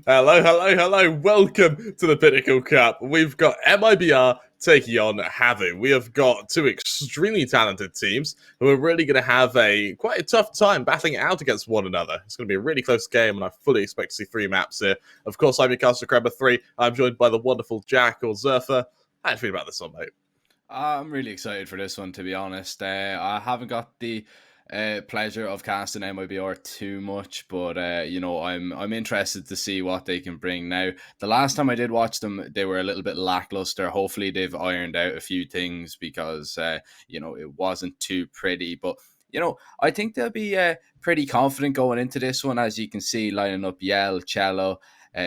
Hello, hello, hello. Welcome to the Pinnacle Cup. We've got MiBR taking on HAVU. We have got two extremely talented teams who are really going to have quite a tough time battling it out against one another. It's going to be a really close game, and I fully expect to see three maps here. Of course, I'm your caster, Crabber3. I'm joined by the wonderful Jack or Zerfa. How do you feel about this one, mate? I'm really excited for this one, to be honest. I haven't got the pleasure of casting MiBR too much, but I'm interested to see what they can bring now. The last time I did watch them, they were a little bit lackluster. Hopefully, they've ironed out a few things because it wasn't too pretty. But I think they'll be pretty confident going into this one, as you can see, lining up Yell, Cello,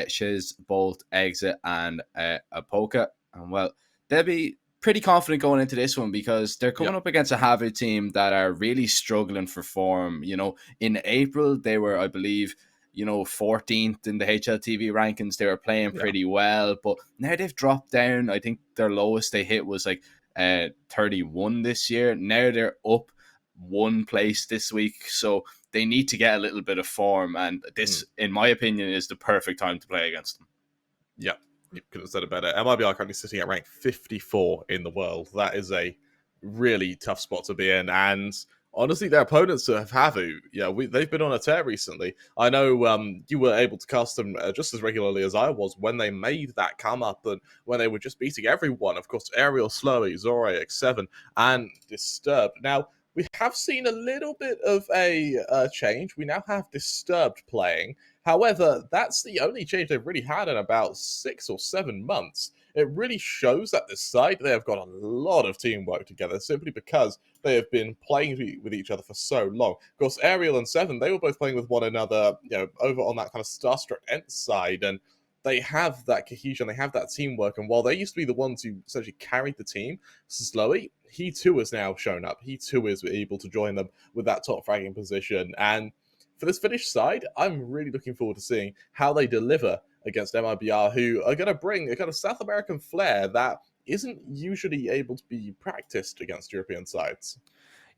Shiz, Bolt, Exit, and Apoka. And well, they'll be pretty confident going into this one because they're coming Yep. up against a HAVU team that are really struggling for form. In April, they were, I believe, 14th in the HLTV rankings. They were playing Yeah. pretty well, but now they've dropped down. I think their lowest they hit was like 31 this year. Now they're up one place this week. So they need to get a little bit of form. And this, in my opinion, is the perfect time to play against them. Yep. You could have said it better. MiBR currently sitting at rank 54 in the world. That is a really tough spot to be in. And honestly, their opponents have HAVU. Yeah, they've been on a tear recently. I know you were able to cast them just as regularly as I was when they made that come up and when they were just beating everyone. Of course, Ariel, Slowy, Zore, X7, and Disturbed. Now, we have seen a little bit of a change. We now have Disturbed playing. However, that's the only change they've really had in about 6 or 7 months. It really shows that this side, they have got a lot of teamwork together simply because they have been playing with each other for so long. Of course, Ariel and Seven, they were both playing with one another, over on that kind of Starstruck Ent side, and they have that cohesion, they have that teamwork, and while they used to be the ones who essentially carried the team, Slowy, he too has now shown up. He too is able to join them with that top fragging position, and for this Finnish side, I'm really looking forward to seeing how they deliver against MiBR, who are going to bring a kind of South American flair that isn't usually able to be practiced against European sides.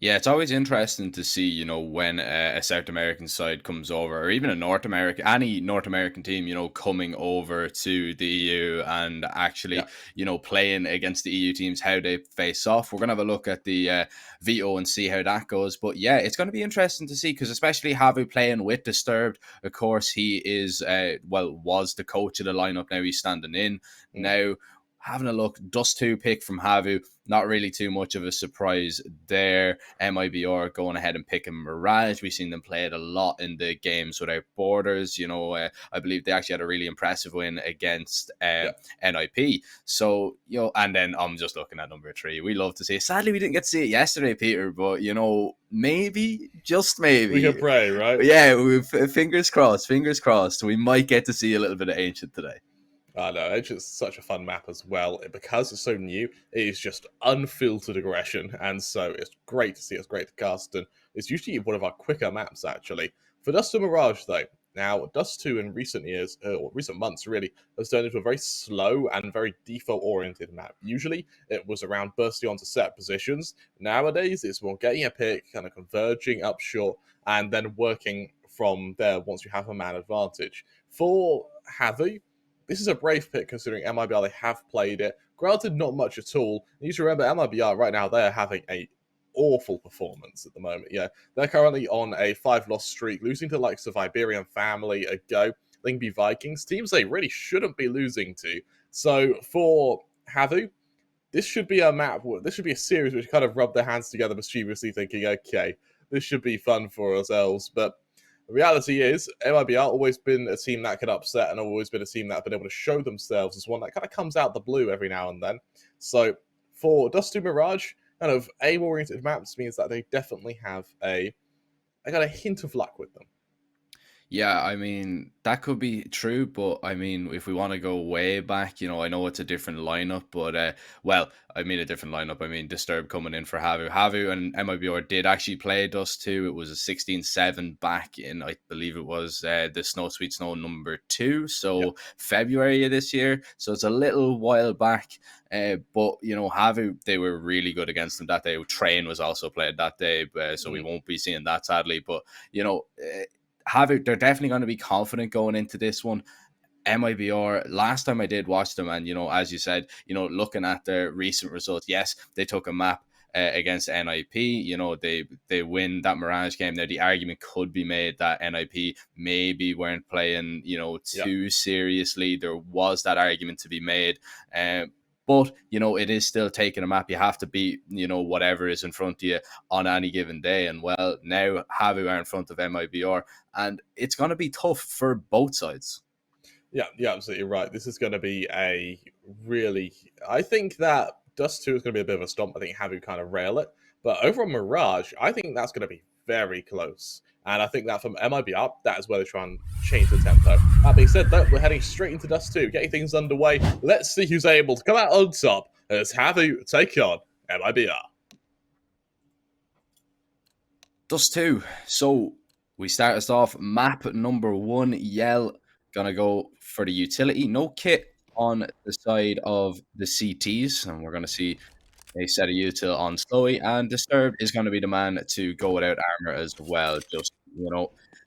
Yeah, it's always interesting to see, when a South American side comes over, or even any North American team, coming over to the EU and actually, Yeah. playing against the EU teams, how they face off. We're going to have a look at the veto and see how that goes. But yeah, it's going to be interesting to see because especially HAVU playing with Disturbed. Of course, he is, was the coach of the lineup. Now he's standing in. Mm. Now, having a look, Dust 2 pick from HAVU, not really too much of a surprise there. MiBR going ahead and picking Mirage. We've seen them play it a lot in the games without borders. I believe they actually had a really impressive win against Yeah. NIP. So, and then I'm just looking at number 3. We love to see it. Sadly, we didn't get to see it yesterday, Peter, but, maybe, just maybe. We can pray, right? Yeah, fingers crossed. We might get to see a little bit of Ancient today. I know, it's just such a fun map as well. Because it's so new, it is just unfiltered aggression, and so it's great to see, it's great to cast, and it's usually one of our quicker maps, actually. For Dust 2 Mirage, though, now, Dust 2 in recent years, or recent months really, has turned into a very slow and very default-oriented map. Usually, it was around bursting onto set positions. Nowadays, it's more getting a pick, kind of converging up short, and then working from there once you have a man advantage. For HAVU, this is a brave pick considering MiBR, they have played it. Granted, not much at all. You should remember MiBR right now, they're having a awful performance at the moment. Yeah, they're currently on a 5-loss streak, losing to the likes of Iberian Family, Ago, Lingby Vikings, teams they really shouldn't be losing to. So for HAVU, this should be a map, this should be a series which kind of rub their hands together mischievously thinking, okay, this should be fun for ourselves, but the reality is, MiBR always been a team that can upset and always been a team that have been able to show themselves as one that kind of comes out the blue every now and then. So for Dust 2 Mirage, kind of aim-oriented maps means that they definitely have a kind of hint of luck with them. Yeah, I mean, that could be true, but I mean, if we want to go way back, I know it's a different lineup, but I mean a different lineup. I mean, Disturb coming in for HAVU. HAVU and MiBR did actually play Dust 2. It was a 16-7 back in, I believe it was the Snow Sweet Snow number 2, so Yep. February of this year. So it's a little while back, but HAVU, they were really good against them that day. Train was also played that day, so we won't be seeing that sadly, but HAVU, they're definitely going to be confident going into this one. MIBR, last time I did watch them, and as you said, looking at their recent results, yes, they took a map against NIP. They win that Mirage game. Now the argument could be made that NIP maybe weren't playing Yep. too seriously. There was that argument to be made. But it is still taking a map. You have to beat whatever is in front of you on any given day. And well, now HAVU are in front of MIBR, and it's going to be tough for both sides. Yeah, you're absolutely right. This is going to be a really. I think that Dust 2 is going to be a bit of a stomp. I think HAVU kind of rail it. But over on Mirage, I think that's going to be very close. And I think that from MIBR, that is where they try and change the tempo. That being said, though, we're heading straight into Dust 2, getting things underway. Let's see who's able to come out on top as HAVU take on MIBR. Dust 2. So we start us off. Map number 1, Yell. Gonna go for the utility. No kit on the side of the CTs. And we're gonna see a set of util on Slowy. And Disturbed is gonna be the man to go without armor as well. Just,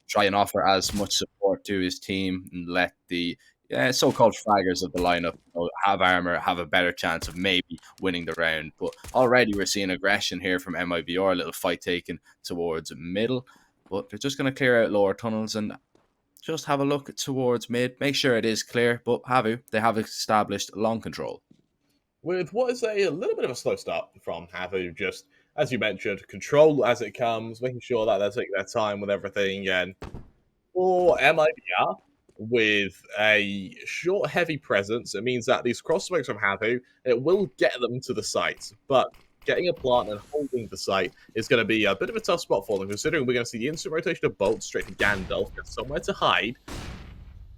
try and offer as much support to his team and let the so-called fraggers of the lineup have armor, have a better chance of maybe winning the round. But already we're seeing aggression here from MIBR, a little fight taken towards middle. But they're just going to clear out lower tunnels and just have a look towards mid. Make sure it is clear. But HAVU, they have established long control. With what is a little bit of a slow start from HAVU, just as you mentioned, control as it comes, making sure that they take their time with everything. And for MIBR, with a short, heavy presence, it means that these cross smokes from HAVU, it will get them to the site. But getting a plant and holding the site is going to be a bit of a tough spot for them, considering we're going to see the instant rotation of bolts straight to Gandalf, get somewhere to hide.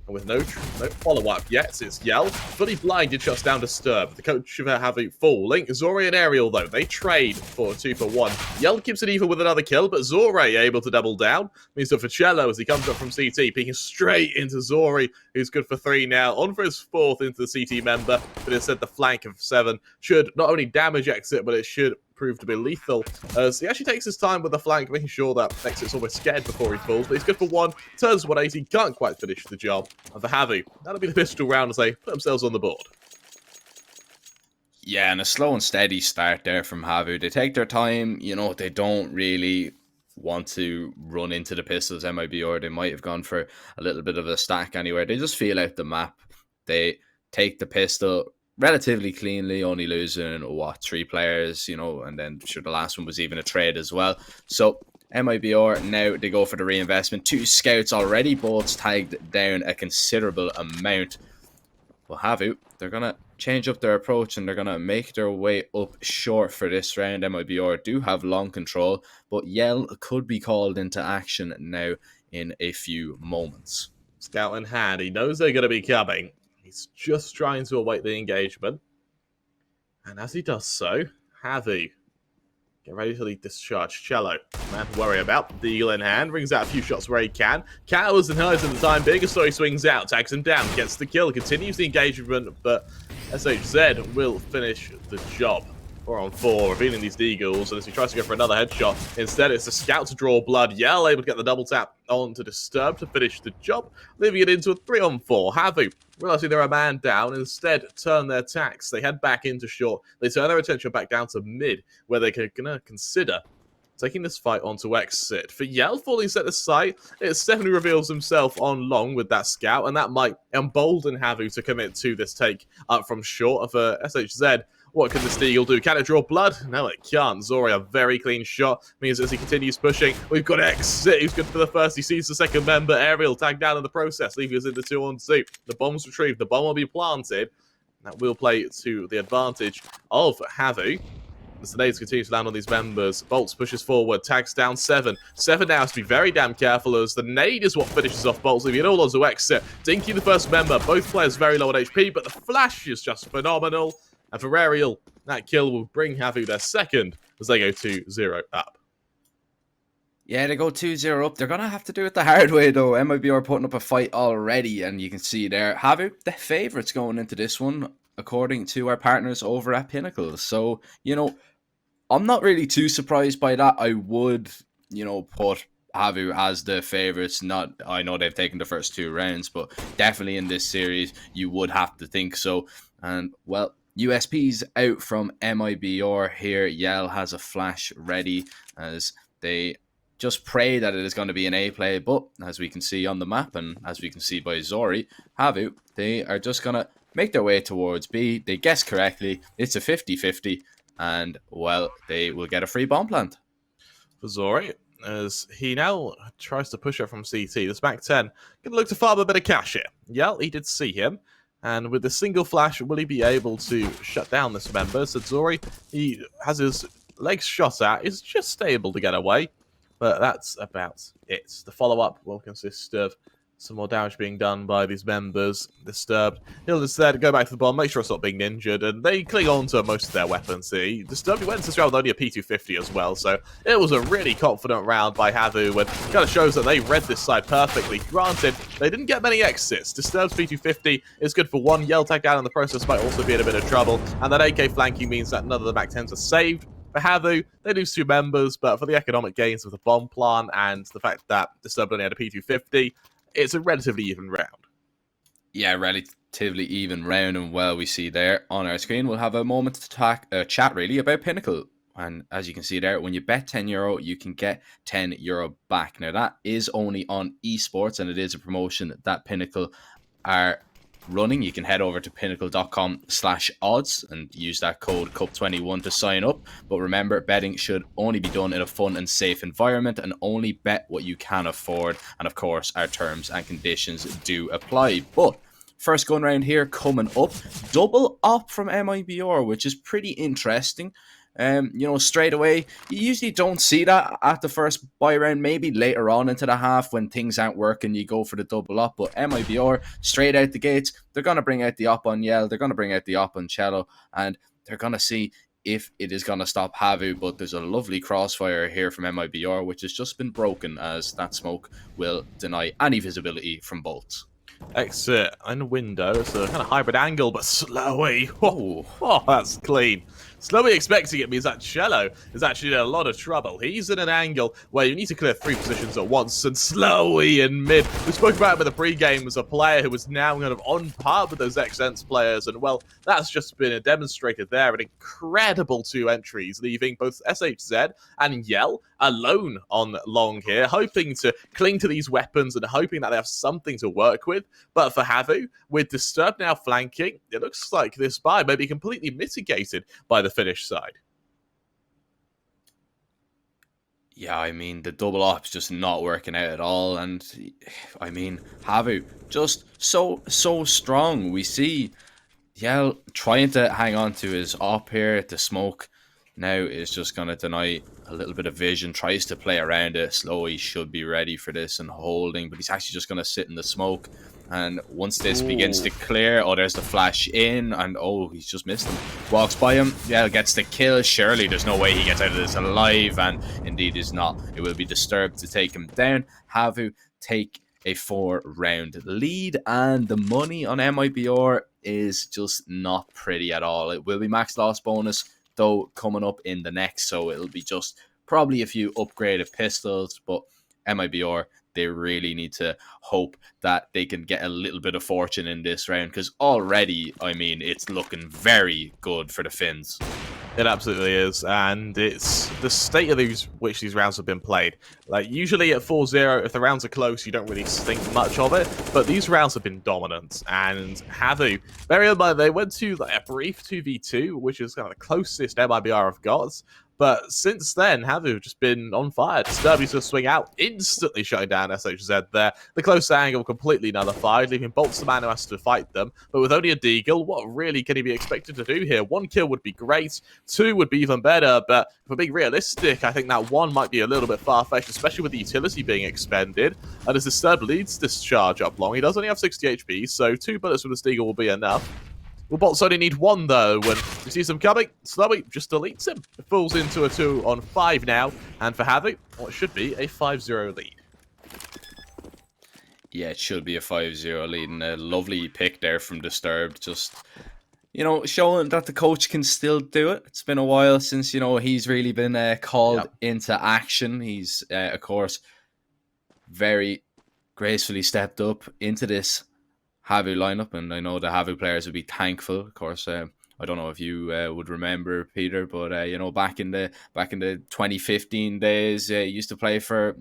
And with no follow-up yet, it's Yell. Fully blinded, shuts down Disturb. The coach of HAVU falling. Zori and Ariel, though, they trade for a 2-for-1. Yell keeps it even with another kill, but Zori able to double down. Means that for Cello, as he comes up from CT, peeking straight into Zori, who's good for 3 now. On for his 4th into the CT member, but instead the flank of 7 should not only damage Exit, but it should prove to be lethal, as he actually takes his time with the flank, making sure that Exit's almost scared before he falls, but he's good for 1, turns 180, can't quite finish the job. And for HAVU, that'll be the pistol round as they put themselves on the board. Yeah, and a slow and steady start there from HAVU. They take their time, they don't really want to run into the pistols MIBR. They might have gone for a little bit of a stack anywhere. They just feel out the map. They take the pistol relatively cleanly, only losing 3 players, and then sure the last one was even a trade as well. So MIBR now they go for the reinvestment. 2 scouts already, bolts tagged down a considerable amount. But HAVU, they're gonna change up their approach and they're gonna make their way up short for this round. MIBR do have long control, but Yell could be called into action now in a few moments. Scout in hand, he knows they're going to be coming. He's just trying to await the engagement. And as he does so, HAVU, get ready to discharge Cello. Man to worry about. Deagle in hand, brings out a few shots where he can. Cowers and hides at the time being, so he swings out, tags him down, gets the kill, continues the engagement, but SHZ will finish the job. 4-on-4, revealing these Deagles, and as he tries to go for another headshot, instead it's a scout to draw blood. Yell able to get the double tap on to Disturb to finish the job, leaving it into a 3-on-4. HAVU, realizing they're a man down, instead turn their attacks. They head back into short. They turn their attention back down to mid, where they're going to consider taking this fight onto Exit. For Yell falling set aside, it definitely reveals himself on long with that scout, and that might embolden HAVU to commit to this take up from short. And for SHZ, what can the Steagle do? Can it draw blood? No, it can't. Zori, a very clean shot. Means as he continues pushing, we've got Exit, who's good for the first. He sees the second member, Ariel, tagged down in the process, leaving us in the 2-on-2. The bomb's retrieved. The bomb will be planted. That will play to the advantage of HAVU. As the nades continue to land on these members, Bolts pushes forward, tags down 7. 7 now has to be very damn careful as the nade is what finishes off Bolts, leaving it all onto Exit. Dinky the first member, both players very low on HP, but the flash is just phenomenal. And for Ariel, that kill will bring HAVU their second as they go 2-0 up. Yeah, they go 2-0 up. They're going to have to do it the hard way, though. MIB are putting up a fight already, and you can see there, HAVU, the favourites going into this one, according to our partners over at Pinnacle. So, I'm not really too surprised by that. I would, put HAVU as the favourites. Not, I know they've taken the first 2 rounds, but definitely in this series, you would have to think so. And, well, USP's out from MiBR here. Yell has a flash ready as they just pray that it is going to be an A play. But as we can see on the map and as we can see by Zori, HAVU, they are just going to make their way towards B. They guess correctly. It's a 50-50. And, well, they will get a free bomb plant. For Zori, as he now tries to push up from CT. This back 10 going to look to farm a bit of cash here. Yeah, he did see him. And with the single flash, will he be able to shut down this member? So Zori, he has his legs shot at, is just able to get away. But that's about it. The follow-up will consist of some more damage being done by these members. Disturbed, he'll instead go back to the bomb, make sure it's not being injured, and they cling on to most of their weapons. Disturbed, he went into this round with only a P250 as well, so it was a really confident round by HAVU, and kind of shows that they read this side perfectly. Granted, they didn't get many exits. Disturbed's P250 is good for one. Yell tag down in the process might also be in a bit of trouble, and that AK flanking means that none of the back 10s are saved. For HAVU, they lose 2 members, but for the economic gains of the bomb plant and the fact that Disturbed only had a P250, it's a relatively even round. Yeah, relatively even round, and well, we see there on our screen, we'll have a moment to chat really about Pinnacle. And as you can see there, when you bet €10, you can get €10 back. Now, that is only on Esports, and it is a promotion that Pinnacle are running. You can head over to pinnacle.com/odds and use that code CUP21 to sign up. But remember, betting should only be done in a fun and safe environment, and only bet what you can afford. And of course, our terms and conditions do apply. But first gun round here coming up, double up from MiBR, which is pretty interesting. Straight away, you usually don't see that at the first buy round. Maybe later on into the half when things aren't working, you go for the double up. But MiBR, straight out the gates, they're going to bring out the op on Yell, they're going to bring out the op on Cello, and they're going to see if it is going to stop HAVU. But there's a lovely crossfire here from MiBR, which has just been broken, as that smoke will deny any visibility from bolts. Exit and window. It's a kind of hybrid angle, but Slowy. Oh, that's clean. Slowy expecting it means that Cello is actually in a lot of trouble. He's in an angle where you need to clear 3 positions at once, and Slowy in mid. We spoke about him in the pre-game as a player who is now kind of on par with those XSense players, and well, that's just been demonstrated there. An incredible 2 entries, leaving both SHZ and Yell alone on long here, hoping to cling to these weapons and hoping that they have something to work with. But for HAVU, with Disturbed now flanking, it looks like this buy may be completely mitigated by the Finnish side. Yeah, I mean, the double op's just not working out at all. And, I mean, HAVU, just so strong. We see Yell trying to hang on to his op here. The smoke now is just going to deny a little bit of vision. Tries to play around it. Slowly should be ready for this and holding. But he's actually just going to sit in the smoke. And once this begins to clear, there's the flash in, and he's just missed him. Walks by him, yeah, gets the kill. Surely there's no way he gets out of this alive, and indeed is not. It will be Disturbed to take him down. HAVU take a 4-round lead, and the money on MiBR is just not pretty at all. It will be max loss bonus, though, coming up in the next, so it'll be just probably a few upgraded pistols, but MiBR, they really need to hope that they can get a little bit of fortune in this round, because already, I mean, it's looking very good for the Finns. It absolutely is, and it's the state of which these rounds have been played. Like, usually at 4-0, if the rounds are close, you don't really think much of it, but these rounds have been dominant, and HAVU, bearing in mind, they went to like, a brief 2v2, which is kind of the closest MiBR have got. But since then, HAVU just been on fire. Disturbed to swing out, instantly shutting down SHZ there. The close angle completely nullified, leaving Bolt's the man who has to fight them. But with only a deagle, what really can he be expected to do here? 1 kill would be great, 2 would be even better, but if we're being realistic, I think that 1 might be a little bit far-fetched, especially with the utility being expended. And as Disturbed leads this charge up long, he does only have 60 HP, so 2 bullets with this deagle will be enough. Well, Bolts only need 1, though. When he sees them coming, Slowy just deletes him. It falls into a 2-on-5 now. And for HAVU, what should be a 5-0 lead. Yeah, it should be a 5-0 lead. And a lovely pick there from Disturbed. Just, showing that the coach can still do it. It's been a while since, he's really been called into action. He's, of course, very gracefully stepped up into this HAVU lineup, and I know the HAVU players would be thankful. Of course, I don't know if you would remember, Peter, but back in the 2015 days, used to play for,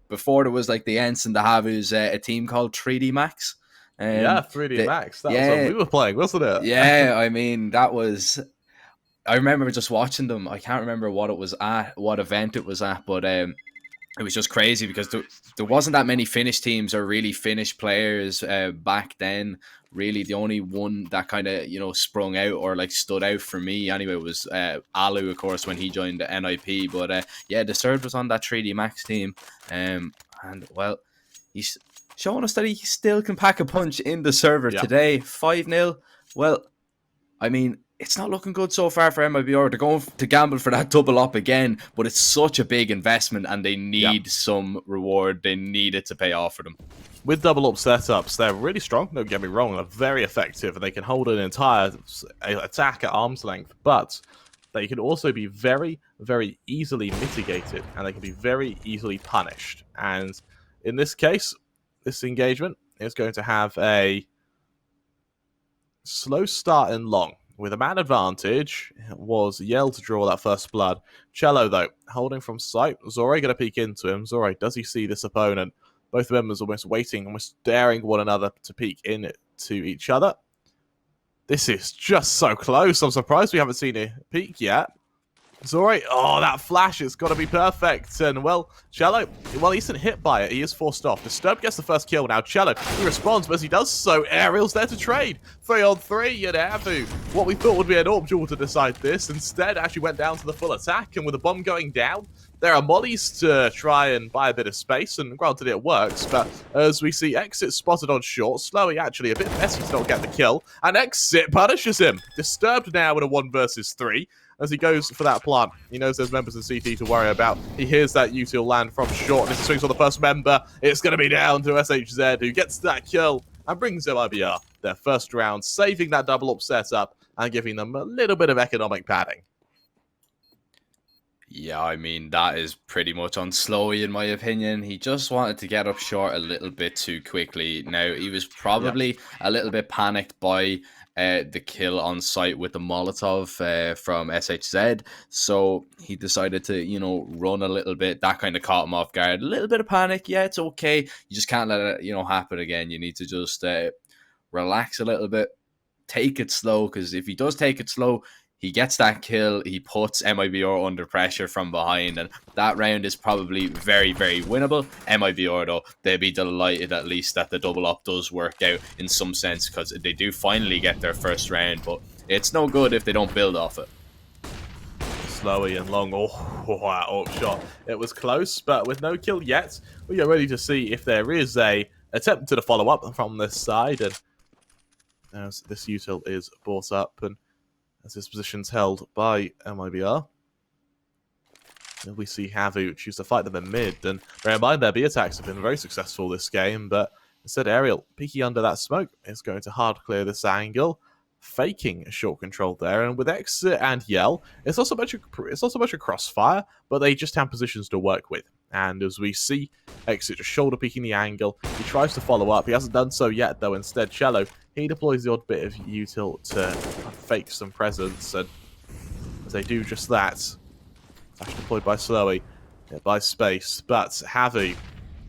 before there was like the Ents and the HAVUs, a team called 3D Max. Yeah, 3D the, Max. That was when yeah, we were playing, wasn't it? yeah. I mean, that was. I remember just watching them. I can't remember what it was at, what event it was at, but it was just crazy because there wasn't that many Finnish teams or really Finnish players back then. Really, the only one that kind of sprung out or like stood out for me anyway was Alu, of course, when he joined the NIP. But yeah, the Surge was on that 3D Max team, and well, he's showing us that he still can pack a punch in the server today. 5-0. Well, I mean, it's not looking good so far for MiBR. They're going to gamble for that double up again, but it's such a big investment and they need some reward. They need it to pay off for them. With double up setups, they're really strong, don't get me wrong. They're very effective and they can hold an entire attack at arm's length, but they can also be very, very easily mitigated and they can be very easily punished. And in this case, this engagement is going to have a slow start in long. With a man advantage, it was Yell to draw that first blood. Cello, though, holding from sight. Zore going to peek into him. Zore, does he see this opponent? Both members almost waiting, almost daring one another to peek in to each other. This is just so close. I'm surprised we haven't seen a peek yet. Zore, oh, that flash, it's got to be perfect. And, well, Cello, well, he isn't hit by it. He is forced off. Disturbed gets the first kill. Now, Cello, he responds, but as he does so, Aerial's there to trade. 3-on-3 and HAVU. What we thought would be an AWP duel to decide this, instead actually went down to the full attack. And with the bomb going down, there are mollies to try and buy a bit of space, and granted it works, but as we see Exit spotted on short, Slowy actually a bit messy to not get the kill, and Exit punishes him. Disturbed now with a 1 versus 3. As he goes for that plant. He knows there's members in CT to worry about. He hears that util land from short, and if he swings on the first member, it's going to be down to SHZ, who gets that kill and brings MiBR their first round, saving that double up setup and giving them a little bit of economic padding. Yeah, I mean, that is pretty much on Slowy, in my opinion. He just wanted to get up short a little bit too quickly. Now, he was probably a little bit panicked by the kill on site with the Molotov from SHZ. So he decided to, run a little bit. That kind of caught him off guard. A little bit of panic. Yeah, it's okay. You just can't let it, happen again. You need to just relax a little bit. Take it slow, because if he does take it slow, he gets that kill, he puts MiBR under pressure from behind, and that round is probably very, very winnable. MiBR, though, they'll be delighted at least that the double up does work out in some sense, because they do finally get their first round, but it's no good if they don't build off it. Slowy and long, wow, shot. It was close, but with no kill yet, we are ready to see if there is a attempt to the follow-up from this side, and as this util is brought up, and as his position's held by MiBR. We see HAVU choose to fight them in mid, and bear in mind their B attacks have been very successful this game, but instead Aerial, peeking under that smoke, is going to hard clear this angle, faking a short control there, and with Exit and Yell, it's not so much a crossfire, but they just have positions to work with. And as we see Exit just shoulder peeking the angle, he tries to follow up. He hasn't done so yet, though. Instead, Cello, he deploys the odd bit of util to fake some presence, and as they do just that, flash deployed by Slowy, hit by Space, but HAVU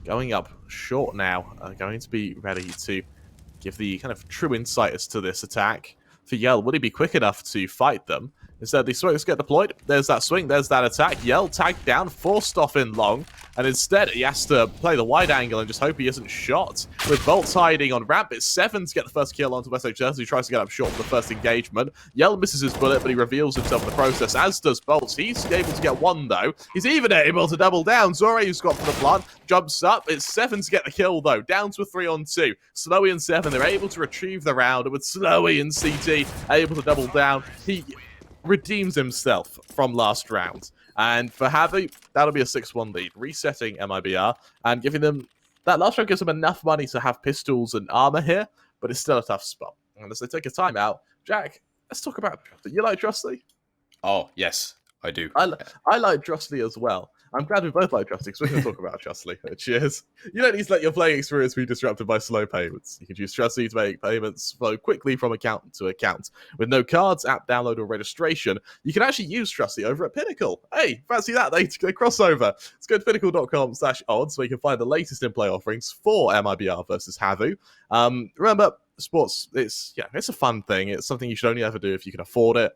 going up short now, going to be ready to give the kind of true insight as to this attack. For Yell, would he be quick enough to fight them? Instead, the smokes get deployed. There's that swing. There's that attack. Yell tagged down, forced off in long. And instead, he has to play the wide angle and just hope he isn't shot. With Bolts hiding on ramp, it's Seven to get the first kill onto SHS. He tries to get up short for the first engagement. Yell misses his bullet, but he reveals himself in the process, as does Bolts. He's able to get one, though. He's even able to double down. Zore, who's got for the plant, jumps up. It's Seven to get the kill, though. Down to a 3-on-2. Slowy and Seven, they're able to retrieve the round. And with Slowy and CT able to double down, he redeems himself from last round. And for HAVU, that'll be a 6-1 lead, resetting MiBR and giving them that last round gives them enough money to have pistols and armor here, but it's still a tough spot. And as they take a timeout, Jack, let's talk about Drosly. You like Drosly? Oh, yes, I do. I like Drosly as well. I'm glad we both like Trusty, because we're going to talk about Trustly. Cheers. You don't need to let your playing experience be disrupted by slow payments. You can use Trustly to make payments flow quickly from account to account. With no cards, app download, or registration, you can actually use Trustly over at Pinnacle. Hey, fancy that? They crossover. Let's go to pinnacle.com/odds, where you can find the latest in-play offerings for MiBR versus HAVU. Remember, sports, it's a fun thing. It's something you should only ever do if you can afford it.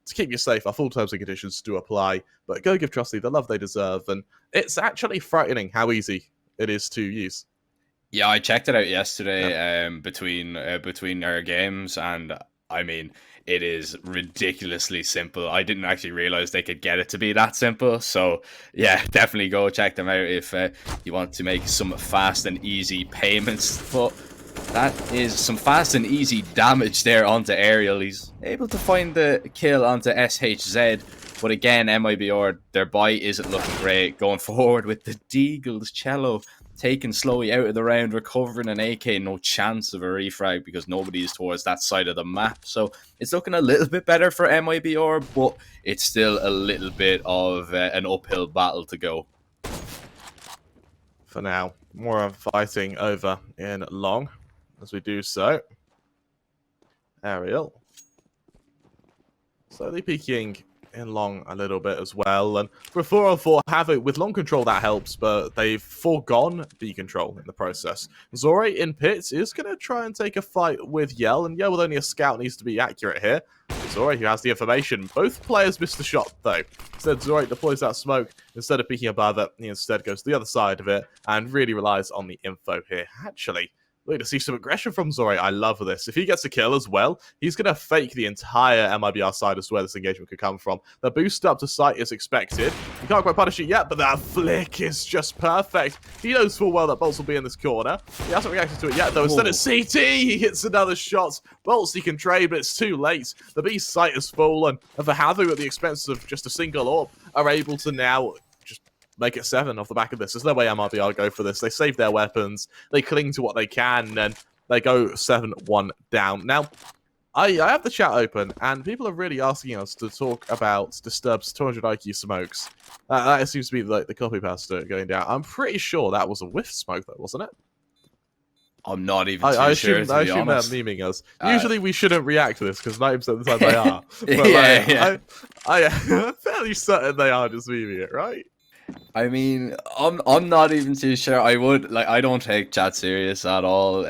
To keep you safe, our full terms and conditions do apply, but go give Trustly the love they deserve, and it's actually frightening how easy it is to use. Yeah, I checked it out yesterday between our games, and I mean, it is ridiculously simple. I didn't actually realize they could get it to be that simple, so yeah, definitely go check them out if you want to make some fast and easy payments. But that is some fast and easy damage there onto Ariel. He's able to find the kill onto SHZ. But again, MiBR, their buy isn't looking great. Going forward with the Deagle's Cello taken slowly out of the round, recovering an AK. No chance of a refrag because nobody is towards that side of the map. So it's looking a little bit better for MiBR, but it's still a little bit of an uphill battle to go. For now, more fighting over in long. As we do so, Ariel slowly peeking in long a little bit as well. And for 4-on-4 HAVU, with long control that helps, but they've foregone B control in the process. Zore in pits is going to try and take a fight with Yell, and Yell with only a scout needs to be accurate here. Zore, who has the information. Both players missed the shot, though. Instead, Zore deploys that smoke. Instead of peeking above it, he instead goes to the other side of it and really relies on the info here. Actually, we're going to see some aggression from Zore. I love this. If he gets a kill as well, he's going to fake the entire MiBR side as to where this engagement could come from. The boost up to sight is expected. You can't quite punish it yet, but that flick is just perfect. He knows full well that Bolts will be in this corner. He hasn't reacted to it yet, though. Instead it's CT. He hits another shot. Bolts he can trade, but it's too late. The B's sight has fallen. And for HAVU, at the expense of just a single orb, are able to now make it 7 off the back of this. There's no way MiBR go for this. They save their weapons. They cling to what they can, and they go 7-1 down. Now, I have the chat open, and people are really asking us to talk about Disturbed's 200 IQ smokes. That seems to be the copy pasta going down. I'm pretty sure that was a whiff smoke, though, wasn't it? I'm not even too sure, to be honest. I assume they're memeing us. Usually we shouldn't react to this, because 90% of the time they are. But I'm fairly certain they are just memeing it, right? I mean, I'm not even too sure. I don't take chat serious at all.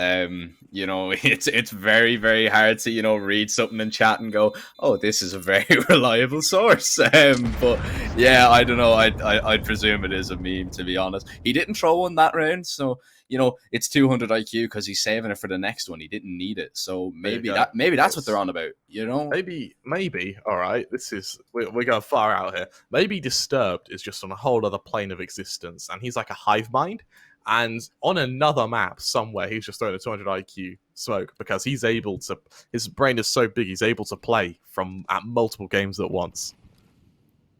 You know, it's very, very hard to, you know, read something in chat and go, oh, this is a very reliable source. But yeah, I don't know. I'd presume it is a meme, to be honest. He didn't throw one that round, so you know, it's 200 IQ because he's saving it for the next one. He didn't need it, so maybe that's what they're on about. You know, maybe. All right, we're going far out here. Maybe Disturbed is just on a whole other plane of existence, and he's like a hive mind. And on another map somewhere, he's just throwing a 200 IQ smoke because he's able to. His brain is so big, he's able to play at multiple games at once.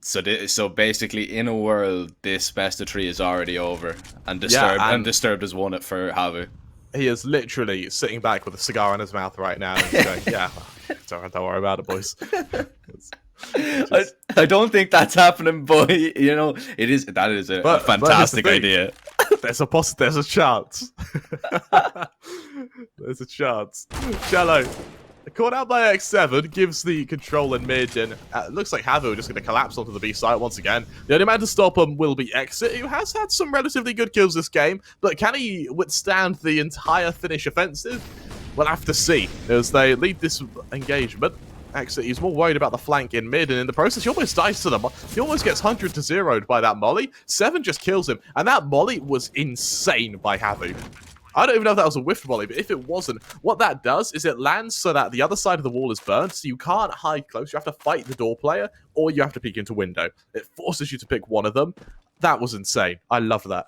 So basically, in a world, this best of 3 is already over, and Disturbed has won it for HAVU. He is literally sitting back with a cigar in his mouth right now, and going, "Yeah, don't worry about it, boys." I don't think that's happening, but you know, that is a fantastic idea. There's a chance. There's a chance. Cello. Caught out by X7, gives the control in mid, and it looks like HAVU are just going to collapse onto the B site once again. The only man to stop him will be Exit, who has had some relatively good kills this game, but can he withstand the entire Finnish offensive? We'll have to see, as they lead this engagement. Exit, he's more worried about the flank in mid, and in the process, he almost dies to them. He almost gets 100 to 0'd by that molly. 7 just kills him, and that molly was insane by HAVU. I don't even know if that was a whiff volley, but if it wasn't, what that does is it lands so that the other side of the wall is burned, so you can't hide close. You have to fight the door player, or you have to peek into window. It forces you to pick one of them. That was insane. I love that.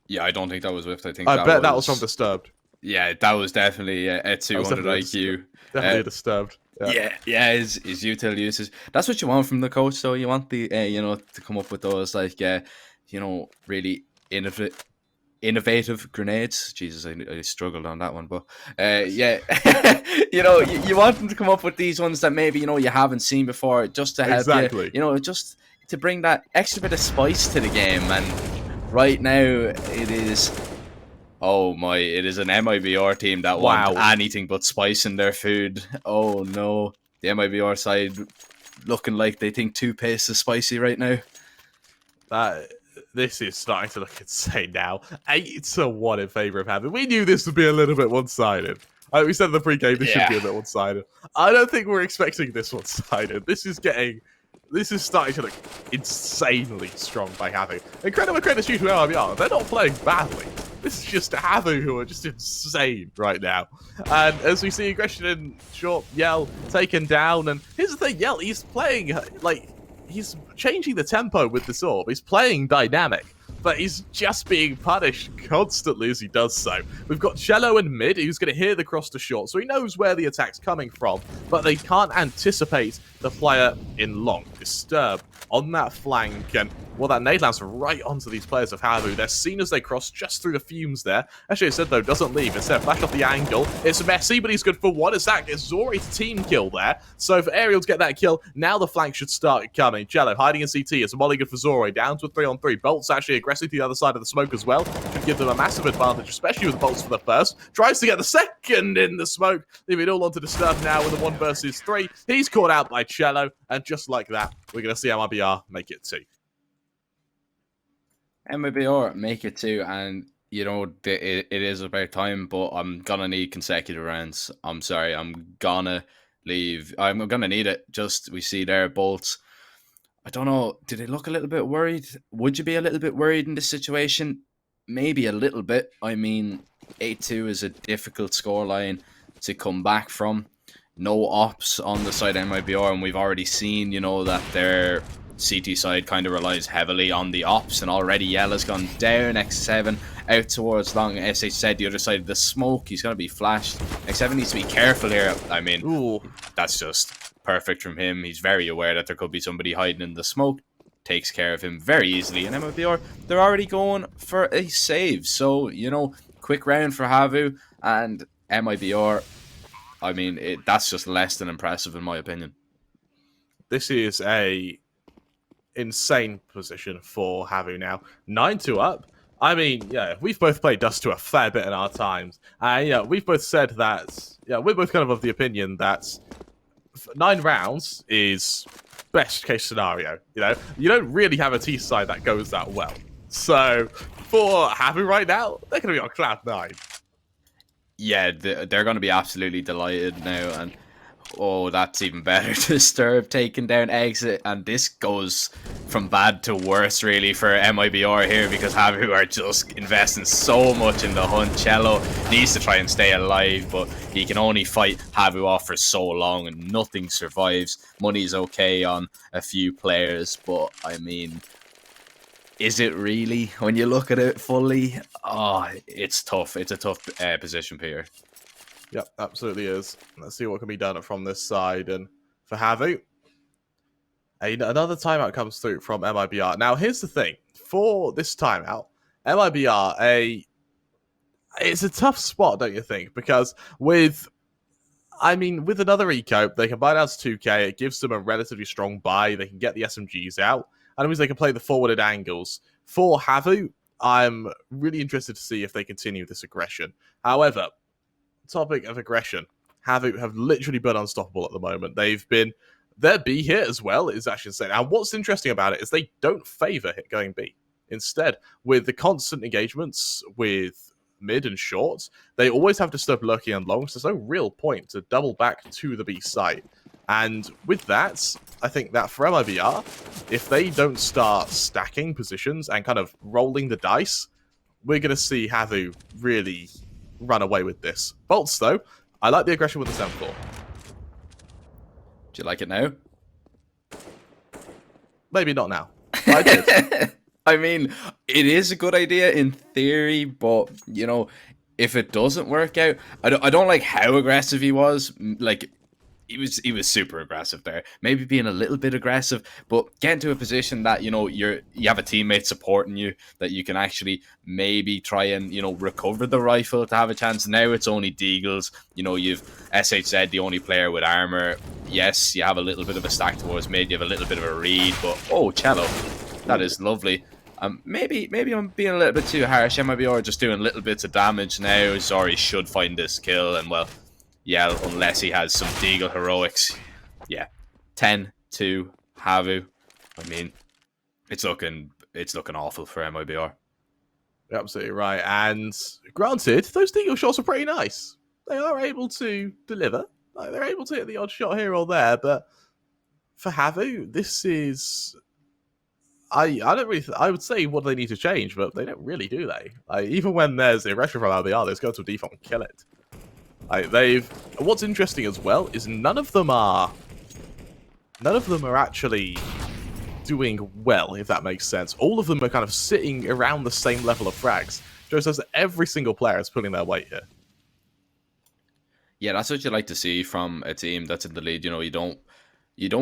Yeah, I don't think that was whiffed. I bet that was from Disturbed. Yeah, that was definitely a 200 IQ. Definitely Disturbed. Yeah, his util uses. That's what you want from the coach, so you want the, you know, to come up with those, like, you know, really innovative grenades. Jesus, I struggled on that one, but yeah, you know, you want them to come up with these ones that maybe, you know, you haven't seen before, just to help you know, just to bring that extra bit of spice to the game. And right now it is, oh my, it is an MiBR team that want anything but spice in their food. Oh no, the MiBR side looking like they think toothpaste is spicy right now. This is starting to look insane now. 8-1 in favour of HAVU. We knew this would be a little bit one-sided. We said in the pre-game this should be a bit one-sided. I don't think we're expecting this one-sided. This is starting to look insanely strong by HAVU. And credit due to MiBR. They're not playing badly. This is just HAVU who are just insane right now. And as we see aggression in short, Yell taken down. And here's the thing, Yell, he's playing like, he's changing the tempo with this orb. He's playing dynamic, but he's just being punished constantly as he does so. We've got Cello in mid, who's going to hear the cross to short, so he knows where the attack's coming from, but they can't anticipate the player in long. Disturb on that flank, and well, that nade lands right onto these players of HAVU. They're seen as they cross just through the fumes there. Actually, it said, though, doesn't leave. Instead, flash off the angle. It's messy, but he's good for one. As that gets Zori's team kill there. So for Ariel to get that kill, now the flank should start coming. Cello hiding in CT. It's a molly good for Zori. Down to a 3-on-3. Bolt's actually aggressive to the other side of the smoke as well. Could give them a massive advantage, especially with Bolts for the first. Tries to get the second in the smoke. Leaving it all on to Disturb now with a 1 versus 3. He's caught out by Cello. And just like that, we're going to see MiBR make it 2. MiBR make it 2, and you know it is about time, but I'm gonna need consecutive rounds. I'm sorry, I'm gonna leave. I'm gonna need it. Just we see there Bolts. I don't know. Did they look a little bit worried? Would you be a little bit worried in this situation? Maybe a little bit. I mean, 8-2 is a difficult scoreline to come back from. No ops on the side of MiBR, and we've already seen, you know, that their CT side kind of relies heavily on the ops, and already Yell has gone down. X7 out towards long. SH said the other side of the smoke. He's going to be flashed. X7 needs to be careful here. I mean, that's just perfect from him. He's very aware that there could be somebody hiding in the smoke. Takes care of him very easily. And MiBR, they're already going for a save. So, you know, quick round for HAVU, and MiBR, I mean, that's just less than impressive in my opinion. This is a insane position for HAVU now. 9-2 up. I mean, yeah, we've both played Dust to a fair bit in our times. And yeah, we've both said that, yeah, we're both kind of the opinion that 9 rounds is best case scenario. You know, you don't really have a T side that goes that well. So for HAVU right now, they're going to be on cloud 9. Yeah, they're going to be absolutely delighted now, and oh, that's even better. Disturb taking down Exit, and this goes from bad to worse really for MiBR here, because HAVU are just investing so much in the hunt. Cello needs to try and stay alive, but he can only fight HAVU off for so long and nothing survives. Money's okay on a few players, but I mean, is it really when you look at it fully? Oh, it's tough. It's a tough position, Peter. Yep, absolutely is. Let's see what can be done from this side. And for HAVU, another timeout comes through from MiBR. Now, here's the thing. For this timeout, MiBR, it's a tough spot, don't you think? Because with another eco, they can buy down to 2k. It gives them a relatively strong buy. They can get the SMGs out. And it means they can play the forwarded angles. For HAVU, I'm really interested to see if they continue this aggression. However, topic of aggression, HAVU have literally been unstoppable at the moment. Their B hit as well is actually insane. And what's interesting about it is they don't favor hit going B. Instead, with the constant engagements with mid and short, they always have to stop lurking and long, so there's no real point to double back to the B site. And with that, I think that for MiBR, if they don't start stacking positions and kind of rolling the dice, we're going to see HAVU really run away with this. Bolts, though, I like the aggression with the 7-4. Do you like it now? Maybe not now. I did. I mean, it is a good idea in theory, but, you know, if it doesn't work out, I don't like how aggressive he was. Like, he was super aggressive there. Maybe being a little bit aggressive, but get into a position that, you know, you have a teammate supporting you, that you can actually maybe try and, you know, recover the rifle to have a chance. Now it's only Deagles. You know, you've SHZ, the only player with armor. yes, you have a little bit of a stack towards mid, you have a little bit of a read, but oh, Cello, that is lovely. Maybe I'm being a little bit too harsh. MiBR just doing little bits of damage now. Zori should find this kill, and well, yeah, unless he has some Deagle heroics. Yeah, 10-2 HAVU. I mean, it's looking awful for MiBR. You're absolutely right. And granted, those Deagle shots are pretty nice. They are able to deliver. Like, they're able to hit the odd shot here or there, but for HAVU, this is... I don't really... I would say what they need to change, but they don't really, do they? Like, even when there's aggression from LBR, they just go to a default and kill it. Like, what's interesting as well is none of them are actually doing well, if that makes sense. All of them are kind of sitting around the same level of frags. Joe says that every single player is pulling their weight here. Yeah, that's what you like to see from a team that's in the lead. You know, you don't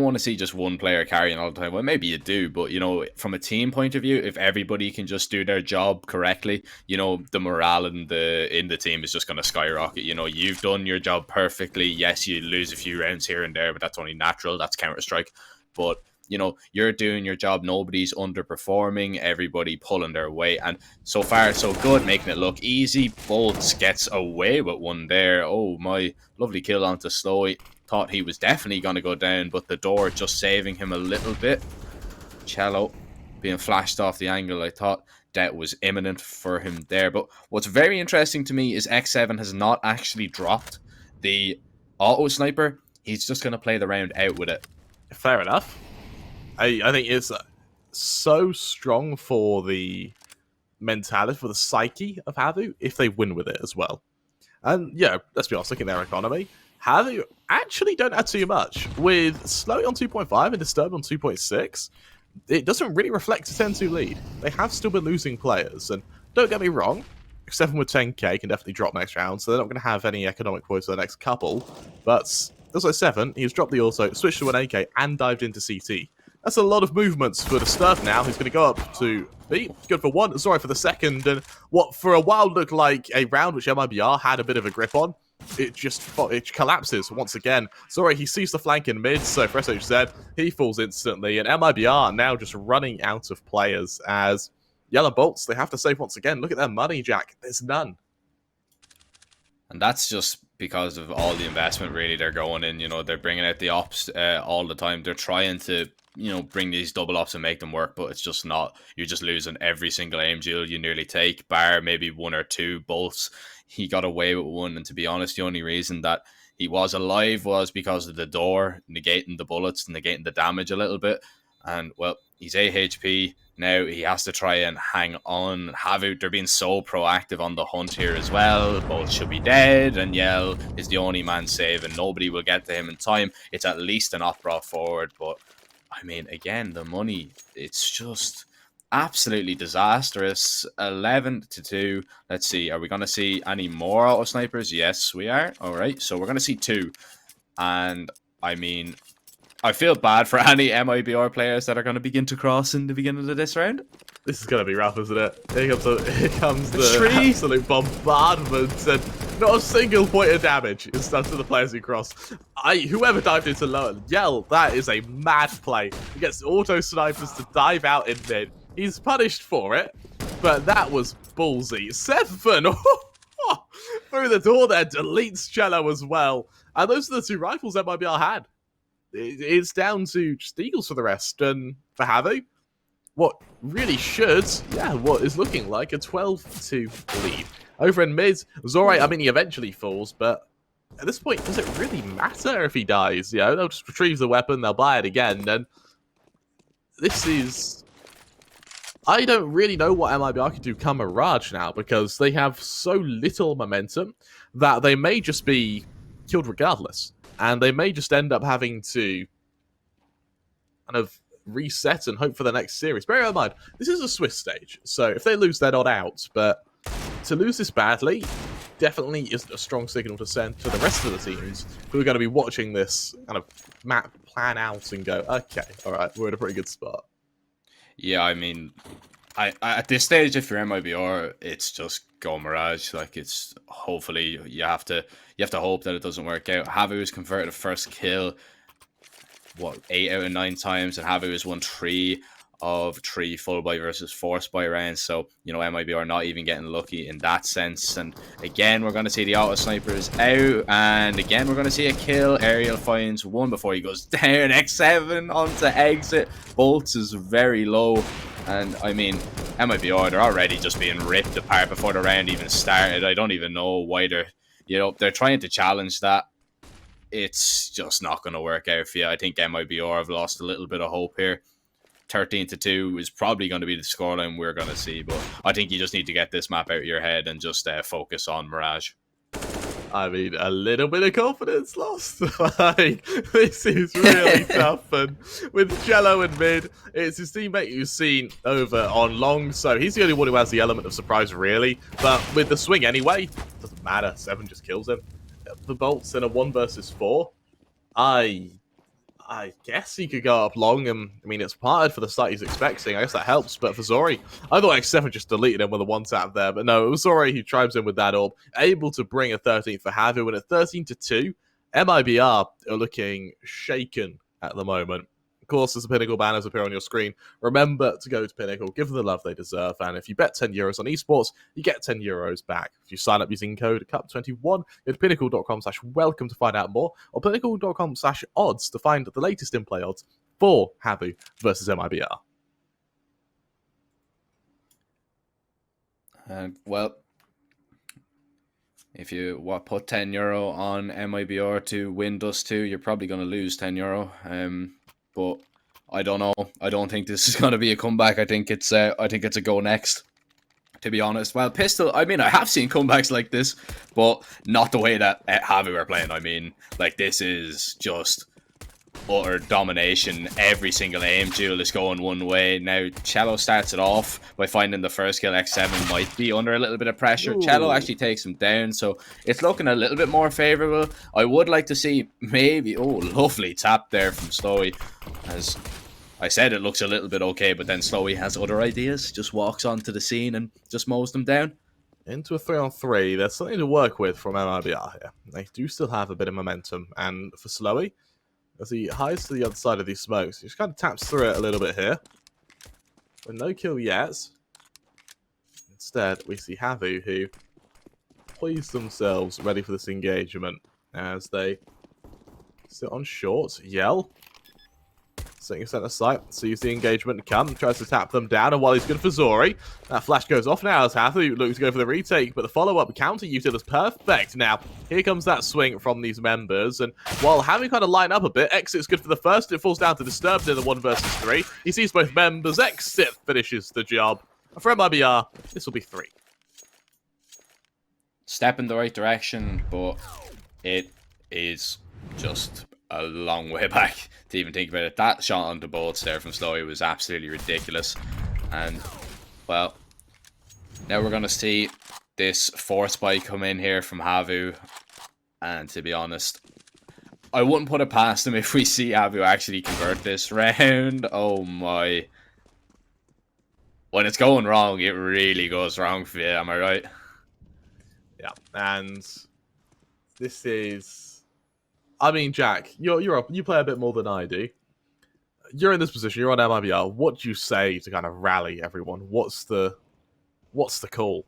want to see just one player carrying all the time. Well, maybe you do, but you know, from a team point of view, if everybody can just do their job correctly, you know, the morale in the team is just going to skyrocket. You know, you've done your job perfectly. Yes, you lose a few rounds here and there, but that's only natural. That's Counter-Strike. But you know, you're doing your job. Nobody's underperforming. Everybody pulling their weight. And so far, so good, making it look easy. Bolts gets away with one there. Oh, my lovely kill onto Slowy. Thought he was definitely going to go down, but the door just saving him a little bit. Cello being flashed off the angle. I thought that was imminent for him there. But what's very interesting to me is X7 has not actually dropped the auto sniper. He's just going to play the round out with it. Fair enough. I think it's so strong for the mentality, for the psyche of HAVU, if they win with it as well. And yeah, let's be honest, looking at their economy, HAVU actually don't add too much. With Slowy on 2.5 and Disturbed on 2.6, it doesn't really reflect a 10-2 lead. They have still been losing players, and don't get me wrong, 7 with 10k can definitely drop next round, so they're not going to have any economic points for the next couple, but as I 7, he's dropped the auto, switched to an AK, and dived into CT. That's a lot of movements for Disturbed now. He's going to go up to B. Good for 1. Sorry for the second. And what for a while looked like a round which MiBR had a bit of a grip on, it collapses once again. Sorry, he sees the flank in mid, so for SHZ, he falls instantly. And MiBR now just running out of players as Yellow Bolts, they have to save once again. Look at their money, Jack. There's none. And that's just because of all the investment really they're going in. You know, they're bringing out the ops all the time. They're trying to, you know, bring these double ops and make them work, but it's just not. You're just losing every single aim duel you nearly take, bar maybe 1 or 2 bolts. He got away with 1, and to be honest, the only reason that he was alive was because of the door negating the bullets, negating the damage a little bit. And well, he's AHP now. He has to try and hang on. HAVU, they're being so proactive on the hunt here as well. Both should be dead, and Yell is the only man saving. Nobody will get to him in time. It's at least an op brought forward, but I mean, again, the money, it's just absolutely disastrous. 11-2. Let's see, are we going to see any more auto snipers? Yes, we are. All right, so we're going to see 2. And I mean, I feel bad for any MiBR players that are going to begin to cross in the beginning of this round. This is going to be rough, isn't it? Here comes the absolute bombardment, and not a single point of damage is done to the players who cross. Whoever dived into lower, Yell, that is a mad play. He gets auto snipers to dive out in mid. He's punished for it, but that was ballsy. 7 through the door there, deletes Cello as well. And those are the 2 rifles that MiBR had. It's down to just Eagles for the rest. And for HAVU, what really should, what is looking like a 12-2 lead. Over in mid, Zori, I mean, he eventually falls, but at this point, does it really matter if he dies? You know, they'll just retrieve the weapon, they'll buy it again, and this is... I don't really know what MiBR can do come Mirage now, because they have so little momentum that they may just be killed regardless. And they may just end up having to kind of reset and hope for the next series. Bear in mind, this is a Swiss stage, so if they lose, they're not out. But to lose this badly definitely is a strong signal to send to the rest of the teams who are going to be watching this kind of map plan out and go, okay, all right, we're in a pretty good spot. Yeah, I mean, I at this stage, if you're MiBR, it's just go Mirage. Like, it's hopefully you have to hope that it doesn't work out. HAVU has converted a first kill. what, 8 out of 9 times, and HAVU has won 3 of 3 full buy versus forced buy rounds. So, you know, MiBR not even getting lucky in that sense. And again, we're going to see the auto snipers out, and again, we're going to see a kill. Aerial finds one before he goes down. X7 onto exit. Bolts is very low. And I mean, MiBR, they're already just being ripped apart before the round even started. I don't even know why they're trying to challenge that. It's just not going to work out for you. I think MiBR have lost a little bit of hope here. 13-2 is probably going to be the scoreline we're going to see, but I think you just need to get this map out of your head and just focus on Mirage. I mean, a little bit of confidence lost. Like, this is really tough. And with Jello in mid, it's his teammate you've seen over on long, so he's the only one who has the element of surprise, really. But with the swing anyway, doesn't matter. 7 just kills him. The bolts in a 1 versus 4. I guess he could go up long, and I mean, it's parted for the start he's expecting. I guess that helps, but for Zori, I thought X7 just deleted him with a 1-tap there, but no, it was Zori who tribes in with that orb, able to bring a 13th for HAVU, and at 13-2, MiBR are looking shaken at the moment. Of course, as the Pinnacle banners appear on your screen, remember to go to Pinnacle, give them the love they deserve, and if you bet €10 on esports, you get €10 back. If you sign up using code CUP21, go to pinnacle.com/welcome to find out more, or pinnacle.com/odds to find the latest in-play odds for HAVU versus MiBR. Well, if you put €10 on MiBR to win Dust 2, you're probably going to lose €10. But I don't know. I don't think this is going to be a comeback. I think it's a go next, to be honest. Well, Pistol, I mean, I have seen comebacks like this, but not the way that HAVU are playing. I mean, like, this is just utter domination. Every single aim duel is going one way. Now, Cello starts it off by finding the first kill. X7 might be under a little bit of pressure. Ooh. Cello actually takes him down, so it's looking a little bit more favourable. I would like to see maybe... Oh, lovely tap there from Slowy. As I said, it looks a little bit okay, but then Slowy has other ideas. Just walks onto the scene and just mows them down. Into a 3-on-3. There's something to work with from MiBR here. They do still have a bit of momentum, and for Slowy, as he hides to the other side of these smokes, he just kind of taps through it a little bit here. But no kill yet. Instead, we see HAVU, who poise themselves ready for this engagement as they sit on short, yell. Setting a center sight, sees the engagement come, tries to tap them down, and while he's good for Zori, that flash goes off now as HAVU looks to go for the retake, but the follow-up counter util is perfect. Now, here comes that swing from these members, and while HAVU kind of line up a bit, Exit's good for the first, it falls down to Disturbed in the 1 versus 3. He sees both members, Exit finishes the job. For MiBR, this will be 3. Step in the right direction, but it is just a long way back to even think about it. That shot on the bolts there from Slowy was absolutely ridiculous. And, well, now we're going to see this force spike come in here from HAVU. And to be honest, I wouldn't put it past him if we see HAVU actually convert this round. Oh my. When it's going wrong, it really goes wrong for you, am I right? Yeah, and this is... I mean, Jack, you play a bit more than I do. You're in this position. You're on MiBR. What do you say to kind of rally everyone? What's the call?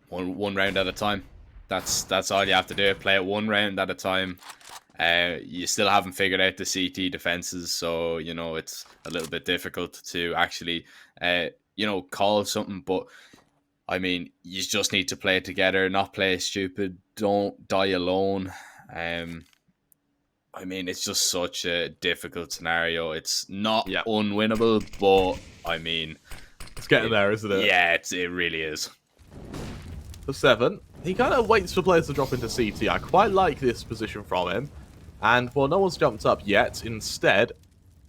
One round at a time. That's all you have to do. Play it 1 round at a time. You still haven't figured out the CT defenses, so you know it's a little bit difficult to actually call something. But I mean, you just need to play it together, not play stupid. Don't die alone. I mean, it's just such a difficult scenario. It's not unwinnable, but I mean... It's getting there, isn't it? Yeah, it really is. For 7, he kind of waits for players to drop into CT. I quite like this position from him. And, well, no one's jumped up yet. Instead,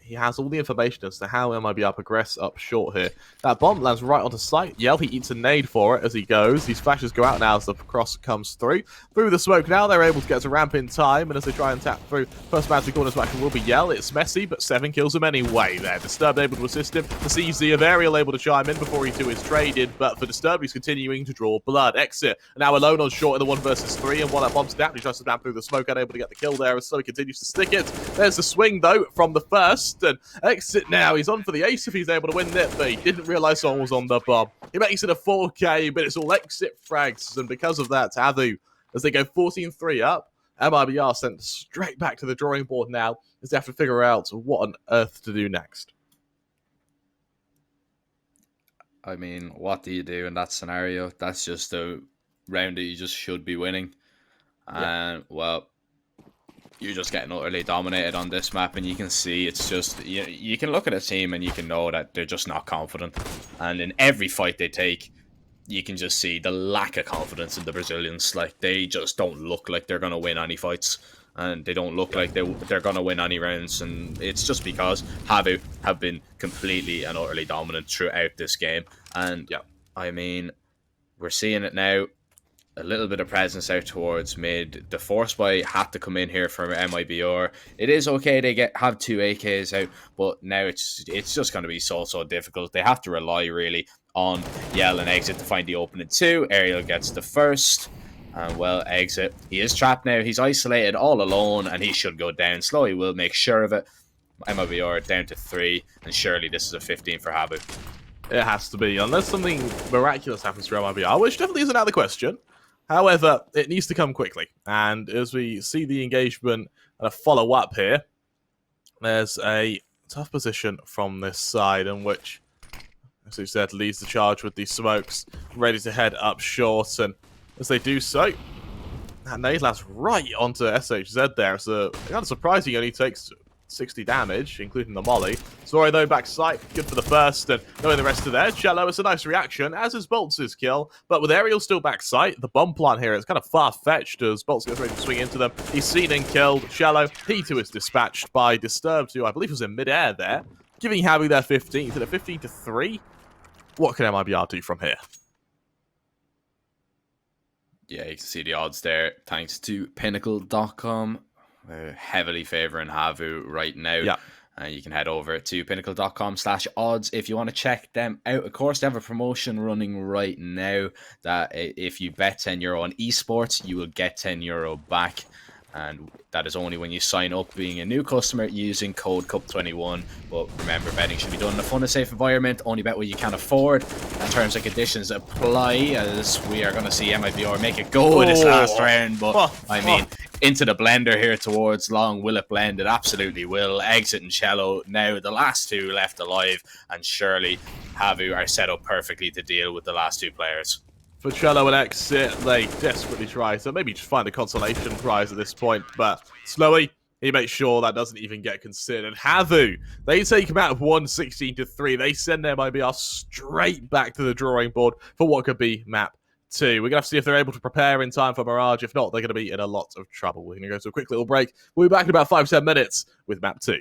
he has all the information as to how MiBR progress up short here. That bomb lands right onto site. Yell, he eats a nade for it as he goes. These flashes go out now as the cross comes through. Through the smoke now, they're able to get to ramp in time, and as they try and tap through, first man to corner smash will be Yell. It's messy, but 7 kills him anyway there. Disturbed able to assist him. The CZ of Ariel able to chime in before he too is traded, but for Disturbed, he's continuing to draw blood. Exit now alone on short in the 1 versus 3, and while that bomb snapped, he tries to snap through the smoke, unable to get the kill there, so he continues to stick it. There's the swing, though, from the first, and Exit now. He's on for the ace if he's able to win it, but he didn't realise someone was on the bomb. He makes it a 4K, but it's all Exit frags, and because of that, HAVU, as they go 14-3 up, MiBR sent straight back to the drawing board now, as they have to figure out what on earth to do next. I mean, what do you do in that scenario? That's just a round that you just should be winning. And, well, you're just getting utterly dominated on this map, and you can see it's just, you can look at a team and you can know that they're just not confident. And in every fight they take, you can just see the lack of confidence in the Brazilians. Like, they just don't look like they're going to win any fights, and they don't look like they're going to win any rounds. And it's just because HAVU have been completely and utterly dominant throughout this game. And, I mean, we're seeing it now. A little bit of presence out towards mid. The force buy had to come in here for MiBR. It is okay they have 2 AKs out, but now it's just going to be so difficult. They have to rely really on Yell and Exit to find the opening 2. Ariel gets the first, and well, Exit, he is trapped now. He's isolated all alone, and he should go down. Slowly will make sure of it. MiBR down to 3, and surely this is a 15 for HAVU. It has to be, unless something miraculous happens to MiBR, which definitely isn't out of the question. However, it needs to come quickly, and as we see the engagement and a follow-up here, there's a tough position from this side in which, as we said, leads the charge with these smokes, ready to head up short, and as they do so, that nade lands right onto SHZ there. It's kind of surprising he only takes 60 damage, including the molly. Sorry though, backside, good for the first, and knowing the rest of there. Cello, it's a nice reaction, as is Bolts' kill, but with Ariel still backside, the bomb plant here is kind of far-fetched as Bolts gets ready to swing into them. He's seen and killed. Cello, he too is dispatched by Disturbed, who I believe was in mid-air there, giving HAVU their 15th, and a 15-3. What can MiBR do from here? Yeah, you can see the odds there, thanks to Pinnacle.com. Heavily favouring HAVU right now. Yeah. You can head over to pinnacle.com/odds if you want to check them out. Of course, they have a promotion running right now that if you bet €10 on Esports, you will get €10 back. And that is only when you sign up being a new customer using code CUP21. But remember, betting should be done in a fun and safe environment. Only bet what you can afford. And terms and conditions apply, as we are going to see MiBR make it go this last round. But, I mean, into the blender here towards long. Will it blend? It absolutely will. Exit and Cello now the last 2 left alive. And surely HAVU are set up perfectly to deal with the last 2 players. For Cello and Exit, they desperately try to maybe just find a consolation prize at this point, but Snowy, he makes sure that doesn't even get considered. HAVU, they take him out of 1-16-3. They send their MiBR straight back to the drawing board for what could be map 2. We're going to have to see if they're able to prepare in time for Mirage. If not, they're going to be in a lot of trouble. We're going to go to a quick little break. We'll be back in about 5-10 minutes with map 2.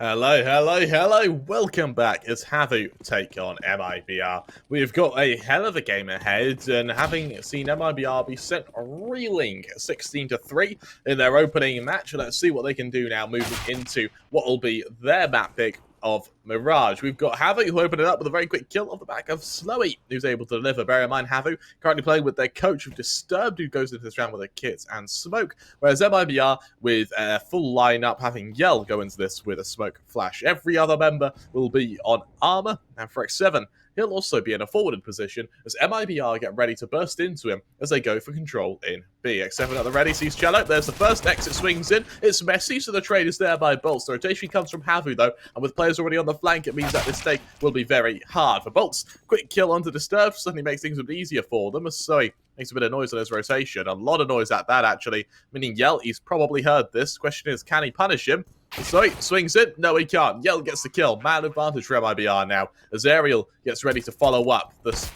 Hello, hello, hello. Welcome back as HAVU take on MiBR. We've got a hell of a game ahead, and having seen MiBR be sent reeling 16-3 in their opening match, let's see what they can do now moving into what will be their map pick of Mirage. We've got HAVU, who opened it up with a very quick kill off the back of Slowy, who's able to deliver. Bear in mind, HAVU currently playing with their coach, who Disturbed, who goes into this round with a kit and smoke, whereas MiBR with a full lineup, having Yell go into this with a smoke flash. Every other member will be on armor, and for X7, he'll also be in a forwarded position as MiBR get ready to burst into him as they go for control in B. X7 at the ready, sees Cello. There's the first exit, swings in. It's messy, so the trade is there by Bolts. The rotation comes from HAVU, though, and with players already on the flank, it means that this stake will be very hard for Bolts. Quick kill onto Disturbed suddenly makes things a bit easier for them, as Zoe makes a bit of noise on his rotation. A lot of noise at that, actually, meaning Yell, he's probably heard this. Question is, can he punish him? So he swings in. No, he can't. Yell gets the kill. Man advantage for MiBR now. As Ariel gets ready to follow up. This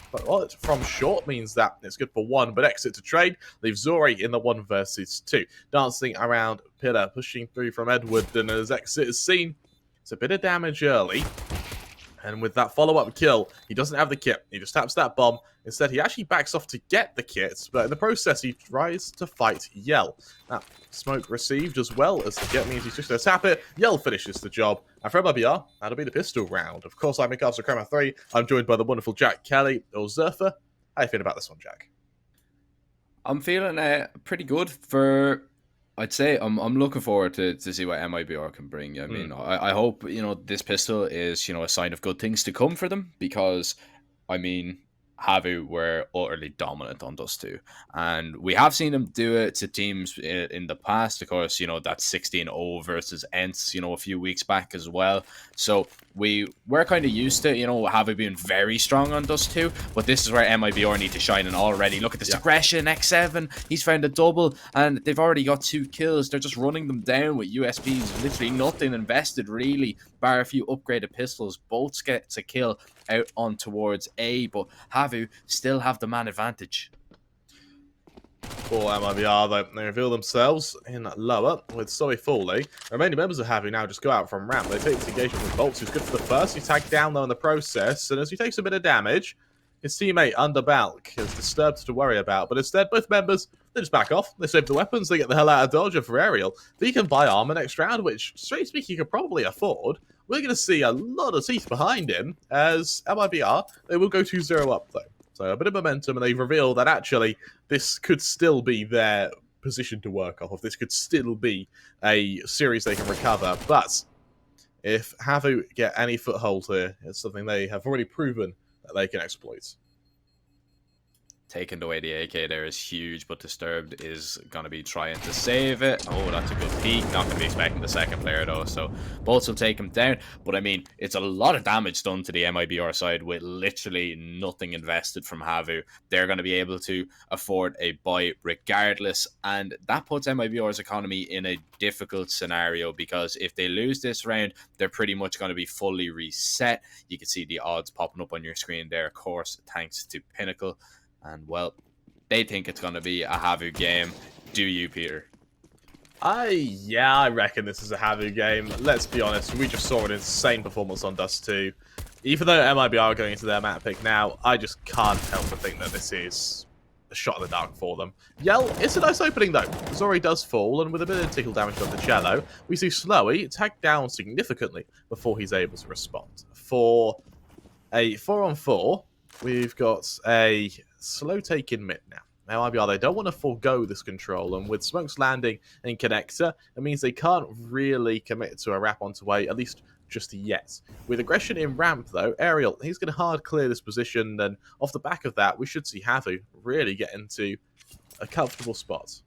from short means that it's good for one, but exit to trade leaves Zori in the 1 versus 2. Dancing around Pillar, pushing through from Edward, and as exit is seen, it's a bit of damage early. And with that follow-up kill, he doesn't have the kit. He just taps that bomb. Instead, he actually backs off to get the kit, but in the process, he tries to fight Yell. That smoke received as well as the kit means he's just going to tap it. Yell finishes the job. And for MiBR, that'll be the pistol round. Of course, I'm Mikasa Chroma 3. I'm joined by the wonderful Jack Kelly, or Zerfa. How you feeling about this one, Jack? I'm feeling pretty good for... I'd say I'm looking forward to see what MiBR can bring. I mean, I hope, this pistol is, a sign of good things to come for them, because, I mean, HAVU were utterly dominant on Dust 2. And we have seen them do it to teams in the past. Of course, that 16-0 versus Ents, a few weeks back as well. So we're kind of used to, HAVU being very strong on Dust 2. But this is where MiBR need to shine. And already, look at this aggression. X7, he's found a double. And they've already got 2 kills. They're just running them down with USPs. Literally nothing invested, really, bar a few upgraded pistols. Bolts gets a kill out on towards A, but HAVU still have the man advantage. For MiBR, though, they reveal themselves in lower with Zoe Foley. The remaining members of HAVU now just go out from ramp. They take this engagement with Bolts, who's good for the first. He's tagged down, though, in the process, and as he takes a bit of damage, his teammate under Balk is Disturbed to worry about, but instead, both members, they just back off. They save the weapons, they get the hell out of Dodge. For Ariel, he can buy armor next round, which, straight speaking, he could probably afford. We're going to see a lot of teeth behind him, as MiBR, they will go 2-0 up, though. So a bit of momentum, and they reveal that actually this could still be their position to work off of. This could still be a series they can recover. But if HAVU get any foothold here, it's something they have already proven that they can exploit. Taking away the AK there is huge, but Disturbed is going to be trying to save it. Oh, that's a good peek. Not going to be expecting the second player, though, so Bolts will take him down. But, I mean, it's a lot of damage done to the MiBR side with literally nothing invested from HAVU. They're going to be able to afford a buy regardless, and that puts MiBR's economy in a difficult scenario, because if they lose this round, they're pretty much going to be fully reset. You can see the odds popping up on your screen there, of course, thanks to Pinnacle. And, well, they think it's going to be a HAVU game. Do you, Peter? Yeah, I reckon this is a HAVU game. Let's be honest, we just saw an insane performance on Dust 2. Even though MiBR are going into their map pick now, I just can't help but think that this is a shot in the dark for them. Yell, it's a nice opening, though. Zori does fall, and with a bit of tickle damage on the cello, we see Slowy tagged down significantly before he's able to respond. For a 4-on-4, we've got a slow take in mid now. Now, MiBR, they don't want to forego this control, and with smokes landing in connector, it means they can't really commit to a wrap onto A, at least just yet. With aggression in ramp, though, Ariel, he's going to hard clear this position, and off the back of that, we should see HAVU really get into a comfortable spot.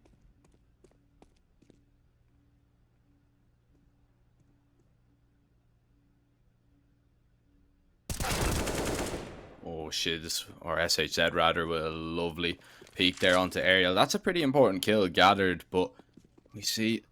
Oh, Shiz, or SHZ rather, with a lovely peek there onto Ariel. That's a pretty important kill gathered, but we see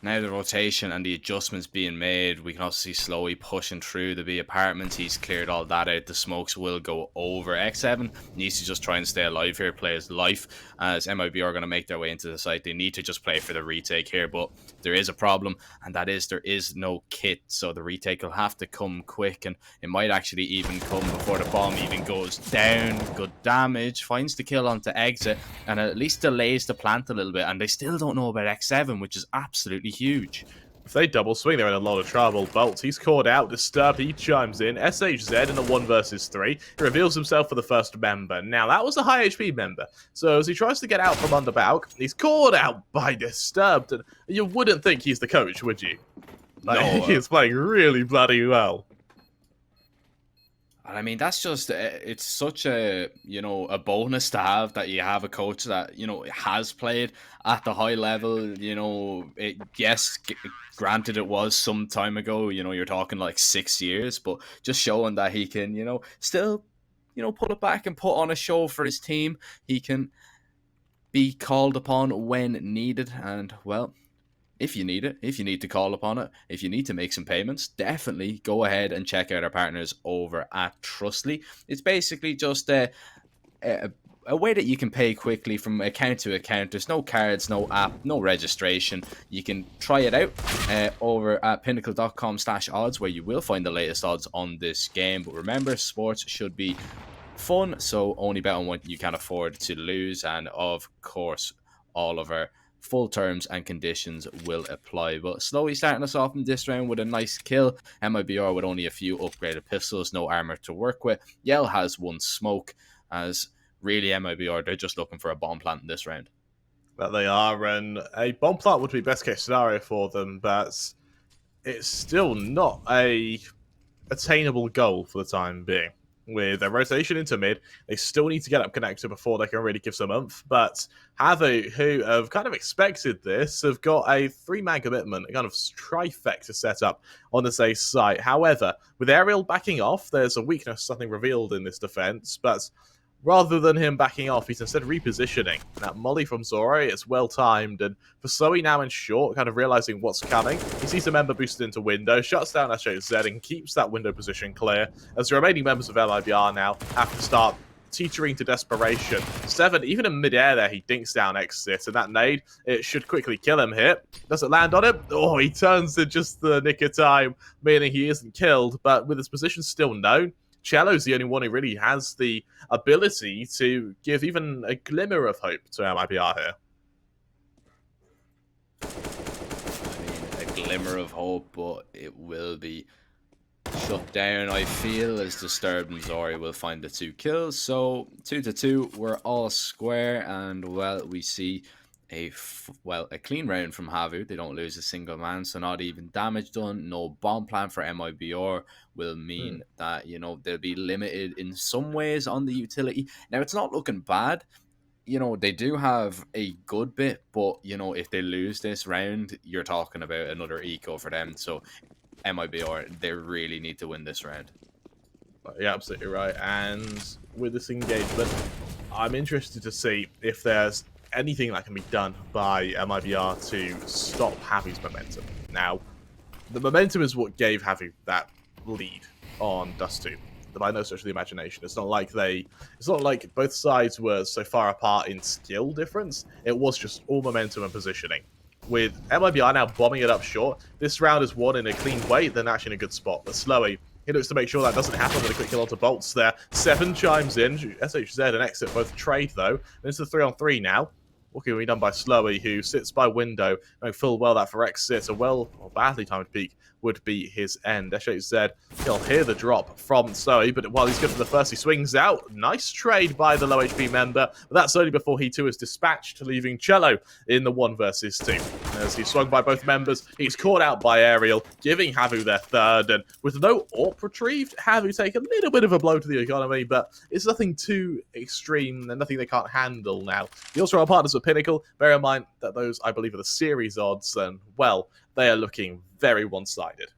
Now the rotation and the adjustments being made, we can also see Slowly pushing through the B apartments. He's cleared all that out. The smokes will go over. X7 needs to just try and stay alive here, play his life, as MIB are going to make their way into the site. They need to just play for the retake here, but there is a problem, and that is there is no kit, so the retake will have to come quick, and it might actually even come before the bomb even goes down. Good damage, finds the kill onto exit, and at least delays the plant a little bit, and they still don't know about X7, which is absolutely huge. If they double swing, they're in a lot of trouble. Bolts, he's caught out. Disturbed, he chimes in. SHZ in a 1 versus 3. He reveals himself for the first member. Now, that was a high HP member. So as he tries to get out from under Balk, he's caught out by Disturbed. And you wouldn't think he's the coach, would you? Like, No, he's playing really bloody well. And I mean, that's just, it's such a, a bonus to have that you have a coach that, has played at the high level, yes, granted it was some time ago, you're talking like 6 years, but just showing that he can, still, put it back and put on a show for his team. He can be called upon when needed, and, well, if you need it, if you need to call upon it, if you need to make some payments, definitely go ahead and check out our partners over at Trustly. It's basically just a way that you can pay quickly from account to account. There's no cards, no app, no registration. You can try it out over at pinnacle.com/odds, where you will find the latest odds on this game. But remember, sports should be fun, so only bet on what you can afford to lose. And of course, all of our full terms and conditions will apply. But slowly starting us off in this round with a nice kill. MiBR with only a few upgraded pistols, no armor to work with. Yell has 1 smoke, as really MiBR, they're just looking for a bomb plant in this round. That they are, and a bomb plant would be best case scenario for them, but it's still not a attainable goal for the time being. With a rotation into mid, they still need to get up connector before they can really give some oomph. But HAVU, who have kind of expected this, have got a 3-man commitment, a kind of trifecta setup on the safe site. However, with Aerial backing off, there's a weakness, something revealed in this defense, but rather than him backing off, he's instead repositioning. That molly from Zoro is well timed, and for Zoe now in short, kind of realizing what's coming, he sees a member boosted into window, shuts down SHZ and keeps that window position clear, as the remaining members of MiBR now have to start teetering to desperation. 7, even in midair there, he dinks down exit, and that nade, it should quickly kill him here. Does it land on him? Oh, he turns in just the nick of time, meaning he isn't killed, but with his position still known, Cello's the only one who really has the ability to give even a glimmer of hope to MiBR here. I mean, a glimmer of hope, but it will be shut down, I feel, as Disturbed and Zori will find the 2 kills. So 2-2, we're all square, and well, we see a clean round from HAVU. They don't lose a single man, so not even damage done. No bomb plan for MiBR will mean that, they'll be limited in some ways on the utility. Now, it's not looking bad. They do have a good bit, but, if they lose this round, you're talking about another eco for them. So MiBR, they really need to win this round. Yeah, absolutely right. And with this engagement, I'm interested to see if there's anything that can be done by MiBR to stop HAVU's momentum. Now, the momentum is what gave HAVU that lead on Dust 2. By no stretch of the imagination. It's not like both sides were so far apart in skill difference. It was just all momentum and positioning. With MiBR now bombing it up short, this round is won in a clean way, then actually in a good spot. But Slowy, he looks to make sure that doesn't happen with a quick kill onto Bolts there. 7 chimes in. SHZ and Exit both trade, though. And it's the 3-on-3 now. What can be done by Slowy, who sits by window, knowing full well that for Exit, a badly timed peek would be his end. SHZ, he'll hear the drop from Slowy, but while he's good for the first, he swings out. Nice trade by the low HP member, but that's only before he too is dispatched, leaving Cello in the 1 versus 2. As he's swung by both members, he's caught out by Aerial, giving HAVU their 3rd, and with no AWP retrieved, HAVU take a little bit of a blow to the economy, but it's nothing too extreme and nothing they can't handle now. The also are partners with Pinnacle. Bear in mind that those, I believe, are the series odds, and, well, they are looking very one-sided.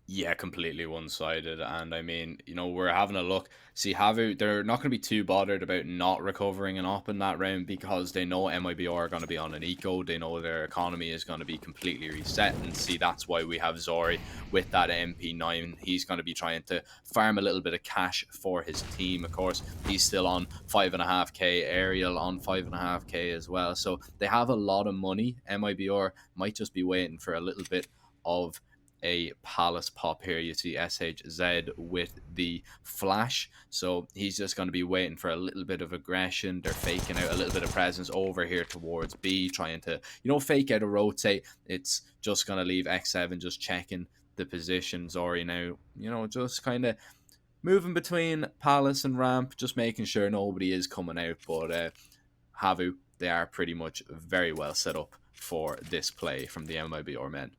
Yeah, completely one-sided. And I mean, you know, we're having a look. See, HAVU, they're not going to be too bothered about not recovering an op in that round because they know MIBR are going to be on an eco. They know their economy is going to be completely reset. And see, that's why we have Zori with that MP9. He's going to be trying to farm a little bit of cash for his team. Of course, he's still on 5.5k, Ariel on 5.5k as well. So they have a lot of money. MIBR might just be waiting for a little bit of a Palace pop here. You see SHZ with the flash, so he's just going to be waiting for a little bit of aggression. They're faking out a little bit of presence over here towards B, trying to, you know, fake out a rotate. It's just going to leave X7 just checking the positions, or, you know, just kind of moving between Palace and ramp, just making sure nobody is coming out. But HAVU, they are pretty much very well set up for this play from the MIBR men.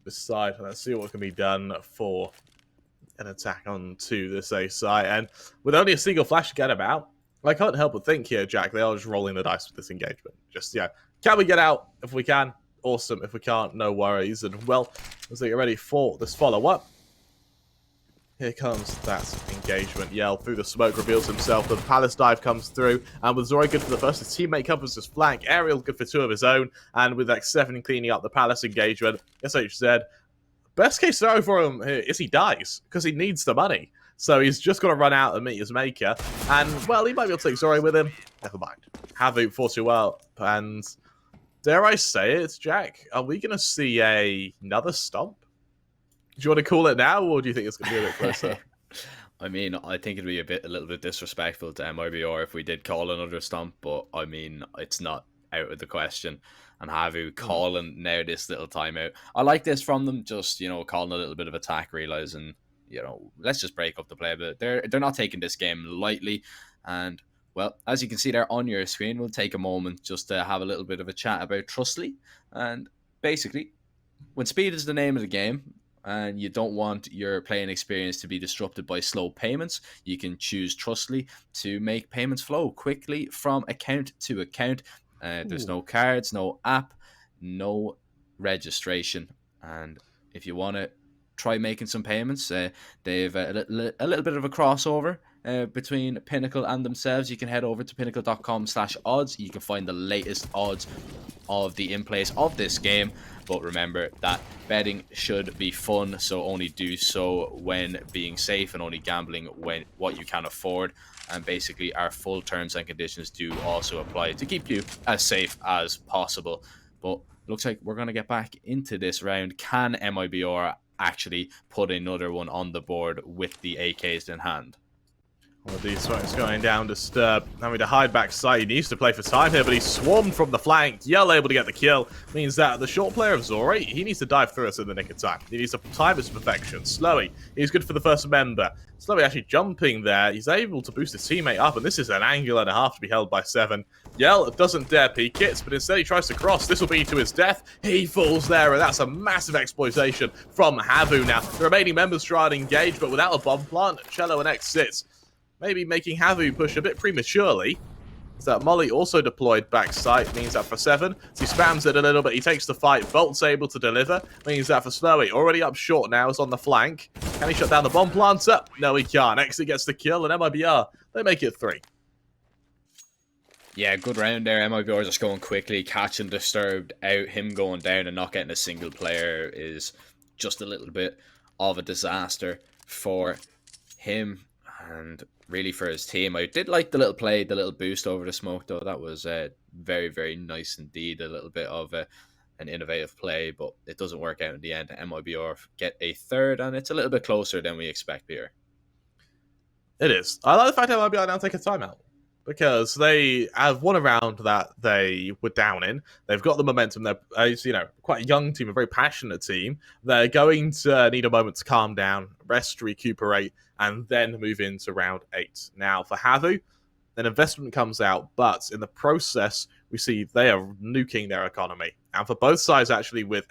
Side. Let's see what can be done for an attack onto this A site. And with only a single flash to get about, I can't help but think here, Jack, they are just rolling the dice with this engagement. Just, yeah, can we get out? If we can, awesome. If we can't, no worries. And, well, as they get ready for this follow-up, here comes that engagement. Yell through the smoke, reveals himself. The Palace dive comes through. And with Zori good for the first, his teammate covers his flank. Ariel good for 2 of his own. And with X7 cleaning up the Palace engagement, SHZ, best case scenario for him is he dies, because he needs the money. So he's just got to run out and meet his maker. And, well, he might be able to take Zori with him. Never mind. HAVU 4-2 well. And dare I say it, Jack, are we going to see another stomp? Do you want to call it now, or do you think it's going to be a bit closer? I mean, I think it'd be a little bit disrespectful to MIBR if we did call another stomp, but I mean, it's not out of the question. And HAVU calling now this little timeout. I like this from them, just, you know, calling a little bit of attack, realizing, you know, let's just break up the play a bit. They're not taking this game lightly. And, well, as you can see there on your screen, we'll take a moment just to have a little bit of a chat about Trustly. And basically, when speed is the name of the game, and you don't want your playing experience to be disrupted by slow payments, you can choose Trustly to make payments flow quickly from account to account. There's no cards, no app, no registration. And if you want to try making some payments, they've a little bit of a crossover between Pinnacle and themselves. You can head over to pinnacle.com/odds. You can find the latest odds of the in-plays of this game. But remember that betting should be fun, so only do so when being safe and only gambling when what you can afford. And basically our full terms and conditions do also apply to keep you as safe as possible. But looks like we're going to get back into this round. Can MIBR actually put another one on the board with the AKs in hand? One of these smokes going down, Disturbed, having to hide backside. He needs to play for time here, but he's swarmed from the flank. Yell able to get the kill. Means that the short player of Zori, he needs to dive through us in the nick of time. He needs to time his perfection. Slowy, he's good for the first member. Slowy actually jumping there. He's able to boost his teammate up, and this is an angle and a half to be held by 7. Yell doesn't dare peek it, but instead he tries to cross. This will be to his death. He falls there, and that's a massive exploitation from HAVU now. The remaining members try and engage, but without a bomb plant, Cello and X sits. Maybe making HAVU push a bit prematurely. So that Molly also deployed backside, means that for 7, he spams it a little bit, he takes the fight, Bolt's able to deliver, means that for Snowy, already up short now, is on the flank. Can he shut down the bomb planter? No, he can't. Exit gets the kill, and MIBR, they make it 3. Yeah, good round there. MIBR just going quickly, catching Disturbed out. Him going down and not getting a single player is just a little bit of a disaster for him and really for his team. I did like the little play, the little boost over the smoke, though. That was very, very nice indeed. A little bit of an innovative play, but it doesn't work out in the end. MIBR get a 3rd, and it's a little bit closer than we expect here. It is. I like the fact that MIBR now take a timeout, because they have won a round that they were down in. They've got the momentum. They're, you know, quite a young team, a very passionate team. They're going to need a moment to calm down, rest, recuperate, and then move into round 8. Now, for HAVU, an investment comes out, but in the process, we see they are nuking their economy. And for both sides, actually, with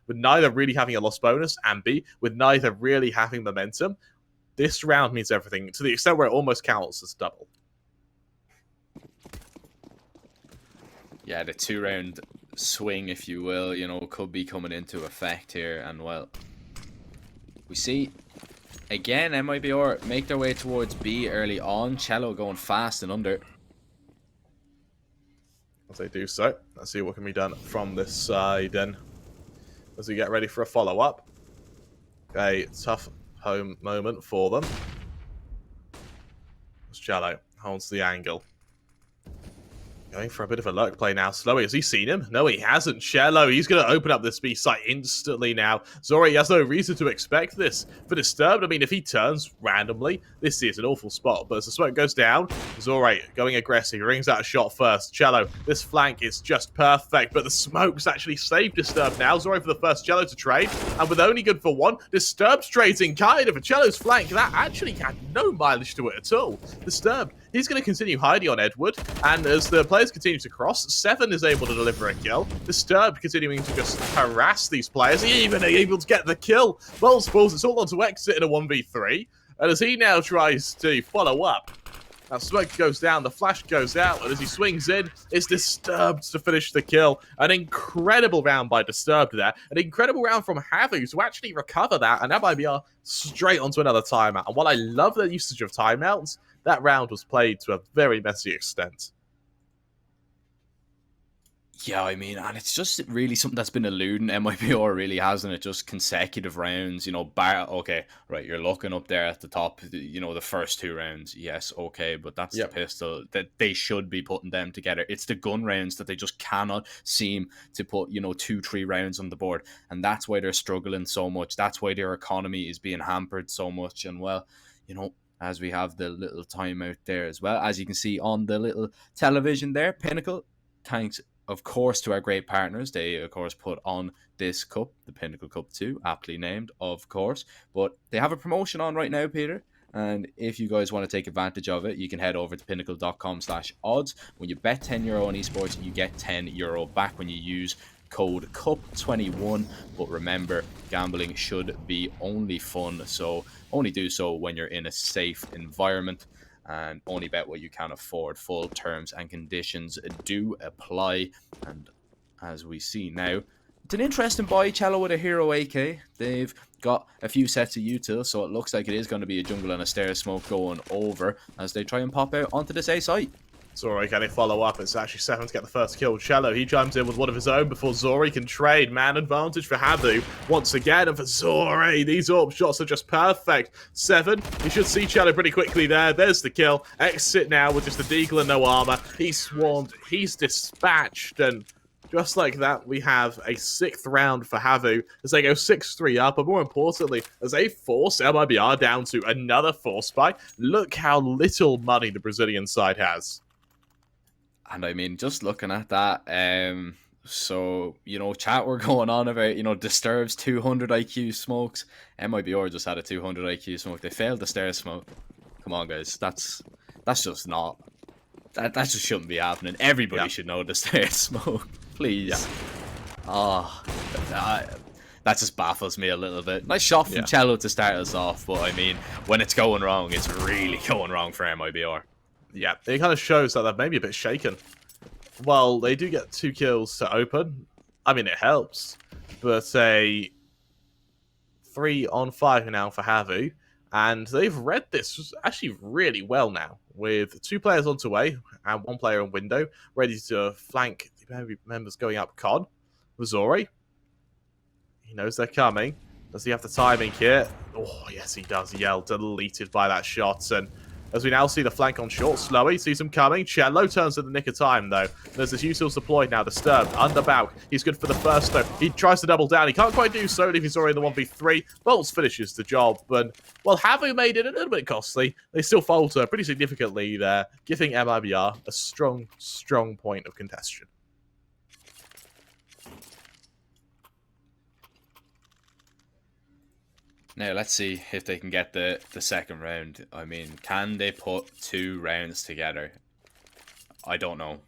neither really having a loss bonus, and B, with neither really having momentum, this round means everything, to the extent where it almost counts as double. Yeah, the 2-round swing, if you will, you know, could be coming into effect here. And, well, We see, again, MiBR make their way towards B early on. Cello going fast and under. As they do so, let's see what can be done from this side then. As we get ready for a follow-up. A tough home moment for them. As Cello holds the angle. Going for a bit of a lurk play now. Slowy, has he seen him? No, he hasn't. Cello, he's going to open up this B site instantly now. Zori has no reason to expect this. For Disturbed, I mean, if he turns randomly, this is an awful spot. But as the smoke goes down, Zori going aggressive. He rings out a shot first. Cello, this flank is just perfect. But the smoke's actually saved Disturbed now. Zori for the first Cello to trade. And with only good for one, Disturbed's trading kind of a Cello's flank. That actually had no mileage to it at all. Disturbed, he's going to continue hiding on Edward. And as the players continue to cross, Seven is able to deliver a kill. Disturbed continuing to just harass these players, even able to get the kill. Multiples, it's all on to exit in a 1v3. And as he now tries to follow up, now smoke goes down, the flash goes out, and as he swings in, it's Disturbed to finish the kill. An incredible round by Disturbed there. An incredible round from HAVU to actually recover that, and MiBR straight onto another timeout. And while I love the usage of timeouts, that round was played to a very messy extent. Yeah, I mean, and it's just really something that's been eluding MiBR, really, hasn't it? Just consecutive rounds, you know, okay, right, you're looking up there at the top, you know, the first 2 rounds, yes, okay, but that's the pistol, that they should be putting them together. It's the gun rounds that they just cannot seem to put, you know, 2-3 rounds on the board, and that's why they're struggling so much. That's why their economy is being hampered so much, and well, you know, as we have the little timeout there as well, as you can see on the little television there, Pinnacle, thanks of course to our great partners. They of course put on this cup, the Pinnacle Cup II, aptly named, of course, but they have a promotion on right now, Peter, and if you guys want to take advantage of it, you can head over to pinnacle.com/odds. When you bet €10 on esports, you get €10 back when you use code CUP21. But remember, gambling should be only fun, so only do so when you're in a safe environment, and only bet what you can afford. Full terms and conditions do apply. And as we see now, it's an interesting buy, Cello, with a Hero AK. They've got a few sets of util, so it looks like it is going to be a jungle and a stairs smoke going over as they try and pop out onto this A site. Zori, can he follow up? It's actually Seven to get the first kill. Cello, he chimes in with one of his own before Zori can trade. Man advantage for HAVU once again. And for Zori, these AWP shots are just perfect. Seven, you should see Cello pretty quickly there. There's the kill. Exit now with just the deagle and no armor. He's swarmed. He's dispatched. And just like that, we have a 6th round for HAVU as they go 6-3 up. But more importantly, as they force MiBR down to another force buy. Look how little money the Brazilian side has. And I mean, just looking at that, so, you know, chat we're going on about, you know, Disturbed's 200 IQ smokes. MiBR just had a 200 IQ smoke. They failed the stairs smoke. Come on, guys. That's just not... That just shouldn't be happening. Everybody should know the stairs smoke. Please. Oh, that just baffles me a little bit. Nice shot from Cello to start us off, but I mean, when it's going wrong, it's really going wrong for MiBR. Yeah, it kind of shows that they're maybe a bit shaken. Well, they do get 2 kills to open. I mean, it helps. But a 3-on-5 now for HAVU. And they've read this actually really well now. With 2 players onto A and 1 player in window. Ready to flank the members going up Con. Zori. He knows they're coming. Does he have the timing here? Oh, yes, he does. Yell deleted by that shot. And as we now see the flank on short, Slowy sees him coming. Cello turns at the nick of time, though. There's this utils deployed now, Disturbed, under Bauk. He's good for the first, though. He tries to double down. He can't quite do so if he's already in the 1v3. Bolts finishes the job, but, well, HAVU made it a little bit costly. They still falter pretty significantly there, giving MiBR a strong, strong point of contention. Now, let's see if they can get the second round. I mean, can they put 2 rounds together? I don't know.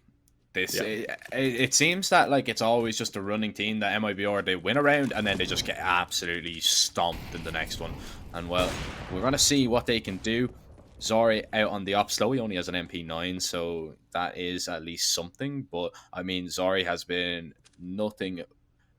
It seems that like it's always just a running team that MiBR, they win a round and then they just get absolutely stomped in the next one. And well, we're going to see what they can do. Zori out on the op slow. He only has an MP9, so that is at least something. But I mean, Zori has been nothing,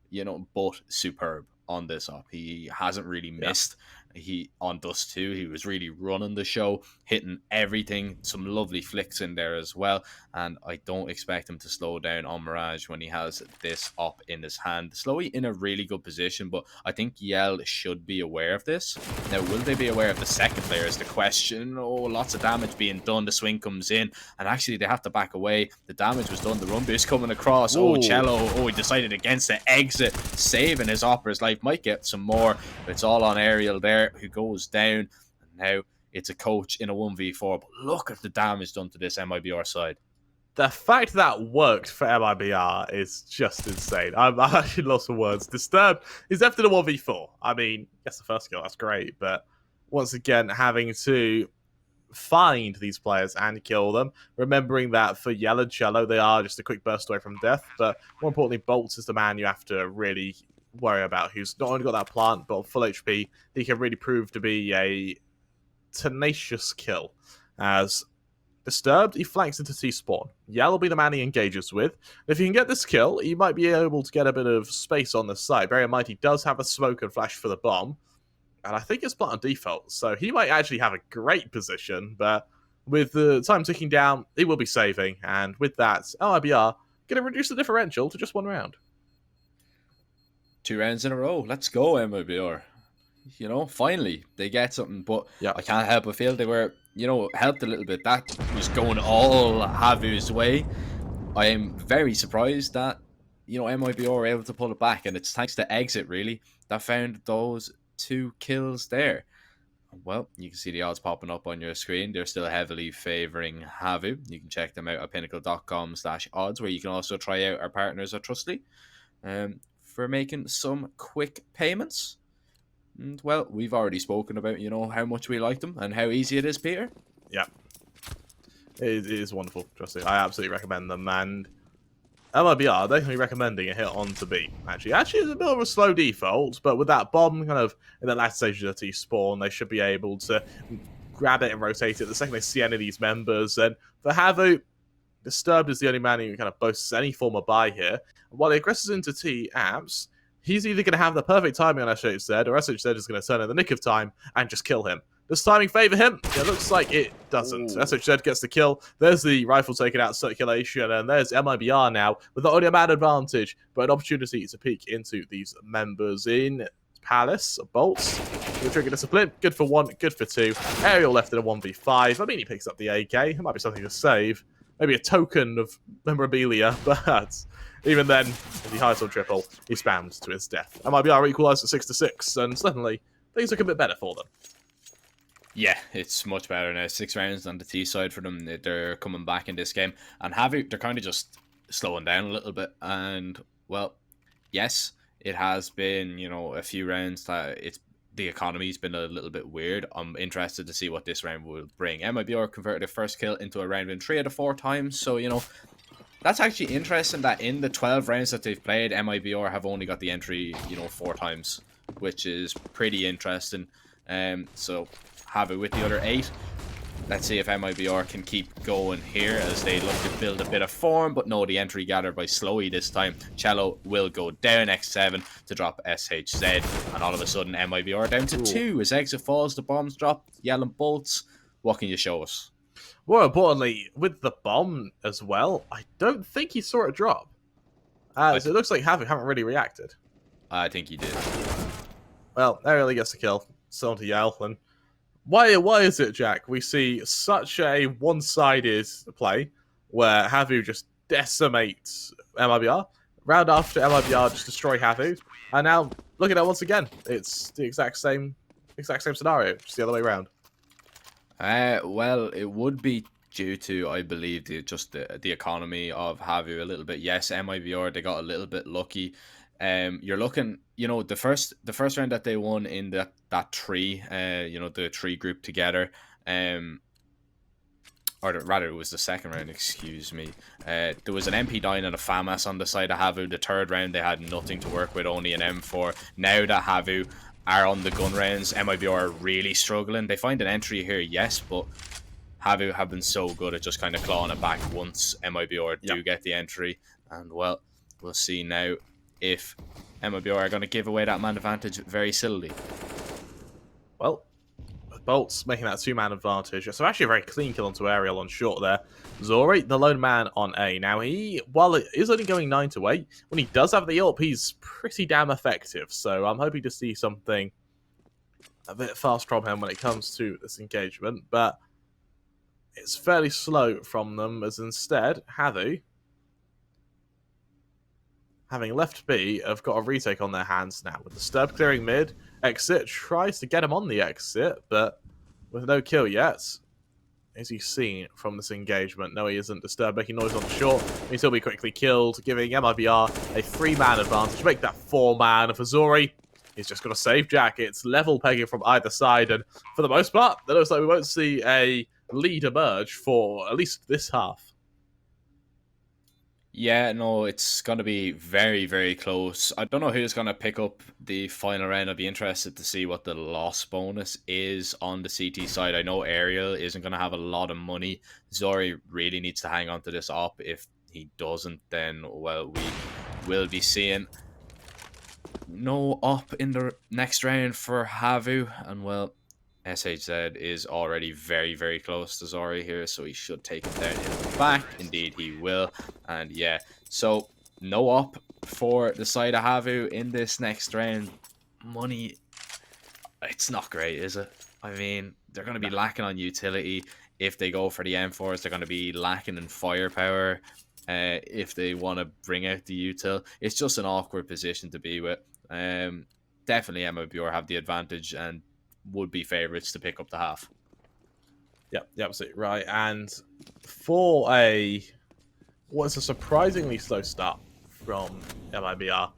you know, but superb on this up. He hasn't really missed. He on Dust 2, he was really running the show, hitting everything. Some lovely flicks in there as well. And I don't expect him to slow down on Mirage when he has this up in his hand. Slowy in a really good position, but I think Yell should be aware of this. Now, will they be aware of the second player is the question. Oh, lots of damage being done. The swing comes in, and actually they have to back away. The damage was done. The run boost coming across. Ooh. Oh, Cello. Oh, he decided against the exit, saving his Opera's life. Might get some more, but it's all on Ariel there, who goes down. And now it's a coach in a 1v4, but look at the damage done to this MiBR side. The fact that worked for MiBR is just insane. I'm actually lost for words. Disturbed is after the 1v4. I mean, yes, the first kill, that's great, but once again, having to find these players and kill them, remembering that for Yell and Cello, they are just a quick burst away from death, but more importantly, Bolts is the man you have to really worry about, who's not only got that plant, but on full HP, he can really prove to be a tenacious kill. As Disturbed, he flanks into T-spawn. Yell will be the man he engages with. If he can get this kill, he might be able to get a bit of space on the side. Bear in mind, he does have a smoke and flash for the bomb, and I think it's plant on default, so he might actually have a great position, but with the time ticking down, he will be saving, and with that, MiBR going to reduce the differential to just 1 round. 2 rounds in a row. Let's go, MiBR. You know, finally, they get something, but I can't help but feel they were, you know, helped a little bit. That was going all HAVU's way. I am very surprised that, you know, MiBR were able to pull it back, and it's thanks to Exit, really, that found those 2 kills there. Well, you can see the odds popping up on your screen. They're still heavily favouring HAVU. You can check them out at pinnacle.com/odds, where you can also try out our partners at Trustly for making some quick payments. And, well, we've already spoken about, you know, how much we like them and how easy it is, Peter. Yeah. It is wonderful, Trustly. I absolutely recommend them, and MiBR definitely recommending a hit on to B. Actually, it's a bit of a slow default, but with that bomb kind of in the last stage of the T-spawn, they should be able to grab it and rotate it the second they see any of these members. And for HAVU, Disturbed is the only man who kind of boasts any form of buy here. While he aggresses into T-Abs, he's either going to have the perfect timing on SHZ, or SHZ is going to turn in the nick of time and just kill him. Does timing favour him? It looks like it doesn't. Ooh. SHZ gets the kill. There's the rifle taken out circulation, and there's MiBR now with not only a man advantage, but an opportunity to peek into these members in Palace. Bolts. The trigger discipline. Good for 1, good for 2. Ariel left in a 1v5. I mean, he picks up the AK. It might be something to save. Maybe a token of memorabilia, but even then, if he hides on triple, he spams to his death. MiBR equalised at 6-6, and suddenly things look a bit better for them. Yeah, it's much better now. 6 rounds on the T side for them. They're coming back in this game. And HAVU, they're kind of just slowing down a little bit. And, well, yes, it has been, you know, a few rounds that the economy's been a little bit weird. I'm interested to see what this round will bring. MiBR converted their first kill into a round win 3 out of 4 times. So, you know, that's actually interesting that in the 12 rounds that they've played, MiBR have only got the entry, you know, 4 times, which is pretty interesting. So HAVU with the other 8. Let's see if MiBR can keep going here as they look to build a bit of form, but no, the entry gathered by Slowy this time. Cello will go down X7 to drop SHZ, and all of a sudden MiBR down to 2 as Exit falls, the bombs drop, Yelling Bolts. What can you show us? More importantly, with the bomb as well, I don't think he saw it drop. So it looks like HAVU haven't really reacted. I think he did. Well, Ariel gets the kill. Still on to Yell, and why is it, Jack? We see such a one-sided play where HAVU just decimates MiBR. Round after MiBR just destroy HAVU. And now, look at that once again. It's the exact same scenario, just the other way around. Well, it would be due to, I believe, the economy of HAVU a little bit. Yes, MiBR, they got a little bit lucky. You're looking, you know, the first round that they won in that 3, you know, the 3 group together, or rather it was the second round, excuse me. There was an MP down and a FAMAS on the side of HAVU. The 3rd round they had nothing to work with, only an M4. Now that HAVU are on the gun rounds, MiBR are really struggling. They find an entry here, yes, but HAVU have been so good at just kind of clawing it back once MiBR do get the entry. And, well, we'll see now if MiBR are going to give away that man advantage very sillily. Well, Bolt's making that two-man advantage. So actually a very clean kill onto Aerial on short there. Zori, the lone man on A. Now while it is only going 9 to 8, when he does have the ult, he's pretty damn effective. So I'm hoping to see something a bit fast from him when it comes to this engagement. But it's fairly slow from them, as instead, HAVU, having left B, have got a retake on their hands now. With Disturb clearing mid, Exit tries to get him on the exit, but with no kill yet. Is he seen from this engagement? No, he isn't. Disturb making noise on the short. He'll be quickly killed, giving MiBR a 3-man advantage. Make that 4-man for Zori. He's just got a save jack. It's level pegging from either side, and for the most part, it looks like we won't see a lead emerge for at least this half. Yeah, no, it's going to be very, very close. I don't know who's going to pick up the final round. I'd be interested to see what the loss bonus is on the CT side. I know Aerial isn't going to have a lot of money. Zori really needs to hang on to this op. If he doesn't, then, well, we will be seeing no op in the next round for HAVU. And, well, SHZ is already very, very close to Zori here, so he should take him down in the back. Indeed, he will. And yeah, so no up for the side of HAVU in this next round. Money, it's not great, is it? I mean, they're going to be lacking on utility. If they go for the M4s, they're going to be lacking in firepower. If they want to bring out the util, it's just an awkward position to be with. Definitely MiBR have the advantage and would be favourites to pick up the half. Yep, you're absolutely right. And for what's a surprisingly slow start from MiBR,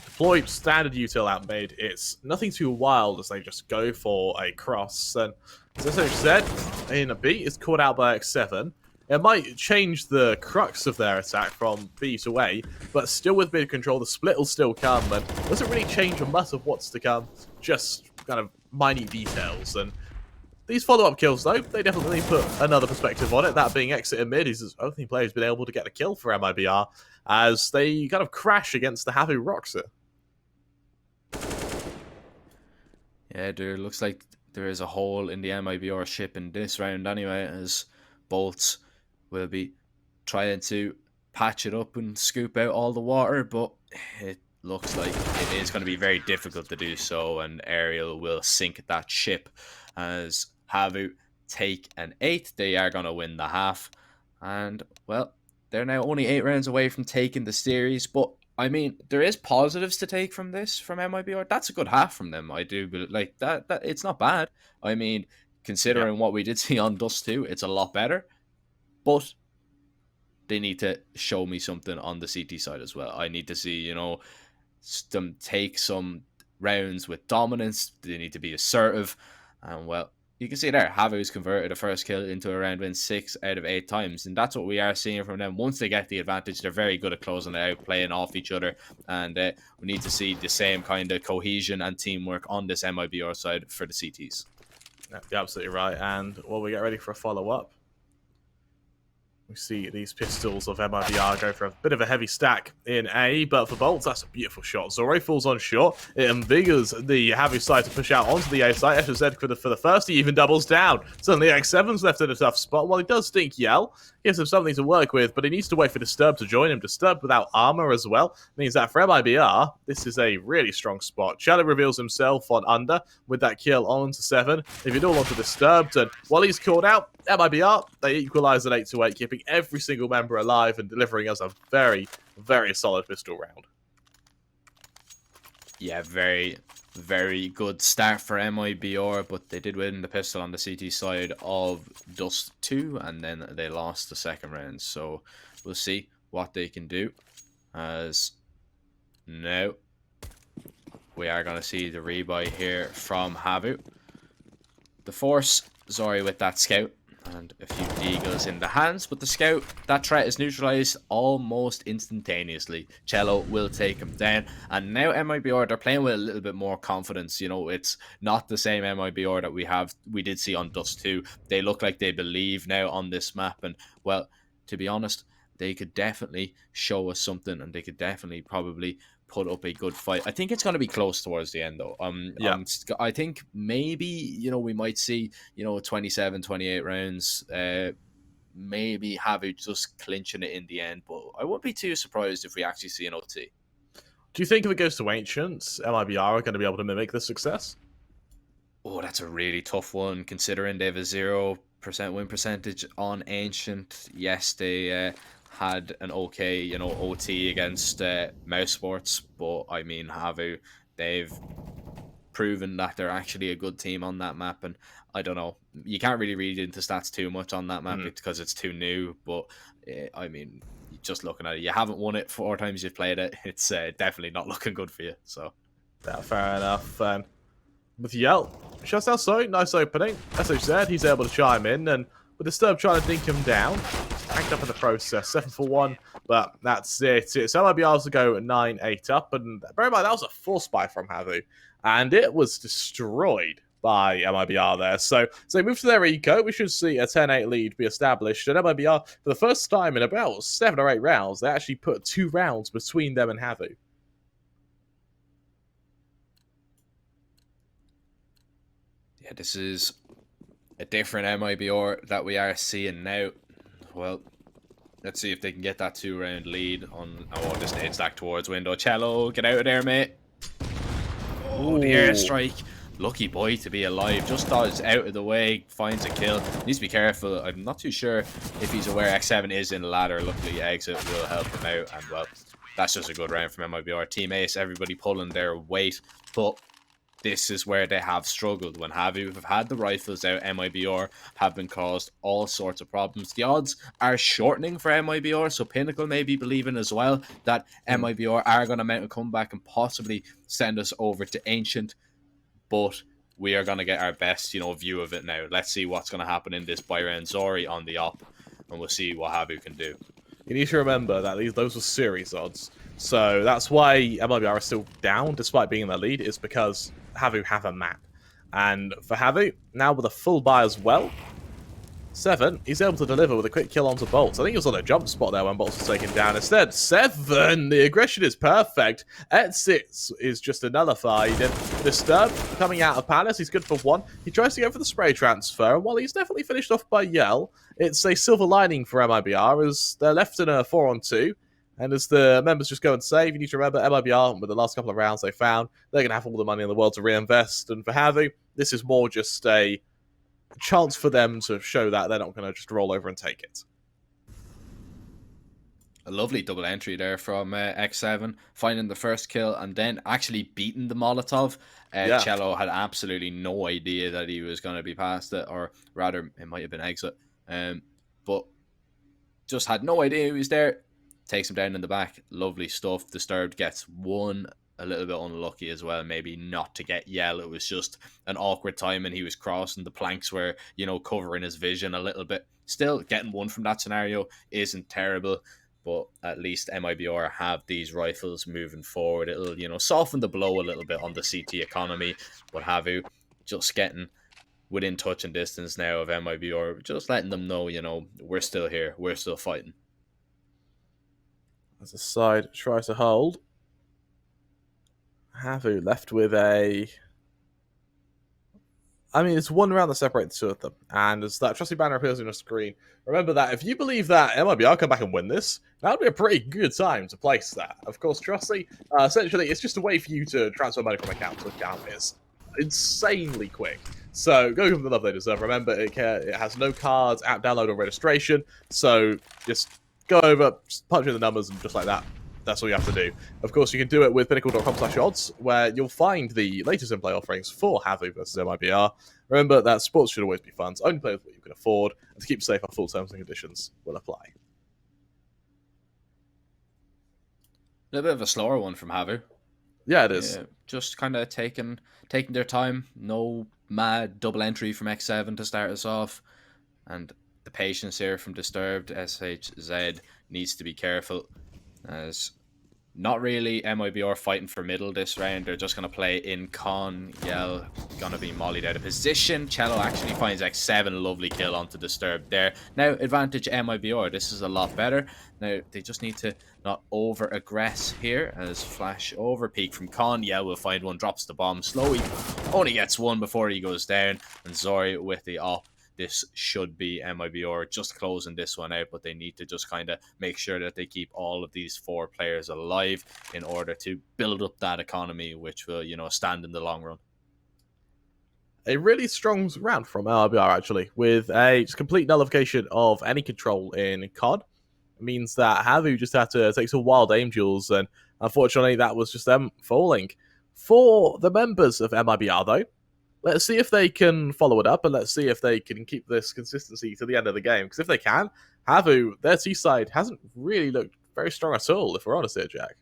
deployed standard util out mid, it's nothing too wild as they just go for a cross. And as I said, in a B, it's caught out by X7. It might change the crux of their attack from B to A, but still with mid control, the split will still come, and doesn't really change much of what's to come, just kind of minute details. And these follow-up kills, though, they definitely put another perspective on it. That being exit and mid, is the only player who's been able to get a kill for MiBR, as they kind of crash against the HAVU Roxer. Yeah, there looks like there is a hole in the MiBR ship in this round anyway, as Bolts will be trying to patch it up and scoop out all the water, but it looks like it is going to be very difficult to do so, and Aerial will sink that ship as HAVU take an 8. They are going to win the half, and, well, they're now only 8 rounds away from taking the series, but I mean, there is positives to take from this, from MiBR. That's a good half from them. I do, like, that it's not bad. I mean, considering what we did see on Dust 2, it's a lot better. But they need to show me something on the CT side as well. I need to see, them take some rounds with dominance. They need to be assertive. And, well, you can see there, HAVU's converted a first kill into a round win 6 out of 8 times. And that's what we are seeing from them. Once they get the advantage, they're very good at closing it out, playing off each other. And we need to see the same kind of cohesion and teamwork on this MiBR side for the CTs. You're absolutely right. And while we get ready for a follow-up, we see these pistols of MiBR go for a bit of a heavy stack in A, but for Bolts, that's a beautiful shot. Zori falls on short. It invigorates the HAVU side to push out onto the A side. FZ for the first, he even doubles down. Suddenly, X7's left in a tough spot. While he does stink yell, gives him something to work with, but he needs to wait for Disturb to join him. Disturb without armor as well means that for MiBR, this is a really strong spot. Shelly reveals himself on under with that kill on to 7. If you'd all onto Disturbed, and while he's called out, MiBR, they equalise at 8 to 8, keeping every single member alive and delivering us a very, very solid pistol round. Yeah, very, very good start for MiBR, but they did win the pistol on the CT side of Dust 2, and then they lost the second round. So we'll see what they can do. As now we are going to see the rebuy here from HAVU. The Force, Zori with that scout, and a few deagles in the hands, but the scout, that threat is neutralized almost instantaneously. Cello will take him down, and now MiBR, they're playing with a little bit more confidence. It's not the same MiBR that we did see on Dust 2. They look like they believe now on this map, and, well, to be honest, they could definitely show us something, and they could definitely probably put up a good fight. I think it's going to be close towards the end, though. Yeah. I think maybe, we might see, 27, 28 rounds. Maybe HAVU just clinching it in the end, but I wouldn't be too surprised if we actually see an OT. Do you think if it goes to Ancients, MiBR are going to be able to mimic this success? Oh, that's a really tough one, considering they have a 0% win percentage on Ancient. Yes, they had an okay, OT against Mouse Sports, but I mean, HAVU, they've proven that they're actually a good team on that map, and I don't know, you can't really read into stats too much on that map because it's too new, but I mean, just looking at it, you haven't won it 4 times you've played it, it's definitely not looking good for you, so. Yeah, fair enough. With Yell, shuts down Sorry, nice opening. As I said, he's able to chime in, and with Disturb trying to dink him down, tanked up in the process, 7 for 1, but that's it. It's MiBR to go 9-8 up, and bear in mind, that was a force buy from HAVU, and it was destroyed by MiBR there. So they move to their eco. We should see a 10-8 lead be established, and MiBR, for the first time in about 7 or 8 rounds, they actually put 2 rounds between them and HAVU. Yeah, this is a different MiBR that we are seeing now. Well, let's see if they can get that 2-round lead on. Oh, this nade stack towards window. Cello, get out of there, mate. Oh, the airstrike. Lucky boy to be alive. Just dodged out of the way, finds a kill. Needs to be careful. I'm not too sure if he's aware X7 is in the ladder. Luckily, exit will help him out. And, well, that's just a good round from MiBR. Team Ace, everybody pulling their weight. But this is where they have struggled. When HAVU have had the rifles out, MiBR have been caused all sorts of problems. The odds are shortening for MiBR, so Pinnacle may be believing as well that MiBR are going to mount a comeback and possibly send us over to Ancient. But we are going to get our best, view of it now. Let's see what's going to happen in this Byron Zori on the op, and we'll see what HAVU can do. You need to remember that those were series odds. So that's why MiBR is still down, despite being in the lead, is because HAVU have a map. And for HAVU, now with a full buy as well, 7, he's able to deliver with a quick kill onto Bolts. I think he was on a jump spot there when Bolts was taken down. Instead, 7, the aggression is perfect. X6 is just a nullified. And Disturb coming out of Palace, he's good for 1. He tries to go for the spray transfer, and while he's definitely finished off by Yell, it's a silver lining for MiBR as they're left in a 4-on-2. And as the members just go and save, you need to remember MiBR, with the last couple of rounds they found, they're going to have all the money in the world to reinvest. And for HAVU, this is more just a chance for them to show that they're not going to just roll over and take it. A lovely double entry there from X7, finding the first kill and then actually beating the Molotov. Cello had absolutely no idea that he was going to be past it, or rather, it might have been exit. But just had no idea he was there. Takes him down in the back. Lovely stuff. Disturbed gets 1. A little bit unlucky as well, maybe not to get Yell. It was just an awkward time and he was crossing. The planks were, covering his vision a little bit. Still, getting 1 from that scenario isn't terrible, but at least MiBR have these rifles moving forward. It'll, soften the blow a little bit on the CT economy, but HAVU just getting within touch and distance now of MiBR, just letting them know, we're still here, we're still fighting. As a side tries to hold, HAVU left with a... it's 1 round that separates the 2 of them. And as that trusty banner appears on your screen, remember that if you believe that MiBR come back and win this, that would be a pretty good time to place that. Of course, trusty, essentially, it's just a way for you to transfer money from account to account. It's insanely quick. So go give them the love they deserve. Remember, it has no cards, app download, or registration. So just go over, punch in the numbers, and just like that. That's all you have to do. Of course, you can do it with pinnacle.com/odds, where you'll find the latest in-play offerings for HAVU versus MiBR. Remember that sports should always be fun, so only play with what you can afford, and to keep safe, our full terms and conditions will apply. A little bit of a slower one from HAVU. Yeah, it is. Just kind of taking their time. No mad double entry from X7 to start us off. And the patience here from Disturbed. SHZ needs to be careful, as Not really MIBR fighting for middle this round. They're just going to play in con. Yell going to be mollied out of position. Cello actually finds X7. Lovely kill onto Disturb there. Now, advantage MIBR. This is a lot better. Now, they just need to not over-aggress here as flash over. Peek from con. Yell will find one. Drops the bomb slowly. Only gets one before he goes down. And Zori with the op. This should be MIBR just closing this one out, but they need to just kind of make sure that they keep all of these 4 players alive in order to build up that economy, which will, you know, stand in the long run. A really strong round from MiBR, actually, with a just complete nullification of any control in COD. It means that HAVU just had to take some wild aim duels, and unfortunately that was just them falling. For the members of MiBR, though, let's see if they can follow it up, and let's see if they can keep this consistency to the end of the game. Because if they can, HAVU, their T side, hasn't really looked very strong at all, if we're honest here, Jack.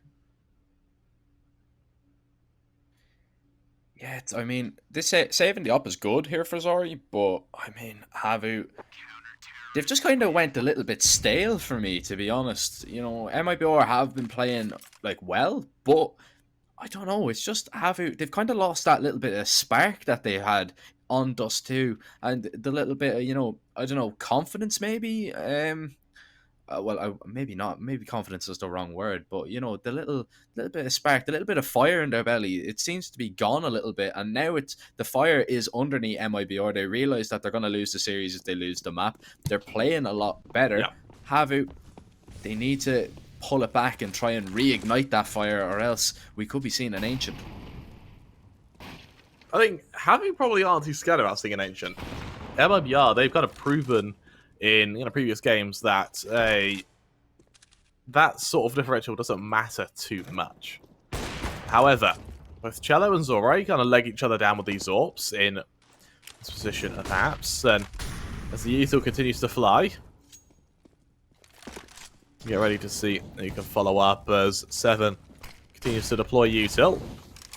Yeah, I mean, this saving the up is good here for Zori, but I mean, HAVU, they've just kind of went a little bit stale for me, to be honest. You know, MIBR have been playing, like, well, but I don't know, it's just HAVU, they've kind of lost that little bit of spark that they had on Dust 2, and the little bit of, you know, I don't know, confidence maybe? Maybe not, maybe confidence is the wrong word, but, you know, the little bit of spark, the little bit of fire in their belly, it seems to be gone a little bit, and now the fire is underneath MIBR. They realise that they're going to lose the series if they lose the map. They're playing a lot better. Yeah. HAVU, they need to pull it back and try and reignite that fire, or else we could be seeing an Ancient. I think HAVU probably aren't too scared about seeing an Ancient. MiBR, they've kind of proven in previous games that that sort of differential doesn't matter too much. However, both Cello and Zori kind of leg each other down with these AWPs in this position, perhaps, and as the Util continues to fly, get ready to see who can follow up as 7 continues to deploy Util.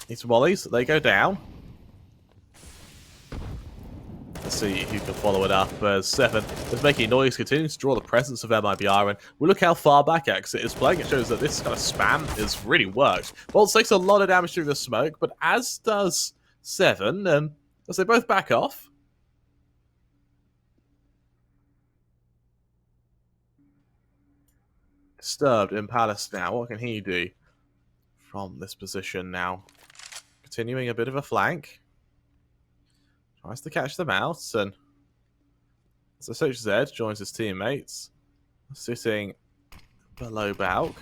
These volleys, they go down. Let's see who can follow it up as 7 is making noise, continuing to draw the presence of MiBR, and we look how far back Exit is playing. It shows that this kind of spam has really worked. Bolt takes a lot of damage through the smoke, but as does 7, and as they both back off, Disturbed in Palace now. What can he do from this position now? Continuing a bit of a flank. Tries to catch them out, and so Z joins his teammates, sitting below Bauk.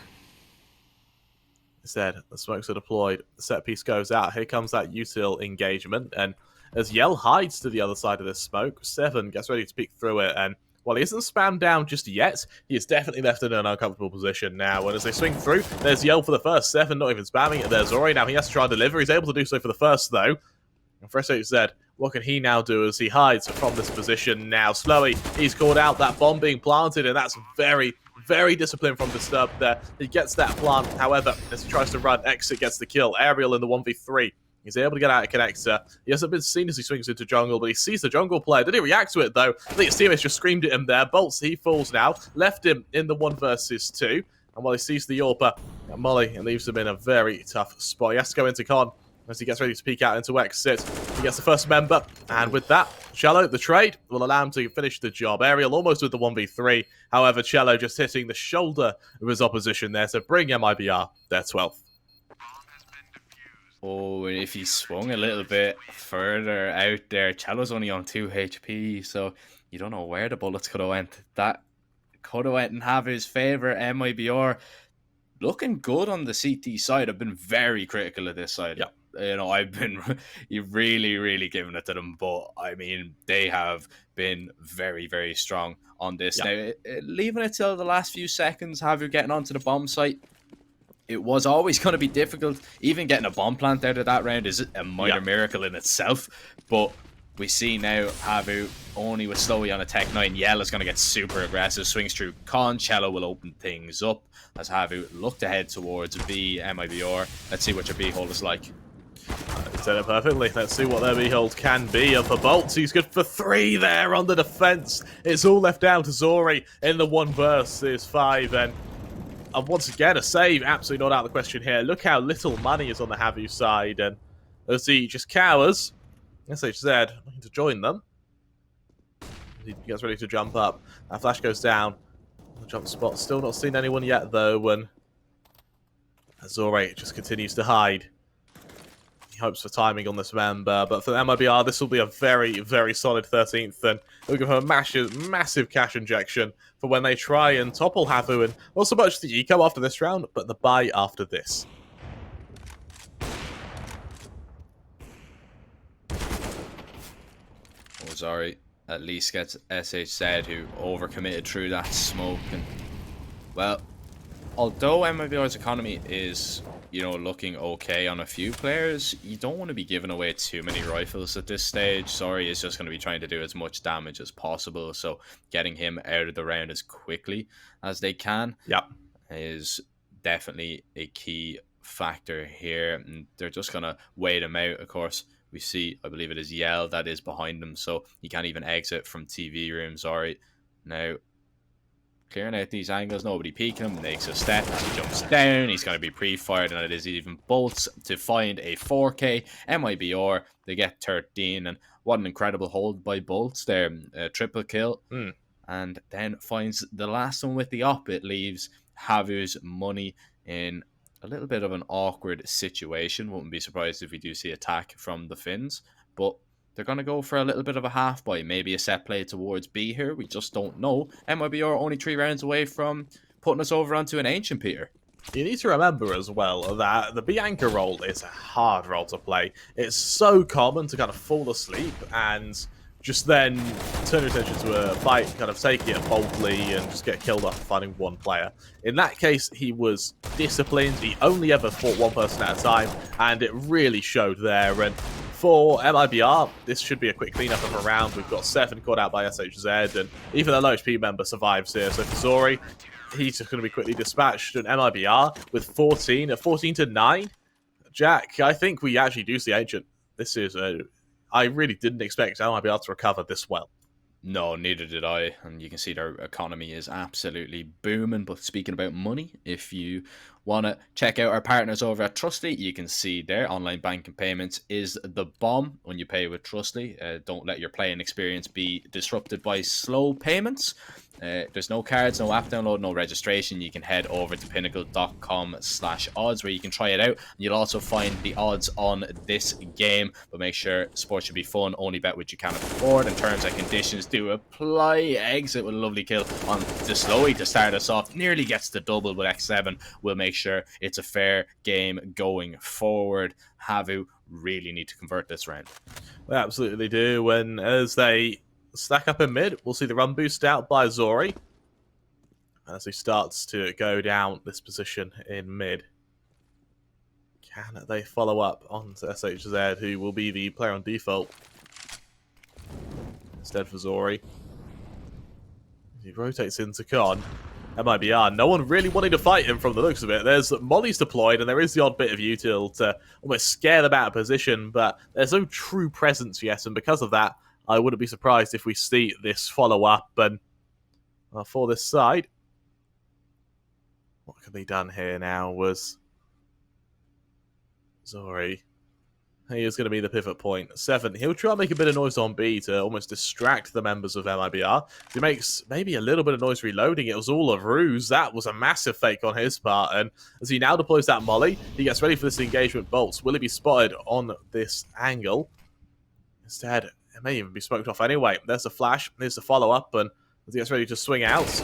Instead, the smokes are deployed, the set piece goes out. Here comes that Util engagement, and as Yell hides to the other side of this smoke, 7 gets ready to peek through it, and while he isn't spammed down just yet, he is definitely left in an uncomfortable position now. And as they swing through, there's Yell for the first, 7 not even spamming it. There's Zori. Now he has to try and deliver. He's able to do so for the first, though. And for Z, what can he now do as he hides from this position now? Slowly, he's called out, that bomb being planted, and that's very, very disciplined from Disturbed there. He gets that plant, however, as he tries to run, Exit gets the kill. Aerial in the 1v3. He's able to get out of Connector. He hasn't been seen as he swings into jungle, but he sees the jungle player. Did he react to it, though? I think his teammates just screamed at him there. Bolts, he falls now. Left him in the 1 versus 2. And while he sees the AWPer, Molly, and leaves him in a very tough spot. He has to go into con as he gets ready to peek out into Exit. He gets the first member. And with that, Cello, the trade, will allow him to finish the job. Aerial almost with the 1v3. However, Cello just hitting the shoulder of his opposition there to bring MiBR their 12th. Oh, and if he swung a little bit further out there, Cello's only on 2 HP, so you don't know where the bullets could have went. That could have went in HAVU's favour. MiBR looking good on the CT side. I've been very critical of this side. Yeah. You know, I've been really, really giving it to them, but I mean, they have been very, very strong on this. Yeah. Now, leaving it till the last few seconds, HAVU getting onto the bomb site, it was always going to be difficult. Even getting a bomb plant out of that round is a minor miracle in itself. But we see now HAVU only with Slowly on a Tech 9. Yell is going to get super aggressive. Swings through con. Cello will open things up as HAVU look to head towards B, MiBR. Let's see what your B hold is like. You said it perfectly. Let's see what their behold can be. And for Bolts, he's good for 3 there on the defense. It's all left down to Zori in the 1 versus 5. And And once again, a save, absolutely not out of the question here. Look how little money is on the HAVU side, and as he just cowers, SHZ looking to join them. He gets ready to jump up. That flash goes down. The jump spot, still not seen anyone yet, though, and Azore just continues to hide. He hopes for timing on this member, but for the MiBR, this will be a very, very solid 13th, and it'll give him a massive cash injection for when they try and topple HAVU, and not so much the eco after this round, but the buy after this. Ozari at least gets SHZ, who overcommitted through that smoke. And well, although MiBR's economy is, you know, looking okay on a few players, you don't want to be giving away too many rifles at this stage. Sorry is just going to be trying to do as much damage as possible, so getting him out of the round as quickly as they can is definitely a key factor here. And they're just going to wait him out. Of course, we see, I believe it is Yell that is behind him, so he can't even exit from TV room. Sorry. Now, clearing out these angles, nobody peeking him, makes a step, he jumps down, he's going to be pre-fired, and it is even bolts to find a 4K. MiBR, they get 13, and what an incredible hold by bolts there. A triple kill, and then finds the last one with the op. It leaves HAVU's money in a little bit of an awkward situation. Wouldn't be surprised if we do see attack from the Finns, but they're going to go for a little bit of a half buy, maybe a set play towards B here. We just don't know. MiBR are only 3 rounds away from putting us over onto an Ancient, Peter. You need to remember as well that the B anchor role is a hard role to play. It's so common to kind of fall asleep and just then turn your attention to a fight, kind of take it boldly and just get killed off finding one player. In that case, he was disciplined. He only ever fought one person at a time, and it really showed there. And for MiBR, this should be a quick cleanup of a round. We've got 7 caught out by SHZ, and even the low HP member survives here. So for Zori, he's just going to be quickly dispatched. And MiBR with 14 to 9. Jack, I think we actually do see Ancient. This is I really didn't expect MiBR to recover this well. No, neither did I. And you can see their economy is absolutely booming. But speaking about money, if you want to check out our partners over at Trustly, you can see their online banking payments is the bomb when you pay with Trustly. Don't let your playing experience be disrupted by slow payments. There's no cards, no app download, no registration. You can head over to pinnacle.com/odds where you can try it out. And you'll also find the odds on this game. But make sure sports should be fun. Only bet what you can afford. And terms and conditions do apply. Exit with a lovely kill on the Slowy to start us off. Nearly gets the double with X7. We'll make sure it's a fair game going forward. HAVU really need to convert this round. They absolutely do. And as they stack up in mid, we'll see the run boost out by Zori as he starts to go down this position in mid. Can they follow up onto SHZ, who will be the player on default instead for Zori? He rotates into Con. MiBR, no one really wanting to fight him from the looks of it. There's mollies deployed, and there is the odd bit of util to almost scare them out of position, but there's no true presence yet, and because of that, I wouldn't be surprised if we see this follow-up. And for this side, what can be done here now was Zori. He is going to be the pivot point. 7. He'll try and make a bit of noise on B to almost distract the members of MiBR. He makes maybe a little bit of noise reloading. It was all a ruse. That was a massive fake on his part. And as he now deploys that molly, he gets ready for this engagement bolts. Will he be spotted on this angle? Instead, it may even be smoked off anyway. There's the flash. There's the follow-up. And as he gets ready to swing out,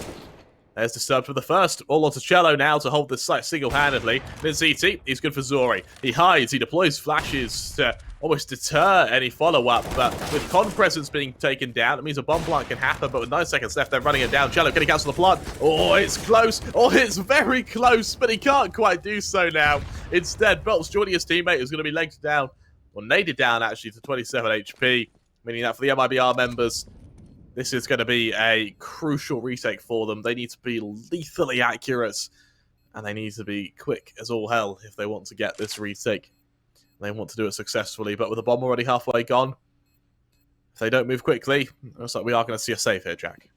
there's Disturbed for the first. All onto Cello now to hold this site single-handedly. Then CT, he's good for Zori. He hides, he deploys flashes to almost deter any follow-up. But with Con presence being taken down, it means a bomb plant can happen. But with 9 seconds left, they're running it down. Cello getting cancel the plant. Oh, it's close. Oh, it's very close. But he can't quite do so now. Instead, Bolt's joining his teammate who's going to be legged down. Or naded down, actually, to 27 HP. Meaning that for the MiBR members, this is going to be a crucial retake for them. They need to be lethally accurate, and they need to be quick as all hell if they want to get this retake. They want to do it successfully, but with the bomb already halfway gone, if they don't move quickly, it looks like we are going to see a save here, Jack.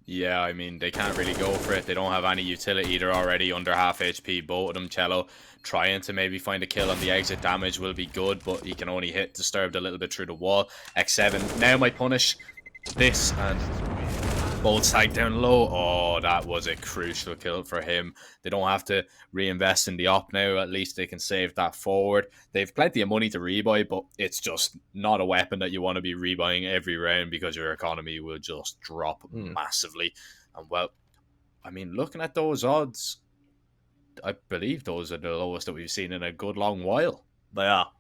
Yeah, I mean, they can't really go for it. They don't have any utility. They're already under half HP, both of them. Cello trying to maybe find a kill on the exit damage will be good, but he can only hit Disturbed a little bit through the wall. X7 now might punish this, and Bold tag down low. Oh, that was a crucial kill for him. They don't have to reinvest in the op now. At least they can save that forward. They've plenty of money to rebuy, but it's just not a weapon that you want to be rebuying every round because your economy will just drop massively. And well, I mean, looking at those odds, I believe those are the lowest that we've seen in a good long while. They are.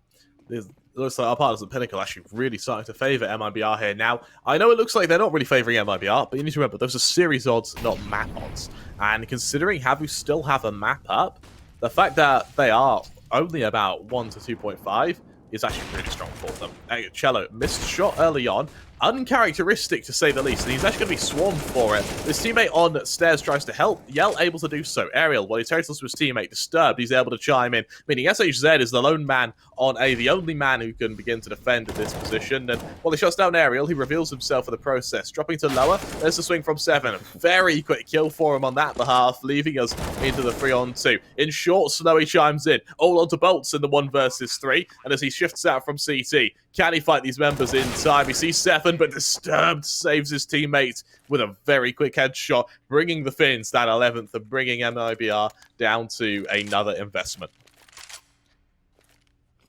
It looks like our partners at Pinnacle actually really starting to favour MiBR here. Now, I know it looks like they're not really favouring MiBR, but you need to remember, those are series odds, not map odds. And considering HAVU still have a map up, the fact that they are only about 1 to 2.5 is actually really strong for them. Cello missed shot early on, uncharacteristic to say the least, and he's actually going to be swarmed for it. His teammate on stairs tries to help, Yell able to do so. Aerial, while he totals to his teammate, Disturbed, he's able to chime in, meaning SHZ is the lone man on A, the only man who can begin to defend in this position, and while he shuts down Aerial, he reveals himself for the process. Dropping to lower, there's the swing from 7. Very quick kill for him on that behalf, leaving us into the 3-on-2. In short, Snowy chimes in, all onto Bolts in the 1 versus 3, and as he shifts out from CT, can he fight these members in time? He sees 7, but Disturbed saves his teammate with a very quick headshot, bringing the Finns that 11th and bringing MiBR down to another investment.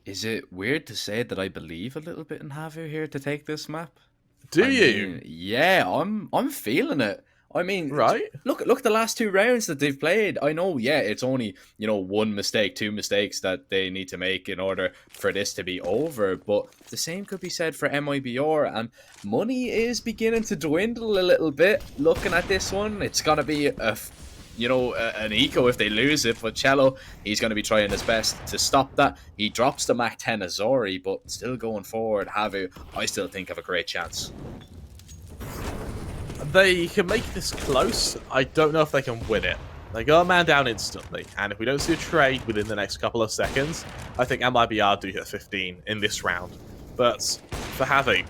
Is it weird to say that I believe a little bit in HAVU here to take this map? Do you? Yeah, I'm feeling it. I mean, right? Look at the last 2 rounds that they've played. I know, yeah, it's only 1 mistake, 2 mistakes that they need to make in order for this to be over. But the same could be said for MiBR, and money is beginning to dwindle a little bit. Looking at this one, it's gonna be an eco if they lose it, but Cello, he's going to be trying his best to stop that. He drops the Mac 10 Azori, but still going forward, HAVU, I still think have a great chance. They can make this close. I don't know if they can win it. They go a man down instantly, and if we don't see a trade within the next couple of seconds, I think MiBR do hit 15 in this round. But for HAVU,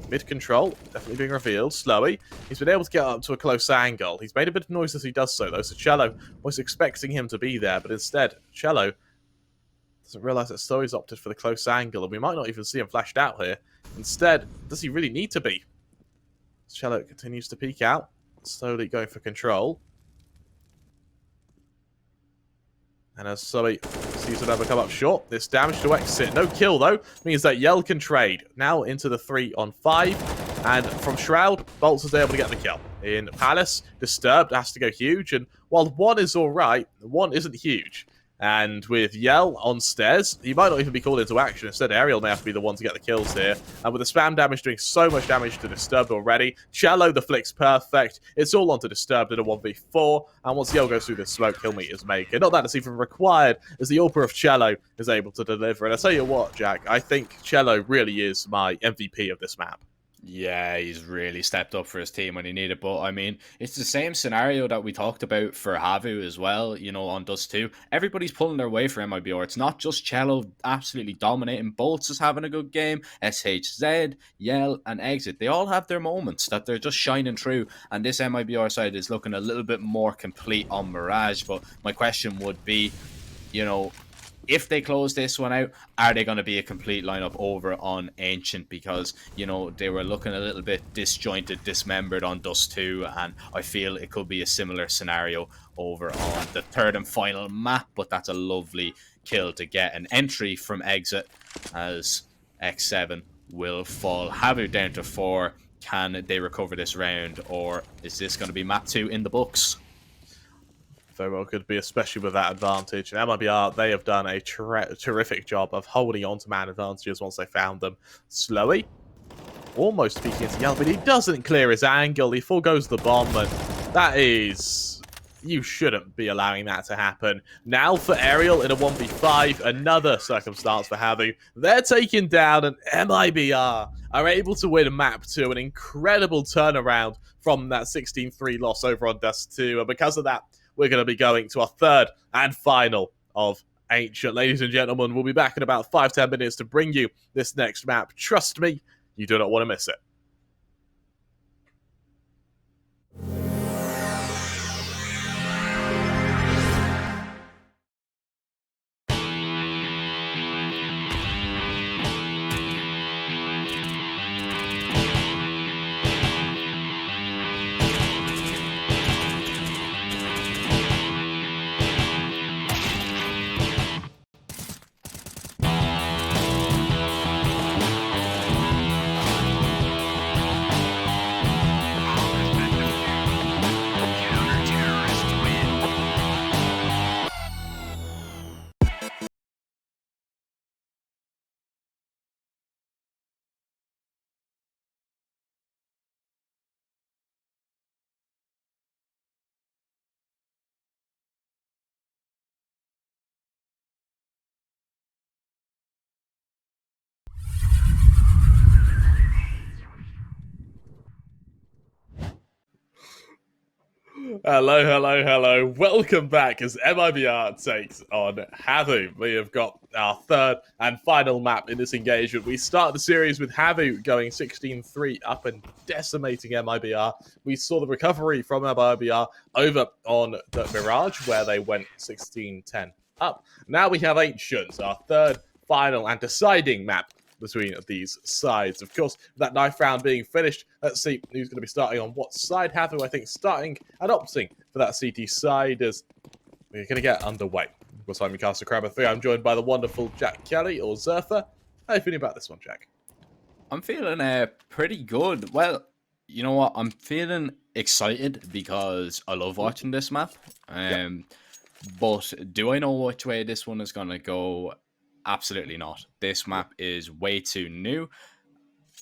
mid-control, definitely being revealed. Slowy, he's been able to get up to a close angle. He's made a bit of noise as he does so, though, so Cello was expecting him to be there, but instead, Cello doesn't realise that Slowy's opted for the close angle, and we might not even see him flashed out here. Instead, does he really need to be? Cello continues to peek out, slowly going for control. And as Sully sees another come up short, this damage to exit. No kill, though, means that Yell can trade. Now into the 3-on-5. And from Shroud, Bolts is able to get the kill. In Palace, Disturbed has to go huge. And while 1 is alright, 1 isn't huge. And with Yell on stairs, he might not even be called into action. Instead, Aerial may have to be the one to get the kills here. And with the spam damage doing so much damage to Disturbed already, Cello, the flick's perfect. It's all onto Disturbed in a 1v4. And once Yell goes through the smoke, kill meters make it. Not that it's even required, as the Ulper of Cello is able to deliver. And I tell you what, Jack, I think Cello really is my MVP of this map. Yeah, he's really stepped up for his team when he needed. But I mean, it's the same scenario that we talked about for HAVU as well, on Dust 2. Everybody's pulling their way for MiBR. It's not just Cello absolutely dominating. Bolts is having a good game. SHZ, Yell, and Exit. They all have their moments that they're just shining through. And this MiBR side is looking a little bit more complete on Mirage. But my question would be, if they close this one out, are they going to be a complete lineup over on Ancient? Because, they were looking a little bit disjointed, dismembered on Dust 2, and I feel it could be a similar scenario over on the 3rd and final map, but that's a lovely kill to get an entry from Exit as X7 will fall. HAVU down to 4. Can they recover this round, or is this going to be map 2 in the books? Very well could be, especially with that advantage. And MiBR, they have done a terrific job of holding on to man advantages once they found them. Slowy, almost peeking into Yell, but he doesn't clear his angle. He forgoes the bomb, and that is... You shouldn't be allowing that to happen. Now for Aerial in a 1v5, another circumstance for HAVU. They're taken down, and MiBR are able to win map 2, an incredible turnaround from that 16-3 loss over on Dust 2. And because of that, we're going to be going to our 3rd and final of Ancient. Ladies and gentlemen, we'll be back in about 5-10 minutes to bring you this next map. Trust me, you do not want to miss it. Hello, hello, hello. Welcome back as MiBR takes on HAVU. We have got our third and final map in this engagement. We start the series with HAVU going 16-3 up and decimating MiBR. We saw the recovery from MiBR over on the Mirage where they went 16-10 up. Now we have Ancients, our third, final and deciding map between these sides. Of course, with that knife round being finished, let's see who's going to be starting on what side. HAVU, I think, starting and opting for that CT side as we're going to get underway. Of course, I'm Caster Crabber 3. I'm joined by the wonderful Jack Kelly, or Zertha. How are you feeling about this one, Jack? I'm feeling pretty good. Well, you know what? I'm feeling excited because I love watching this map. But do I know which way this one is going to go? Absolutely not. This map is way too new.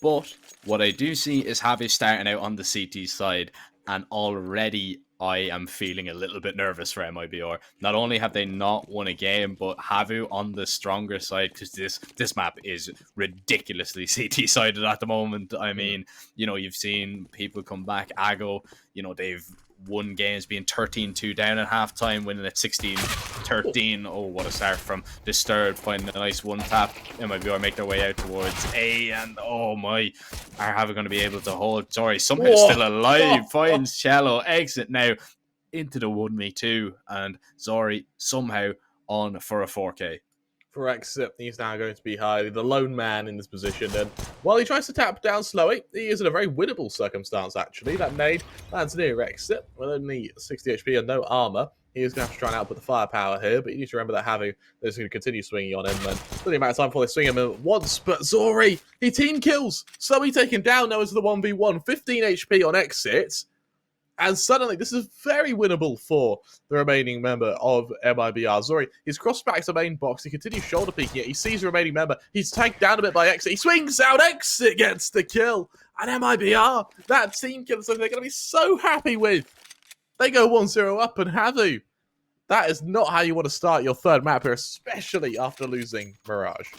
But what I do see is HAVU starting out on the CT side, and already I am feeling a little bit nervous for MiBR. Not only have they not won a game, but HAVU on the stronger side, because this map is ridiculously CT sided at the moment. I mean, you know, you've seen people come back. Ago, you know, they've won games being 13-2 down at halftime, winning at 16-13. Oh, what a start from Disturbed, finding a nice one tap. MiBR make their way out towards A, and oh my, are HAVU going to be able to hold? Sorry, somehow still alive. Finds Cello, exit now into the 1v2, and Zori somehow on for a 4K. For exit, he's now going to be highly the lone man in this position, and while he tries to tap down slowly, he is in a very winnable circumstance, actually. That nade lands near exit with only 60 HP and no armor. He is going to have to try and output the firepower here, but you need to remember that HAVU is going to continue swinging on him, and it's only a matter of time before they swing him at once. But Zori, he team kills, so he taken down now into the 1v1, 15 HP on exit. And suddenly, this is very winnable for the remaining member of MiBR. Zori, he's crossed back to main box. He continues shoulder peeking it. He sees the remaining member. He's tagged down a bit by Exit. He swings out. Exit gets the kill. And MiBR, that team kill, so they're going to be so happy with. They go 1-0 up, and HAVU. That is not how you want to start your third map here, especially after losing Mirage.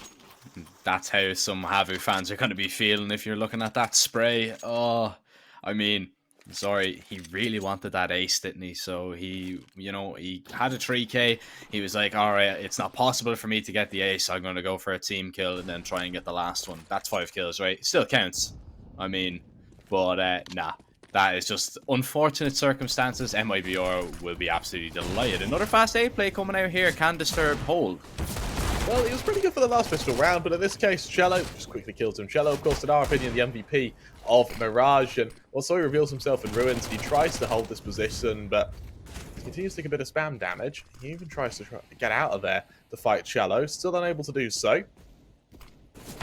That's how some HAVU fans are going to be feeling if you're looking at that spray. Oh, I mean, sorry, he really wanted that ace, didn't he? So he, you know, he had a 3k. He was like, all right, it's not possible for me to get the ace. I'm going to go for a team kill and then try and get the last one. That's 5 kills, right? Still counts. I mean, but nah. That is just unfortunate circumstances. MiBR will be absolutely delighted. Another fast A play coming out here. Can Disturb hold? Well, he was pretty good for the last pistol round, but in this case, Cello just quickly kills him. Cello, of course, in our opinion, the MVP of Mirage, and also he reveals himself in ruins. He tries to hold this position, but he continues to take a bit of spam damage. He even tries to get out of there to fight Cello, still unable to do so.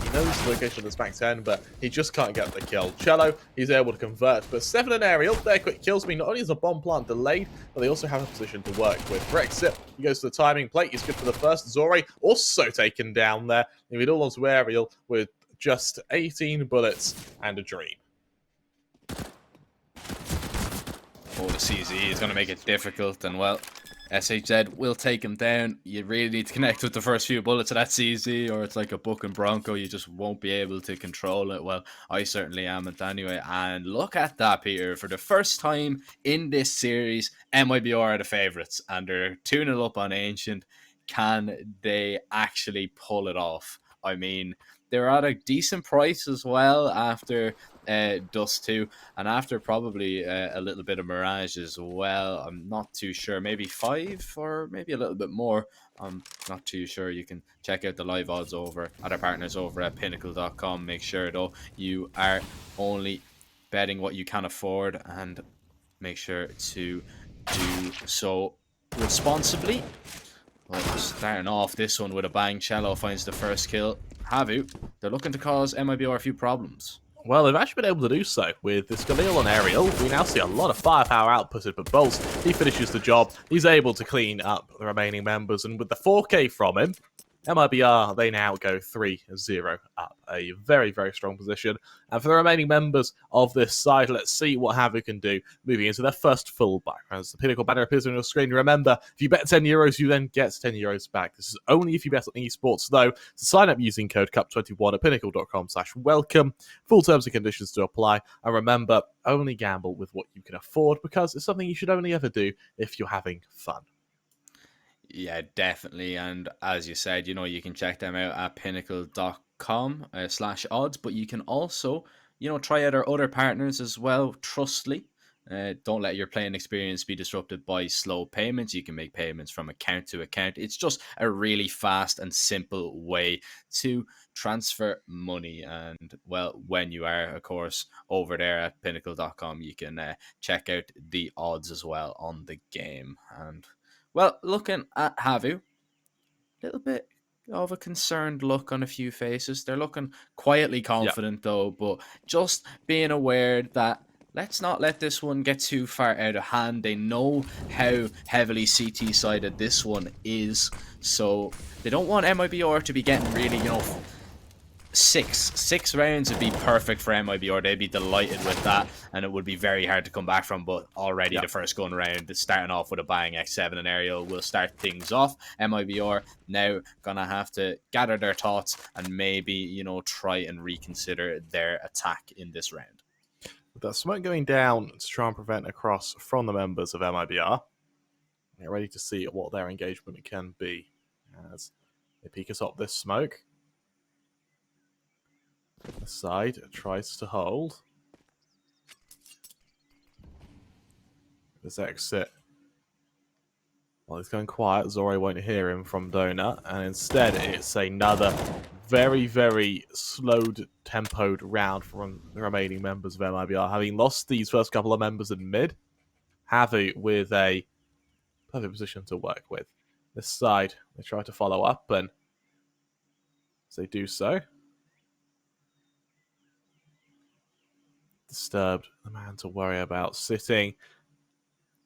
He knows the location of this back 10, but he just can't get the kill. Cello, he's able to convert, but 7 and Aerial, their quick kills mean not only is the bomb plant delayed, but they also have a position to work with. Brexit, he goes to the timing plate, he's good for the first. Zori, also taken down there. He lead all onto Aerial with just 18 bullets and a dream. Oh, the CZ is going to make it difficult, and well, SHZ will take him down. You really need to connect with the first few bullets of that CZ, or it's like a Buck and Bronco. You just won't be able to control it. Well, I certainly am anyway. And look at that, Peter. For the first time in this series, MiBR are the favourites, and they're 2-0 up on Ancient. Can they actually pull it off? I mean, they're at a decent price as well after Dust 2, and after probably a little bit of Mirage as well. I'm not too sure, maybe 5 or maybe a little bit more. I'm not too sure. You can check out the live odds over at our partners over at Pinnacle.com. Make sure though you are only betting what you can afford, and make sure to do so responsibly. Well, starting off this one with a bang. Cello finds the first kill. HAVU, they're looking to cause MiBR a few problems. Well, they've actually been able to do so. With this Galil on Aerial, we now see a lot of firepower outputted, but Bolts, he finishes the job. He's able to clean up the remaining members, and with the 4k from him, MiBR, they now go 3-0 up. A very, very strong position. And for the remaining members of this side, let's see what HAVU can do moving into their first full buy. As the Pinnacle banner appears on your screen, remember, if you bet €10, you then get €10 back. This is only if you bet on esports, though. So sign up using code CUP21 at pinnacle.com/welcome. Full terms and conditions to apply. And remember, only gamble with what you can afford, because it's something you should only ever do if you're having fun. Yeah, definitely. And as you said, you can check them out at pinnacle.com/odds, but you can also, try out our other partners as well. Trustly. Don't let your playing experience be disrupted by slow payments. You can make payments from account to account. It's just a really fast and simple way to transfer money. And, well, when you are, of course, over there at pinnacle.com, you can check out the odds as well on the game. And, well, looking at HAVU, a little bit of a concerned look on a few faces. They're looking quietly confident, though, but just being aware that let's not let this one get too far out of hand. They know how heavily CT-sided this one is, so they don't want MiBR to be getting really, six rounds would be perfect for MiBR. They'd be delighted with that, and it would be very hard to come back from. But already the first gun round, starting off with a bang X7 and aerial, will start things off. MiBR now gonna have to gather their thoughts and maybe try and reconsider their attack in this round. With that smoke going down to try and prevent a cross from the members of MiBR, get ready to see what their engagement can be as they peek us up this smoke. The side tries to hold. This exit. Well, he's going quiet. Zore won't hear him from Donut, and instead it's another very, very slowed, tempoed round from the remaining members of MiBR. Having lost these first couple of members in mid, HAVU with a perfect position to work with. This side, they try to follow up, and as they do so, Disturbed, the man to worry about, sitting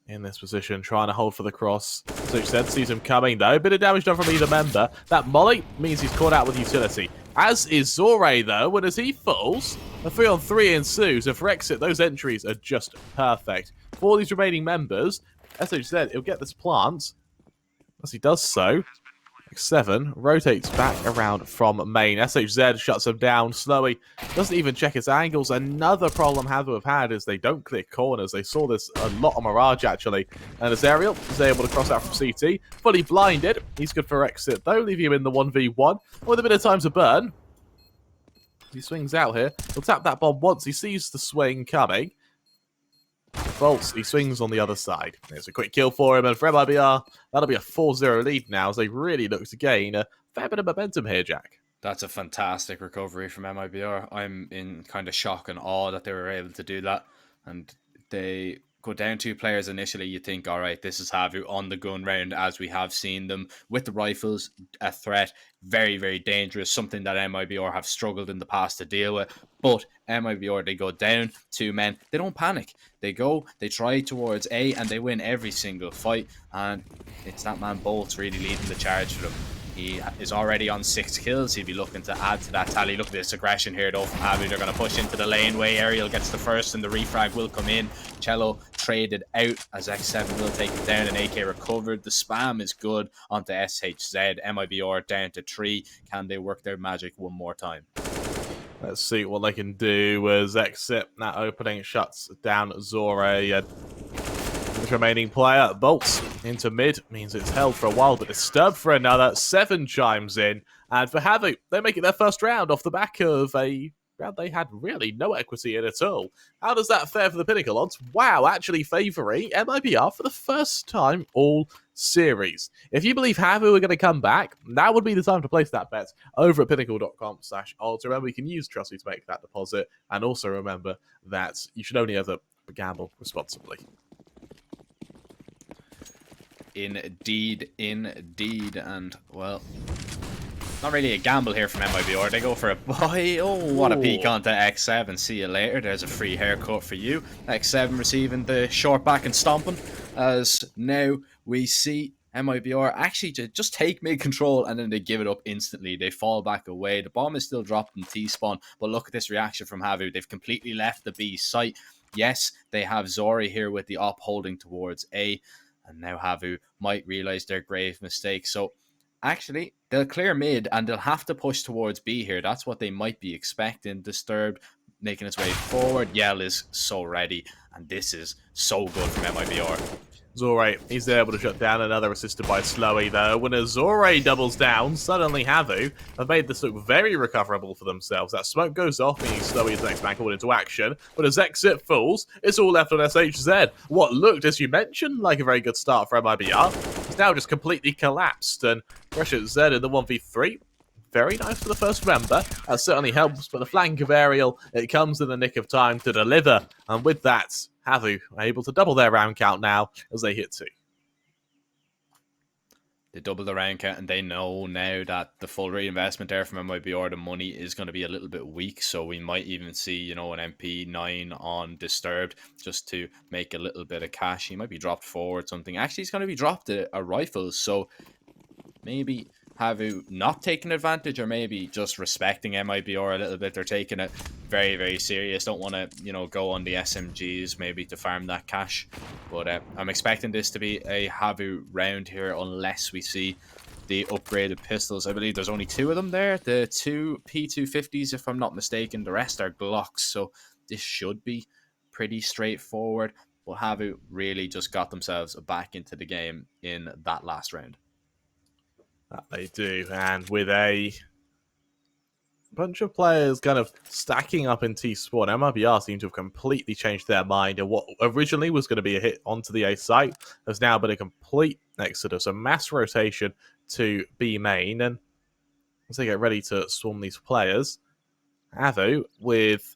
in this position, trying to hold for the cross. So said, sees him coming though. A bit of damage done from either member. That molly means he's caught out with utility. As is Zore though, and as he falls, a 3-on-3 ensues. And for exit, those entries are just perfect. For these remaining members, SHZ, he'll get this plant. As he does so, X7 rotates back around from main. SHZ shuts him down. Snowy doesn't even check his angles. Another problem HAVU have had is they don't clear corners. They saw this a lot on Mirage, actually. And as Ariel is able to cross out from CT, fully blinded. He's good for exit, though, leaving him in the 1v1 with a bit of time to burn. He swings out here. He'll tap that bomb once. He sees the swing coming. Bolts, he swings on the other side. There's a quick kill for him, and for MiBR, that'll be a 4-0 lead now, as they really look to gain a fair bit of momentum here, Jack. That's a fantastic recovery from MiBR. I'm in kind of shock and awe that they were able to do that. And they go down 2 players initially. You think, all right, this is HAVU on the gun round, as we have seen them with the rifles, a threat, very, very dangerous, something that MiBR have struggled in the past to deal with. But MiBR, they go down 2 men. They don't panic. They go, they try towards A, and they win every single fight. And it's that man Bolts really leading the charge for them. He is already on 6 kills. He'll be looking to add to that tally. Look at this aggression here, though, from HAVU. They're going to push into the laneway. Ariel gets the first, and the refrag will come in. Cello traded out as X7 will take it down, and AK recovered. The spam is good onto SHZ. MiBR down to 3. Can they work their magic one more time? Let's see what they can do as exit. That opening shuts down Zore. And this remaining player bolts into mid. Means it's held for a while, but disturbed for another. 7 chimes in. And for HAVU, they make it their first round off the back of a round they had really no equity in at all. How does that fare for the Pinnacle odds? Wow, actually favouring MiBR for the first time all series. If you believe HAVU are going to come back, now would be the time to place that bet over at pinnacle.com/odds. Remember, you can use Trustly to make that deposit. And also remember that you should only ever gamble responsibly. Indeed. And, well, not really a gamble here from MiBR. They go for a buy. Oh, what a peek onto X7. See you later. There's a free haircut for you. X7 receiving the short back and stomping. As now we see MiBR actually just take mid control and then they give it up instantly. They fall back away. The bomb is still dropped in T-spawn, but look at this reaction from HAVU. They've completely left the B site. Yes, they have Zori here with the op holding towards A, and now HAVU might realize their grave mistake. So actually, they'll clear mid and they'll have to push towards B here. That's what they might be expecting. Disturbed making its way forward. Yell is so ready, and this is so good from MiBR. Zore, he's able to shut down another assisted by Slowy though. When a Zore doubles down, suddenly HAVU have made this look very recoverable for themselves. That smoke goes off, meaning Slowy's next man called into action. But as Exit falls, it's all left on SHZ. What looked, as you mentioned, like a very good start for MiBR, has now just completely collapsed. And Pressure Z in the 1v3. Very nice for the first member. That certainly helps, but the flank of Aerial, it comes in the nick of time to deliver. And with that, HAVU are able to double their round count now as they hit 2. They double the round count, and they know now that the full reinvestment there from MiBR, the money is going to be a little bit weak. So we might even see, an MP9 on Disturbed just to make a little bit of cash. He might be dropped forward something. Actually, he's going to be dropped a rifle. So maybe HAVU not taking advantage, or maybe just respecting MiBR a little bit. They're taking it very, very serious. Don't want to, go on the SMGs maybe to farm that cash. But I'm expecting this to be a HAVU round here unless we see the upgraded pistols. I believe there's only 2 of them there. The 2 P250s, if I'm not mistaken. The rest are Glocks. So this should be pretty straightforward. But HAVU really just got themselves back into the game in that last round. That they do, and with a bunch of players kind of stacking up in T-Spawn, MiBR seem to have completely changed their mind, and what originally was going to be a hit onto the A site has now been a complete exodus, a mass rotation to B main, and as they get ready to swarm these players, HAVU with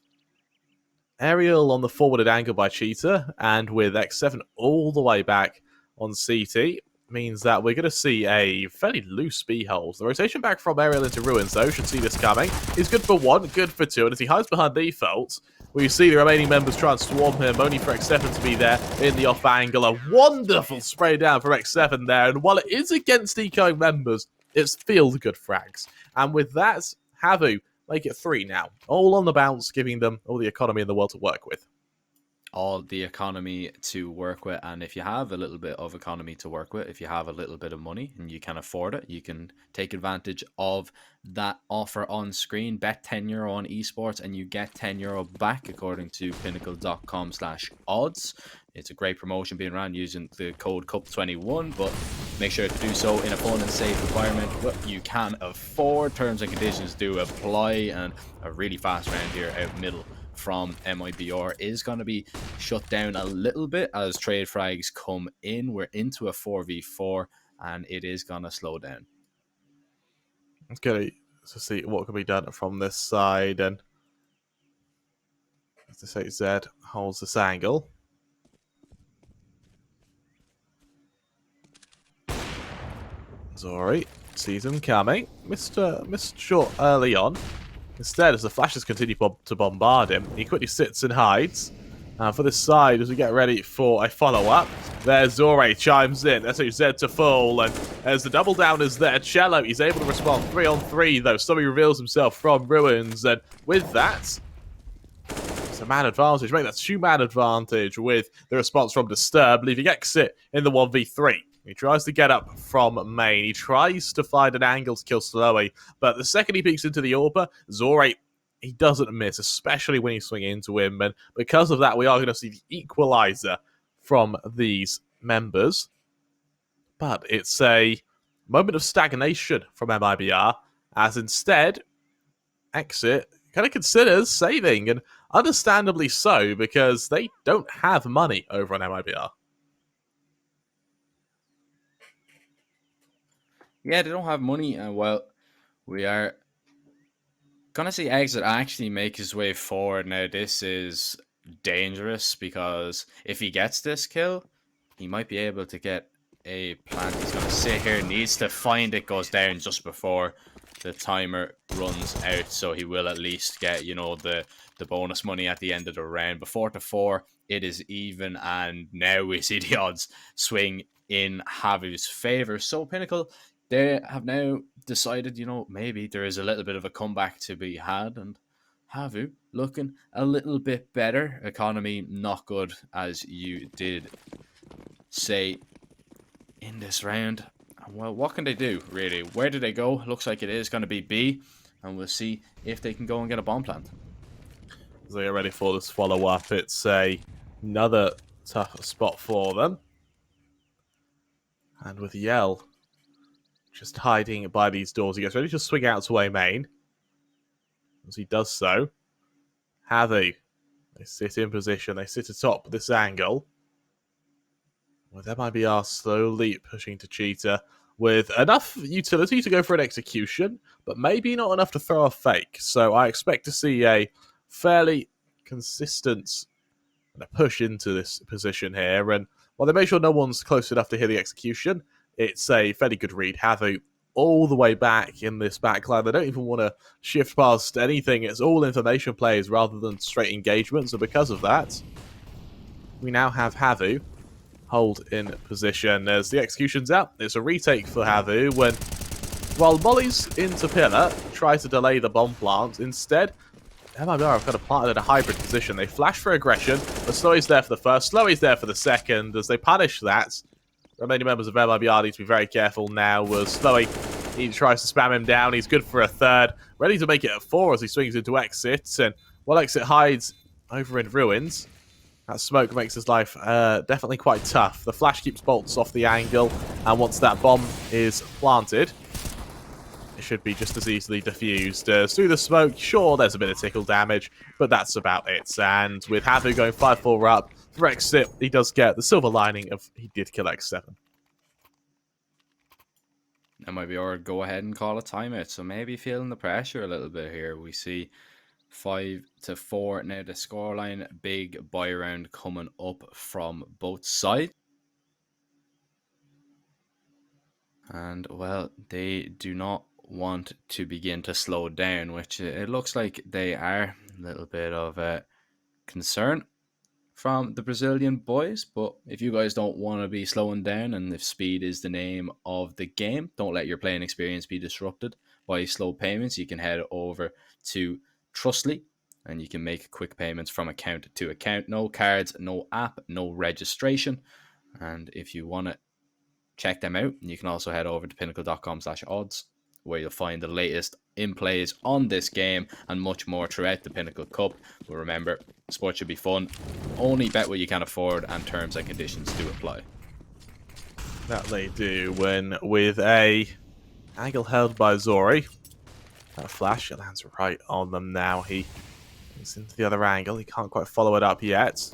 Aerial on the forwarded angle by Cheetah, and with X7 all the way back on CT, means that we're going to see a fairly loose B holes. The rotation back from Aerial into Ruins, though, should see this coming. He's good for 1, good for 2, and as he hides behind default, we see the remaining members try and swarm him, only for X7 to be there in the off angle. A wonderful spray down from X7 there, and while it is against ecoing members, it's field good frags. And with that, HAVU make it 3 now. All on the bounce, giving them all the economy in the world to work with. All the economy to work with, and if you have a little bit of economy to work with, if you have a little bit of money and you can afford it, you can take advantage of that offer on screen. Bet €10 on esports and you get €10 back according to pinnacle.com/odds. It's a great promotion being run using the code CUP21, but make sure to do so in a fun and safe environment. What you can afford, terms and conditions do apply, and a really fast round here out middle from MiBR is going to be shut down a little bit as trade frags come in. We're into a 4v4 and it is going to slow down. It's good to see what can be done from this side, and as the Z holds this angle. Zori sees him coming. Missed short early on. Instead, as the flashes continue to bombard him, he quickly sits and hides. For this side, as we get ready for a follow-up, there Zore chimes in. SHZ to fall, and as the double down is there, Cello, he's able to respond 3-on-3, though. So he reveals himself from Ruins, and with that, it's a man advantage. Make that 2-man advantage with the response from Disturb, leaving Exit in the 1v3. He tries to get up from main. He tries to find an angle to kill Slowy, but the second he peeks into the AWPer, Zore, he doesn't miss, especially when he's swinging into him, and because of that, we are going to see the equalizer from these members. But it's a moment of stagnation from MiBR, as instead, Exit kind of considers saving, and understandably so, because they don't have money over on MiBR. Yeah, they don't have money, and well, we are gonna see Exit actually make his way forward. Now, this is dangerous because if he gets this kill, he might be able to get a plant. He's gonna sit here, needs to find it, goes down just before the timer runs out, so he will at least get, the bonus money at the end of the round. But 4-4, it is even, and now we see the odds swing in HAVU's favor. So Pinnacle, they have now decided, maybe there is a little bit of a comeback to be had, and HAVU looking a little bit better. Economy not good, as you did say in this round. Well, what can they do, really? Where do they go? Looks like it is going to be B, and we'll see if they can go and get a bomb plant. As they are ready for this follow-up, it's another tough spot for them. And with Yell just hiding by these doors, he gets ready to swing out to A main. As he does so, HAVU, they sit in position, they sit atop this angle. With MiBR slowly pushing to Cheetah with enough utility to go for an execution, but maybe not enough to throw a fake. So I expect to see a fairly consistent push into this position here. And while they make sure no one's close enough to hear the execution, it's a fairly good read. HAVU all the way back in this backline. They don't even want to shift past anything. It's all information plays rather than straight engagement. So because of that, we now have HAVU hold in position as the execution's out. It's a retake for HAVU when, while Molly's into pillar, try to delay the bomb plant. Instead, MiBR have kind of planted in a hybrid position. They flash for aggression, but Slowy's there for the first, Slowy's there for the second. As they punish that, remaining members of MiBR need to be very careful now. As Slowy, he tries to spam him down. He's good for a third, ready to make it a 4 as he swings into exits. And while exit hides over in ruins, that smoke makes his life definitely quite tough. The flash keeps bolts off the angle, and once that bomb is planted, it should be just as easily diffused. Through the smoke, sure, there's a bit of tickle damage, but that's about it. And with HAVU going 5-4 up for exit, he does get the silver lining of he did kill X7. MiBR go ahead and call a timeout, so maybe feeling the pressure a little bit here. We see 5-4 now. The scoreline, big buy round coming up from both sides. And, well, they do not want to begin to slow down, which it looks like they are. A little bit of a concern from the Brazilian boys, but if you guys don't want to be slowing down, and if speed is the name of the game, don't let your playing experience be disrupted by slow payments. You can head over to Trustly, and you can make quick payments from account to account. No cards, no app, no registration. And if you want to check them out, you can also head over to pinnacle.com/odds, where you'll find the latest in plays on this game and much more throughout the Pinnacle Cup. But remember, sports should be fun. Only bet what you can afford, and terms and conditions do apply. That they do. When with a angle held by Zori, that flash lands right on them now. He is into the other angle. He can't quite follow it up yet.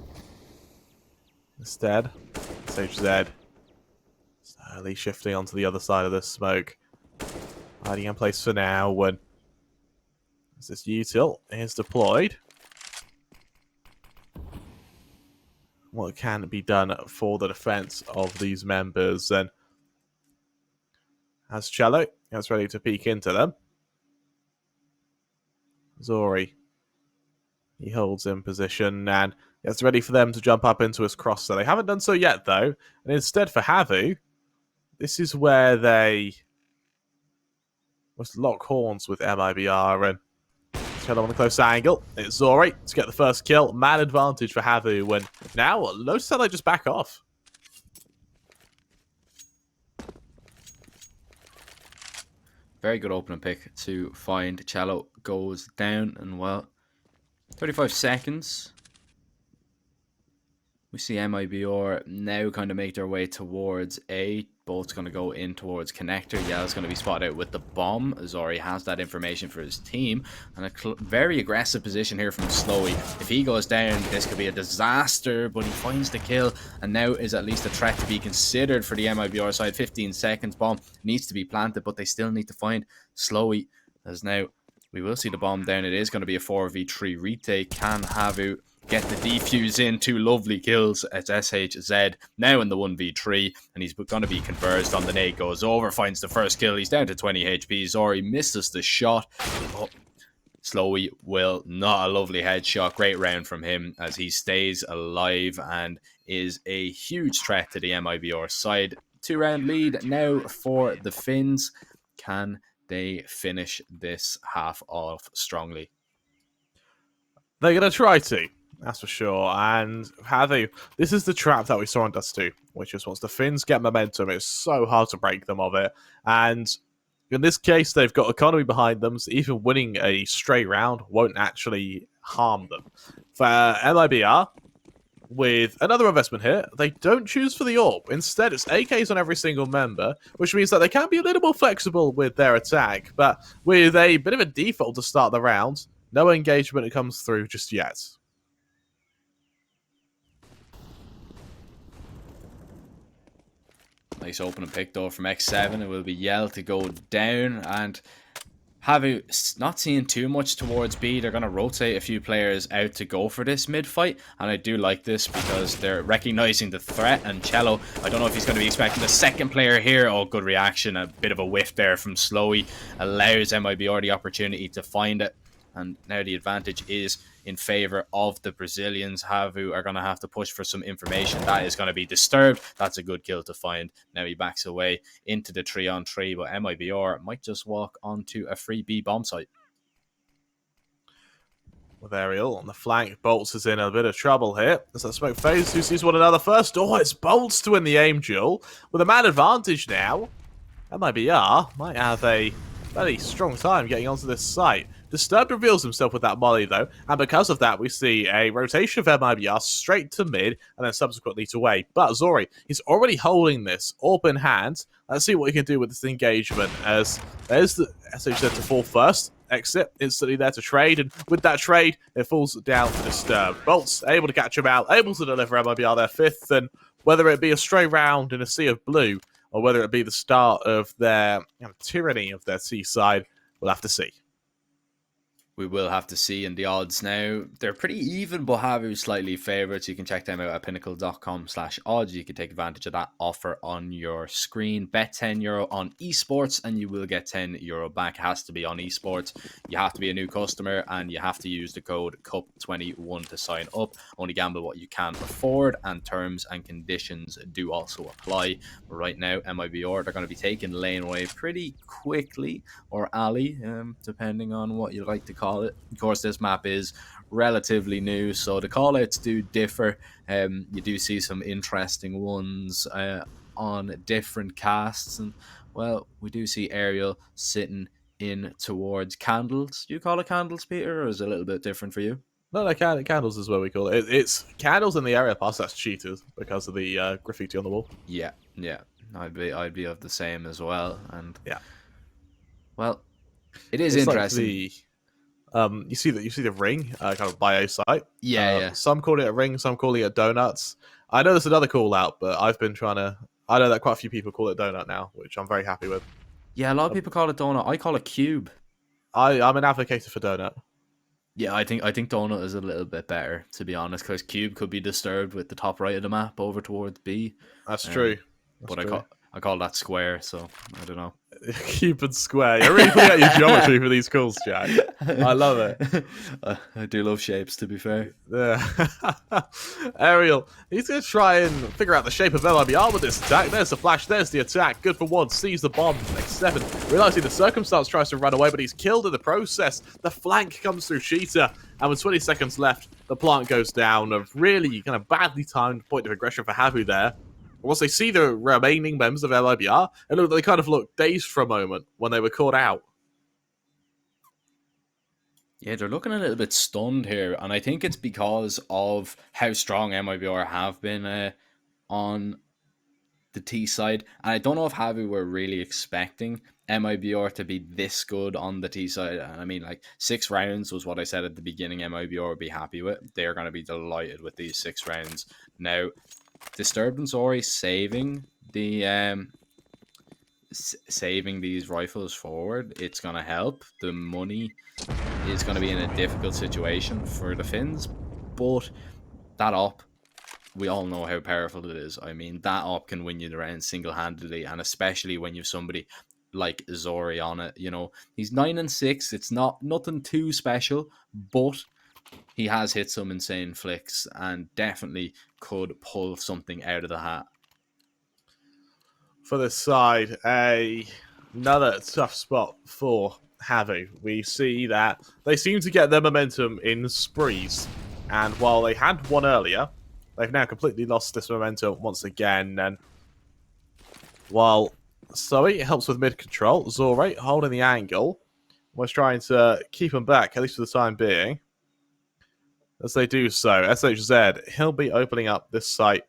Instead, HZ slowly shifting onto the other side of the smoke. Hiding in place for now when this util is deployed. What can be done for the defense of these members? And as Cello gets ready to peek into them, Zori, he holds in position and gets ready for them to jump up into his crosser. They haven't done so yet, though. And instead for HAVU, this is where they must lock horns with MiBR and Cello on the close angle. It's Zori to get the first kill. Man advantage for HAVU when now notice how they just back off. Very good opening pick to find. Cello goes down, and well, 35 seconds. We see MiBR now kind of make their way towards A. Bolt's going to go in towards connector. Yell's going to be spotted out with the bomb. Zori has that information for his team. And a very aggressive position here from Slowy. If he goes down, this could be a disaster, but he finds the kill and now is at least a threat to be considered for the MiBR side. 15 seconds. Bomb needs to be planted, but they still need to find Slowy. As now we will see the bomb down. It is going to be a 4v3 retake. Can HAVU get the defuse in? 2 lovely kills. It's SHZ now in the 1v3, and he's going to be converged on the nade. Goes over, finds the first kill. He's down to 20 HP. Zori misses the shot. Oh, Slowey will, not a lovely headshot. Great round from him as he stays alive and is a huge threat to the MIBR side. 2-round lead now for the Finns. Can they finish this half off strongly? They're going to try to, that's for sure. And HAVU, this is the trap that we saw on Dust 2, which is once the Finns get momentum, it's so hard to break them of it. And in this case, they've got economy behind them, so even winning a straight round won't actually harm them. For MiBR, with another investment here, they don't choose for the AWP. Instead, it's AKs on every single member, which means that they can be a little more flexible with their attack, but with a bit of a default to start the round, no engagement comes through just yet. Nice opening pick though from X7. It will be Yell to go down, and HAVU not seeing too much towards B. They're going to rotate a few players out to go for this mid fight, and I do like this because they're recognizing the threat. And Cello, I don't know if he's going to be expecting the second player here. Oh, good reaction. A bit of a whiff there from Slowey allows MIBR the opportunity to find it, and now the advantage is in favor of the Brazilians. HAVU are going to have to push for some information. That is going to be disturbed. That's a good kill to find. Now he backs away into the 3-on-3, but MIBR might just walk onto a free B bomb site. With Ariel on the flank, Bolts is in a bit of trouble here. As that smoke phase, who sees one another first? Oh, it's Bolts to win the aim duel. With a man advantage now, MIBR might have a very strong time getting onto this site. Disturbed reveals himself with that molly, though, and because of that, we see a rotation of MiBR straight to mid, and then subsequently to A. But Zori, he's already holding this AWP in hand. Let's see what he can do with this engagement, as there's the SH there to fall first. Exit, instantly there to trade, and with that trade, it falls down to Disturbed. Bolts able to catch him out, able to deliver MiBR their fifth, and whether it be a stray round in a sea of blue, or whether it be the start of their tyranny of their C side, we'll have to see. We will have to see. In the odds now, they're pretty even, but HAVU slightly favoured. So you can check them out at pinnacle.com/odds. You can take advantage of that offer on your screen. Bet €10 on Esports and you will get €10 back. It has to be on Esports. You have to be a new customer and you have to use the code CUP21 to sign up. Only gamble what you can afford, and terms and conditions do also apply. But right now, MIBR, they're going to be taking lane away pretty quickly, or alley, depending on what you like to call it. Of course, this map is relatively new, so the callouts do differ. You do see some interesting ones on different casts, and well, we do see Ariel sitting in towards Candles. Do you call it Candles, Peter, or is it a little bit different for you? No, Candles is what we call it. It's Candles in the area pass. That's cheaters because of the graffiti on the wall. Yeah. I'd be of the same as well, and yeah. Well, it is interesting. Like you see the ring kind of bio site. Yeah. Some call it a ring, some call it donuts. I know there's another call out, but I've been trying to. I know that quite a few people call it donut now, which I'm very happy with. Yeah, a lot of people call it donut. I call it cube. I'm an advocate for donut. Yeah, I think donut is a little bit better, to be honest, because cube could be disturbed with the top right of the map over towards B. That's true. I call that square, so I don't know. Cube and square. You're really putting out your geometry for these calls, Jack. I love it. I do love shapes, to be fair. Yeah. Ariel, he's going to try and figure out the shape of MiBR with this attack. There's the flash, there's the attack. Good for one, sees the bomb. X7, realizing the circumstance, tries to run away, but he's killed in the process. The flank comes through Cheetah, and with 20 seconds left, the plant goes down. A really kind of badly timed point of aggression for HAVU there. Once they see the remaining members of MiBR, they kind of look dazed for a moment when they were caught out. Yeah, they're looking a little bit stunned here, and I think it's because of how strong MiBR have been on the T side. And I don't know if HAVU were really expecting MiBR to be this good on the T side. I mean, like 6 rounds was what I said at the beginning MiBR would be happy with. They're going to be delighted with these 6 rounds. Now, Disturbed and Zori saving the saving these rifles forward, it's going to help. The money is going to be in a difficult situation for the Finns, but that op, we all know how powerful it is. I mean, that op can win you the round single-handedly, and especially when you have somebody like Zori on it. He's 9-6. It's not nothing too special, but he has hit some insane flicks and definitely could pull something out of the hat. For this side, another tough spot for HAVU. We see that they seem to get their momentum in sprees, and while they had one earlier, they've now completely lost this momentum once again. And while Zoe helps with mid control, Zore holding the angle, was trying to keep him back, at least for the time being. As they do so, SHZ, he'll be opening up this site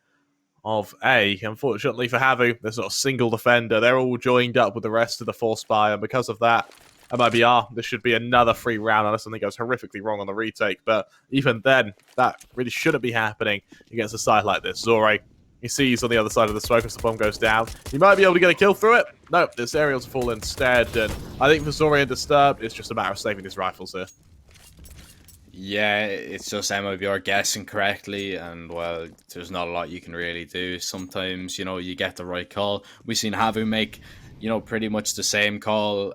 of A. Unfortunately for HAVU, there's not a single defender. They're all joined up with the rest of the force buy, and because of that, MiBR, this should be another free round unless something goes horrifically wrong on the retake. But even then, that really shouldn't be happening against a side like this. Zore, he sees on the other side of the smoke as the bomb goes down. He might be able to get a kill through it. No, this aerial's fall instead. And I think for Zore and Disturbed, it's just a matter of saving his rifles here. Yeah, it's just MiBR guessing correctly, and well, there's not a lot you can really do. Sometimes, you get the right call. We've seen HAVU make, pretty much the same call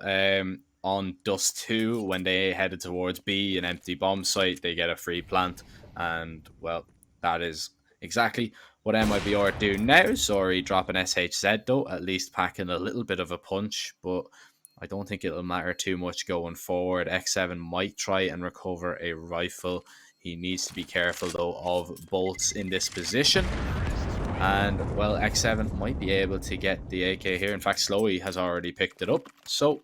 on Dust 2 when they headed towards B, an empty bomb site. They get a free plant, and well, that is exactly what MiBR do now. Sorry, dropping SHZ though, at least packing a little bit of a punch, but I don't think it'll matter too much going forward. X7 might try and recover a rifle. He needs to be careful, though, of bolts in this position. And, well, X7 might be able to get the AK here. In fact, Slowy has already picked it up. So,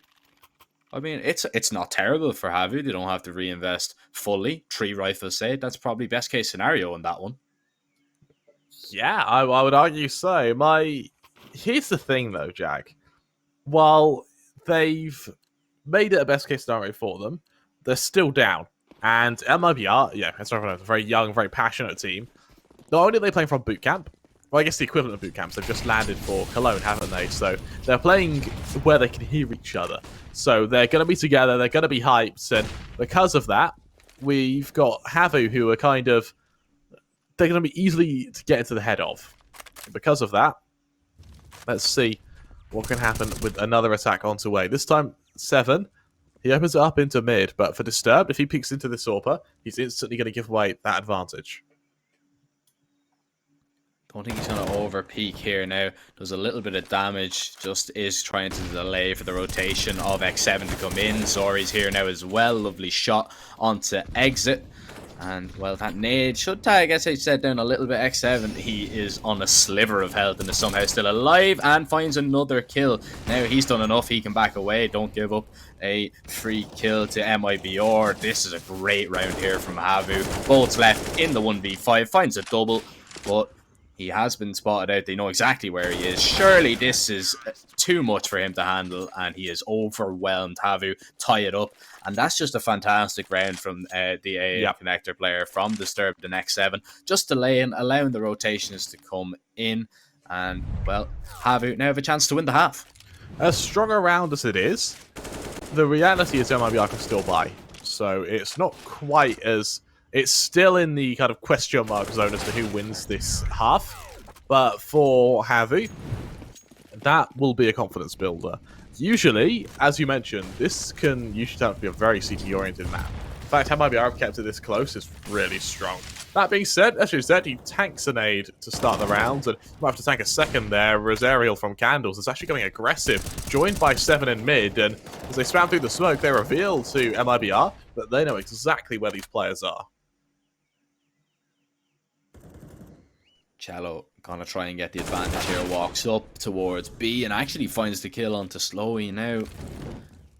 I mean, it's not terrible for HAVU. They don't have to reinvest fully. 3 rifles saved. That's probably best case scenario in that one. Yeah, I would argue so. Here's the thing, though, Jack. While they've made it a best case scenario for them, they're still down. And MiBR, it's a very young, very passionate team. Not only are they playing from boot camp, well, I guess the equivalent of boot camps, they've just landed for Cologne, haven't they? So they're playing where they can hear each other. So they're going to be together, they're going to be hyped, and because of that, we've got HAVU, who are they're going to be easily to get into the head of. Because of that, let's see what can happen with another attack onto A. This time, 7. He opens it up into mid, but for Disturbed, if he peeks into this AWPer, he's instantly going to give away that advantage. Don't think he's going to over peek here now. Does a little bit of damage, just is trying to delay for the rotation of X7 to come in. Zori's here now as well. Lovely shot onto exit. And, well, that nade should tag SHZ down a little bit. X7, he is on a sliver of health and is somehow still alive and finds another kill. Now, he's done enough. He can back away. Don't give up a free kill to MiBR. This is a great round here from HAVU. Bolts left in the 1v5. Finds a double, but he has been spotted out. They know exactly where he is. Surely this is too much for him to handle, and he is overwhelmed. HAVU tie it up, and that's just a fantastic round from the AA connector player from Disturbed and X7, just delaying, allowing the rotations to come in, and well, HAVU now have a chance to win the half. As strong a round as it is, the reality is MiBR can still buy, so it's not quite as... It's still in the kind of question mark zone as to who wins this half. But for HAVU, that will be a confidence builder. Usually, as you mentioned, this can usually turn out to be a very CT-oriented map. In fact, how MiBR have kept it this close is really strong. That being said, as you said, he tanks a nade to start the rounds, and might have to tank a second there. Rosarial from Candles is actually going aggressive, joined by 7 in mid, and as they spam through the smoke, they reveal to MiBR that they know exactly where these players are. Cello gonna try and get the advantage here, walks up towards B and actually finds the kill onto Slowy now.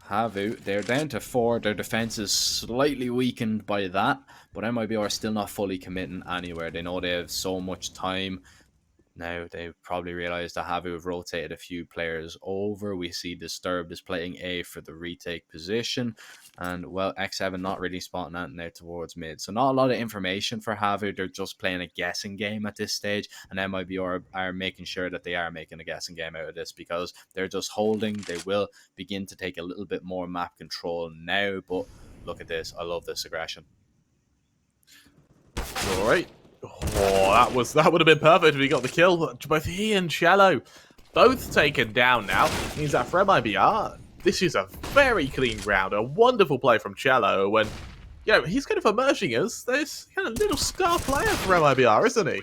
HAVU, they're down to 4, their defense is slightly weakened by that, but MiBR are still not fully committing anywhere. They know they have so much time. Now they probably realised that HAVU have rotated a few players over. We see Disturbed is playing A for the retake position. And, well, X7 not really spotting that now towards mid. So not a lot of information for HAVU. They're just playing a guessing game at this stage. And MiBR are making sure that they are making a guessing game out of this because they're just holding. They will begin to take a little bit more map control now. But look at this. I love this aggression. All right. Oh, that would have been perfect if he got the kill. Both he and Cello both taken down now. Means that for MiBR, this is a very clean round. A wonderful play from Cello, and he's kind of emerging as this kind of little star player for MiBR, isn't he?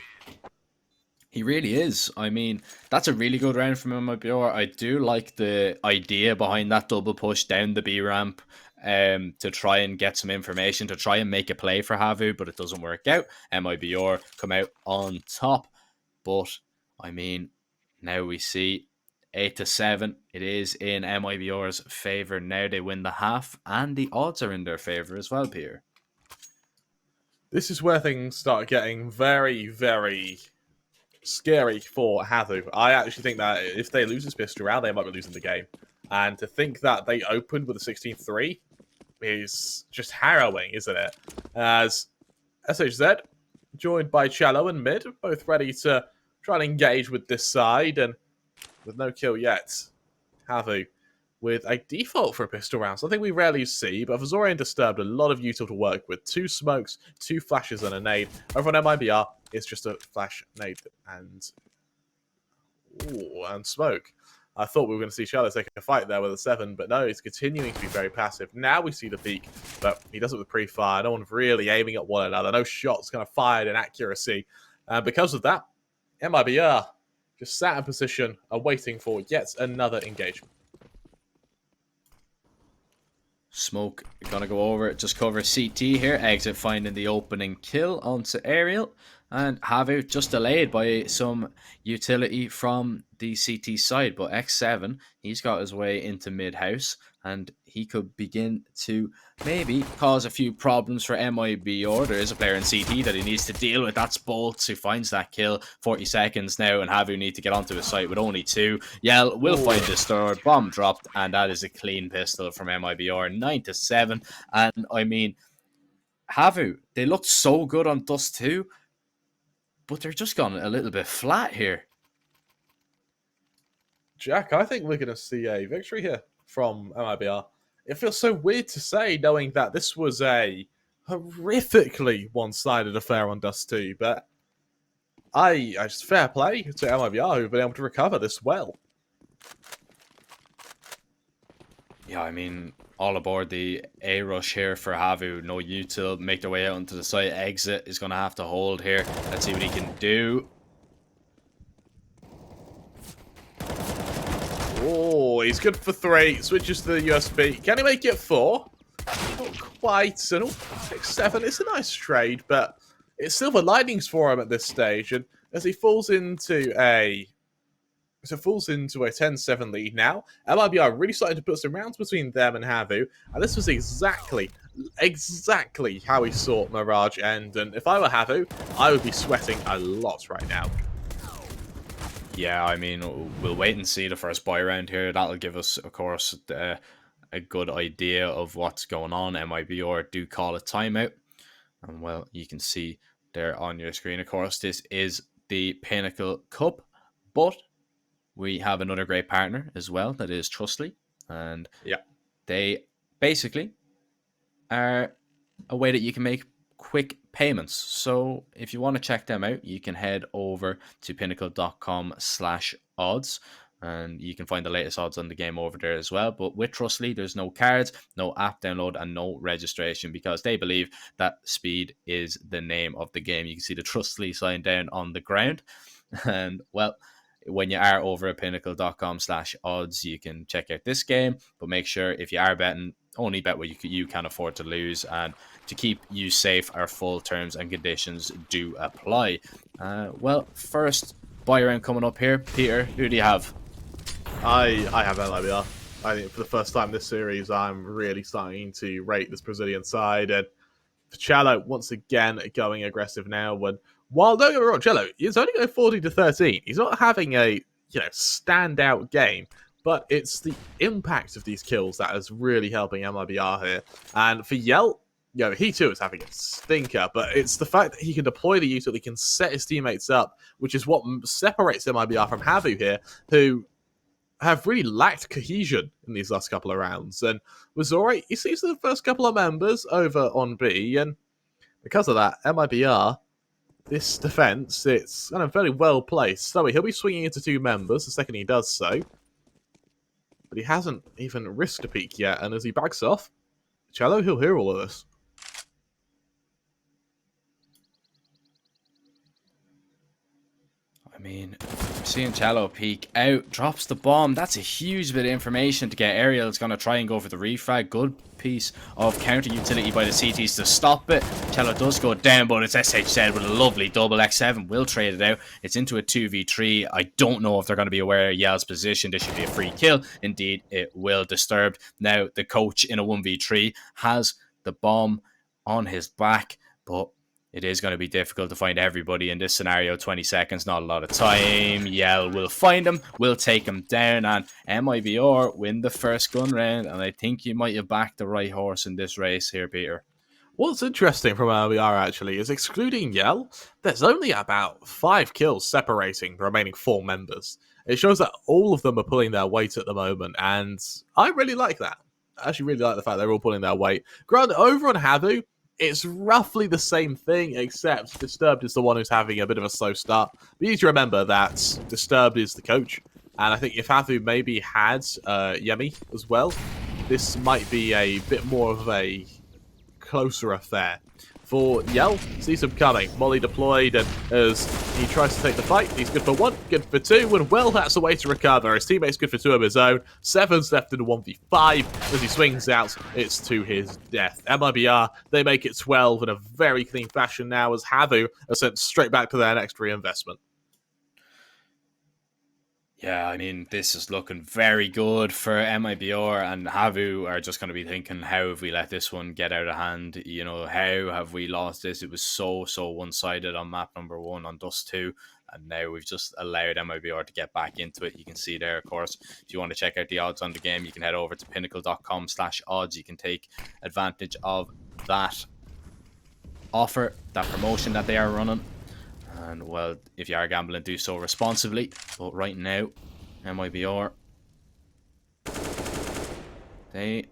He really is. I mean, that's a really good round from MiBR. I do like the idea behind that double push down the B ramp to try and get some information, to try and make a play for HAVU, but it doesn't work out. MiBR come out on top. But, I mean, now we see 8-7. It is in MiBR's favour. Now they win the half, and the odds are in their favour as well, Peter. This is where things start getting very, very scary for HAVU. I actually think that if they lose this pistol round, they might be losing the game. And to think that they opened with a 16-3 is just harrowing, isn't it? As SHZ, joined by Cello and Mid, both ready to try and engage with this side, and with no kill yet, HAVU with a default for a pistol round, something we rarely see, but Vazorian Disturbed a lot of util to work with. 2 smokes, 2 flashes, and a nade. Over on MiBR, it's just a flash, nade, and smoke. I thought we were going to see Cello take a fight there with a 7, but no, he's continuing to be very passive. Now we see the peak, but he does it with pre-fire. No one's really aiming at one another. No shots kind of fired in accuracy. And because of that, MiBR just sat in position, awaiting for yet another engagement. Smoke gonna go over, just cover CT here. Exit finding the opening kill onto Aerial, and HAVU just delayed by some utility from the CT side. But X7, he's got his way into mid house, and he could begin to maybe cause a few problems for MiBR. There is a player in CT that he needs to deal with. That's Bolts who finds that kill. 40 seconds now, and HAVU need to get onto his site with only 2. Yell will find this third. Bomb dropped, and that is a clean pistol from MiBR. 9-7. And I mean, HAVU, they looked so good on Dust 2, but they're just gone a little bit flat here. Jack, I think we're going to see a victory here from MiBR. It feels so weird to say, knowing that this was a horrifically one-sided affair on Dust 2, but I just fair play to MiBR who've been able to recover this well. Yeah, I mean, all aboard the A rush here for HAVU. No util, make their way out onto the site. Exit is going to have to hold here. Let's see what he can do. Oh, he's good for 3. Switches to the USB. Can he make it 4? Not quite. And 6-7. It's a nice trade, but it's silver linings for him at this stage. And as he falls into a 10-7 lead now, MiBR really starting to put some rounds between them and HAVU. And this was exactly how we saw Mirage end. And if I were HAVU, I would be sweating a lot right now. Yeah, I mean, we'll wait and see the first buy round here. That'll give us, of course, a good idea of what's going on. MiBR do call a timeout. And, well, you can see there on your screen, of course, this is the Pinnacle Cup. But we have another great partner as well, that is Trustly. And yeah, they basically are a way that you can make quick payments. So if you want to check them out, you can head over to pinnacle.com/odds, and you can find the latest odds on the game over there as well. But with Trustly, there's no cards, no app download, and no registration, because they believe that speed is the name of the game. You can see the Trustly sign down on the ground. And, well, when you are over at pinnacle.com/odds, you can check out this game, but make sure if you are betting, only bet what you can afford to lose, and to keep you safe, our full terms and conditions do apply. Well, first buy round coming up here. Peter, who do you have? I have MiBR. I think for the first time this series, I'm really starting to rate this Brazilian side, and for Cello once again going aggressive now. While don't get me wrong, Cello is only going 40-13. He's not having a standout game, but it's the impact of these kills that is really helping MiBR here. And for Yell, he too is having a stinker, but it's the fact that he can deploy the util, he can set his teammates up, which is what separates MiBR from HAVU here, who have really lacked cohesion in these last couple of rounds. And Wazori, he sees the first couple of members over on B, and because of that, MiBR this defense, it's kind of very well placed. So he'll be swinging into 2 members the second he does so. But he hasn't even risked a peek yet, and as he backs off, Cello, he'll hear all of this. I mean, seeing Cello peek out, drops the bomb. That's a huge bit of information to get. Ariel's going to try and go for the refrag. Good piece of counter utility by the CTs to stop it. Cello does go down, but it's SHZ with a lovely double. X7 will trade it out. It's into a 2v3. I don't know if they're going to be aware of Yell's position. This should be a free kill. Indeed, it will. Disturbed. Now, the coach in a 1v3 has the bomb on his back, but it is going to be difficult to find everybody in this scenario. 20 seconds, not a lot of time. Yell will find him, will take him down, and MiBR win the first gun round. And I think you might have backed the right horse in this race here, Peter. What's interesting from MiBR actually is, excluding Yell, there's only about 5 kills separating the remaining 4 members. It shows that all of them are pulling their weight at the moment, and I really like that. I actually really like the fact they're all pulling their weight. Granted, over on HAVU, it's roughly the same thing, except Disturbed is the one who's having a bit of a slow start. But you need to remember that Disturbed is the coach, and I think if HAVU maybe had Yemi as well, this might be a bit more of a closer affair. For Yell, sees him coming. Molly deployed, and as he tries to take the fight, he's good for 1, good for 2, and well, that's a way to recover. His teammate's good for 2 of his own. 7's left in a 1v5. As he swings out, it's to his death. MiBR, they make it 12 in a very clean fashion now, as HAVU are sent straight back to their next reinvestment. Yeah, I mean, this is looking very good for MiBR, and HAVU are just going to be thinking, how have we let this one get out of hand? You know, how have we lost this? It was so one-sided on map number 1 on Dust 2, and now we've just allowed MiBR to get back into it. You can see there, of course, if you want to check out the odds on the game, you can head over to pinnacle.com/odds. You can take advantage of that offer, that promotion that they are running. And, well, if you are gambling, do so responsibly. But right now, MiBR, they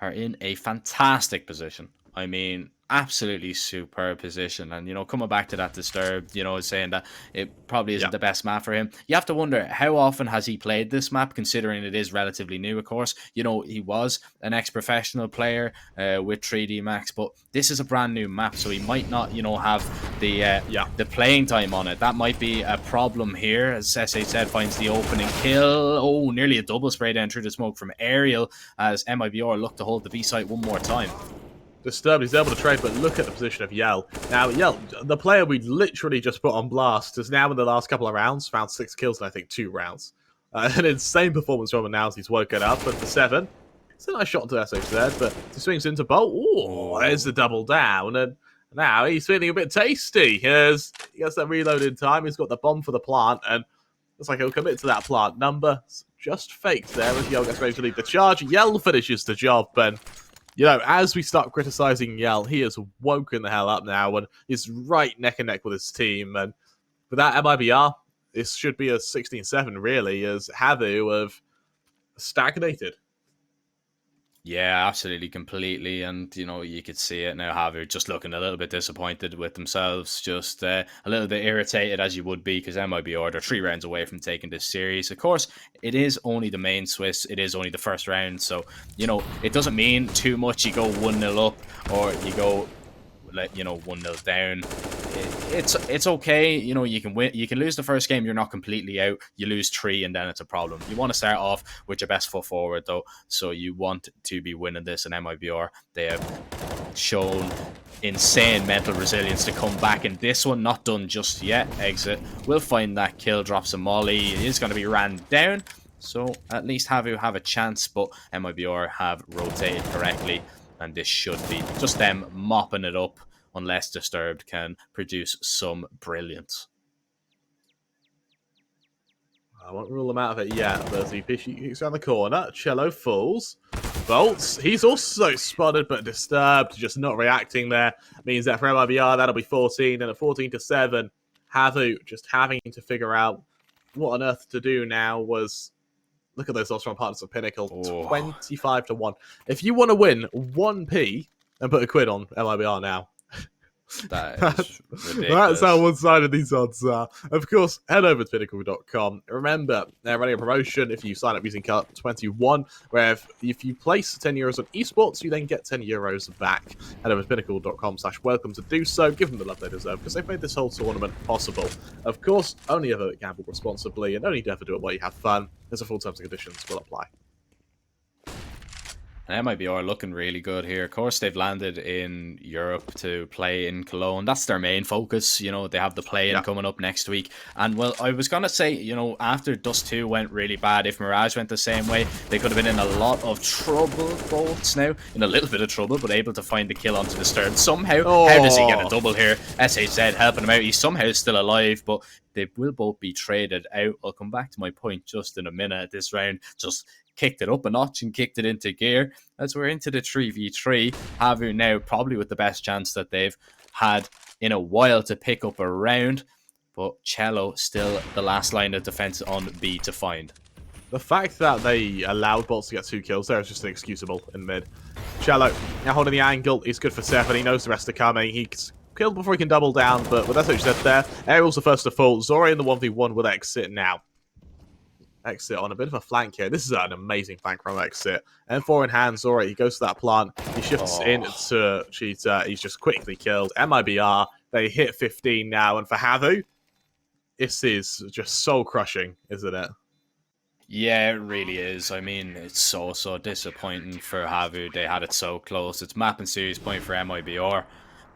are in a fantastic position. I mean, absolutely superb position. And, you know, coming back to that Disturbed, you know, saying that it probably isn't the best map for him. You have to wonder, how often has he played this map, considering it is relatively new, of course. You know, he was an ex-professional player with 3D Max, but this is a brand new map, so he might not, you know, have the playing time on it. That might be a problem here, as SHZ finds the opening kill. Oh, nearly a double spray down through the smoke from Ariel, as MiBR look to hold the B site one more time. Disturbed is able to trade, but look at the position of Yell. Now, Yell, the player we literally just put on blast, has now in the last couple of rounds found 6 kills in, I think, 2 rounds. An insane performance from him now as he's woken up, but for 7, it's a nice shot to SHZ, but he swings into Bolt. Ooh, there's the double down, and now he's feeling a bit tasty, as he gets that reload in time. He's got the bomb for the plant, and looks like he'll commit to that plant number. It's just faked there as Yell gets ready to lead the charge. Yell finishes the job, and you know, as we start criticizing Yell, he has woken the hell up now and is right neck and neck with his team. And for that MiBR, this should be a 16-7, really, as HAVU have stagnated. Yeah, absolutely, completely. And, you know, you could see it now. HAVU just looking a little bit disappointed with themselves, just a little bit irritated, as you would be, because MiBR, they're 3 rounds away from taking this series. Of course, it is only the main Swiss. It is only the first round. So, you know, it doesn't mean too much. You go 1-0 up, or you go, you know, 1-0 down. It's okay. You know, you can win, you can lose the first game. You're not completely out. You lose 3, and then it's a problem. You want to start off with your best foot forward, though. So you want to be winning this. And MiBR, they have shown insane mental resilience to come back in this one. Not done just yet. Exit will find that kill. Drops a molly. He is going to be ran down. So at least HAVU have a chance, but MiBR have rotated correctly, and this should be just them mopping it up, unless Disturbed can produce some brilliance. I won't rule him out of it yet, but as he kicks down the corner, Cello falls. Bolts, he's also spotted, but Disturbed just not reacting there. Means that for MiBR, that'll be 14, and at 14-7, HAVU just having to figure out what on earth to do now. Was look at those odds from partners of Pinnacle, 25-1. If you want to win 1p, then put a quid on MiBR now. That is That's how ridiculous. one-sided these odds are. Of course, head over to pinnacle.com. Remember, they're running a promotion if you sign up using card 21, where if you place €10 on Esports, you then get €10 back. Head over to pinnacle.com/welcome to do so. Give them the love they deserve, because they've made this whole tournament possible. Of course, only ever gamble responsibly, and only ever do it while you have fun. There's a full terms and conditions will apply. And MiBR looking really good here. Of course, they've landed in Europe to play in Cologne. That's their main focus. You know, they have the play-in coming up next week. And, well, I was going to say, you know, after Dust 2 went really bad, if Mirage went the same way, they could have been in a lot of trouble, bolts now. In a little bit of trouble, but able to find the kill onto Disturbed somehow. How does he get a double here? SHZ helping him out. He's somehow still alive, but they will both be traded out. I'll come back to my point just in a minute. This round just kicked it up a notch and kicked it into gear as we're into the 3v3. HAVU now probably with the best chance that they've had in a while to pick up a round, but Cello still the last line of defense on B to find. The fact that they allowed Bolts to get 2 kills there is just inexcusable in mid. Cello now holding the angle. He's good for Seth, and he knows the rest are coming. He's killed before he can double down, but with SHZ there, Ariel's the first to fall. Zori in the 1v1 will exit now. Exit on a bit of a flank here. This is an amazing flank from Exit. M4 in hand, Zori, he goes to that plant. He shifts into Cheetah. He's just quickly killed. MiBR, they hit 15 now. And for HAVU, this is just soul crushing, isn't it? Yeah, it really is. I mean, it's so disappointing for HAVU. They had it so close. It's map and series point for MiBR.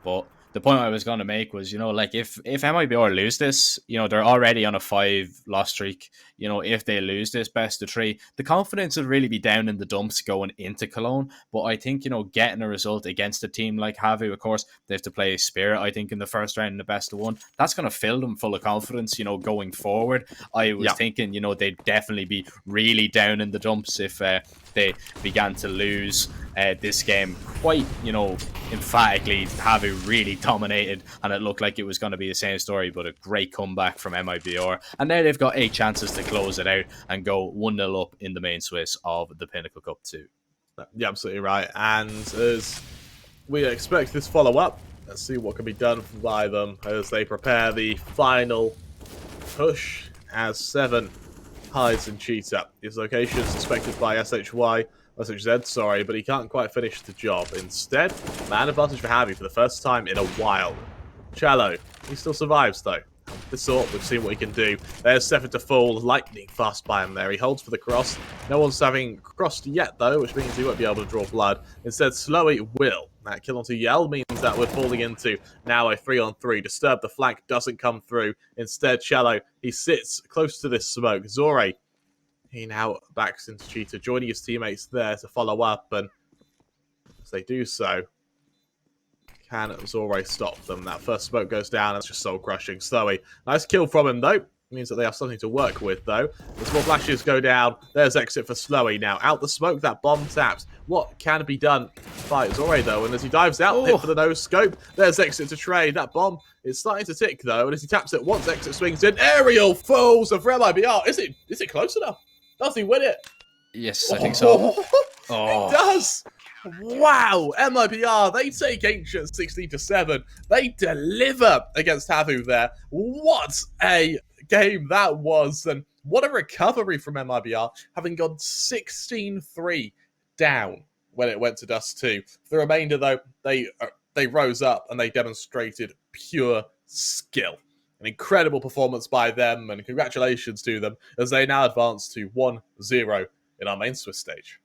But the point I was going to make was, you know, like if MiBR lose this, you know, they're already on a 5-loss streak. You know, if they lose this best of 3, the confidence will really be down in the dumps going into Cologne. But I think, you know, getting a result against a team like HAVU, of course, they have to play Spirit, I think, in the first round in the best of 1. That's going to fill them full of confidence, you know, going forward. I was thinking, you know, they'd definitely be really down in the dumps if they began to lose this game quite, you know, emphatically. HAVU really dominated, and it looked like it was going to be the same story, but a great comeback from MiBR. And now they've got 8 chances to close it out and go 1-0 up in the main Swiss of the Pinnacle Cup II. Yeah, absolutely right. And as we expect this follow-up, let's see what can be done by them as they prepare the final push as 7 hides in Cheetah. His location is suspected by SHZ, sorry, but he can't quite finish the job. Instead, man advantage for HAVU for the first time in a while. Cello, he still survives though. This sort, we've seen what he can do. There's Seven to fall, lightning fast by him there. He holds for the cross. No one's having crossed yet though, which means he won't be able to draw blood. Instead, Slowy will. That kill onto Yell means that we're falling into now a 3-on-3. Disturb the flank doesn't come through. Instead, Cello, he sits close to this smoke. Zore, he now backs into Cheetah, joining his teammates there to follow up, and as they do so, can Zore stop them? That first smoke goes down, it's just soul-crushing. Slowy, nice kill from him, though. Means that they have something to work with, though. As more flashes go down, there's exit for Slowy now. Out the smoke, that bomb taps. What can be done by Zore, though? And as he dives out, hit for the no scope, there's exit to trade. That bomb is starting to tick, though, and as he taps it once, exit swings in. Aerial falls of MiBR. Is it close enough? Does he win it? Yes, I think so. It does! Wow! MiBR, they take Ancient 16-7. They deliver against HAVU there. What a game that was, and what a recovery from MiBR, having gone 16-3 down when it went to Dust 2. For the remainder, though, they rose up and they demonstrated pure skill. An incredible performance by them, and congratulations to them as they now advance to 1-0 in our main Swiss stage.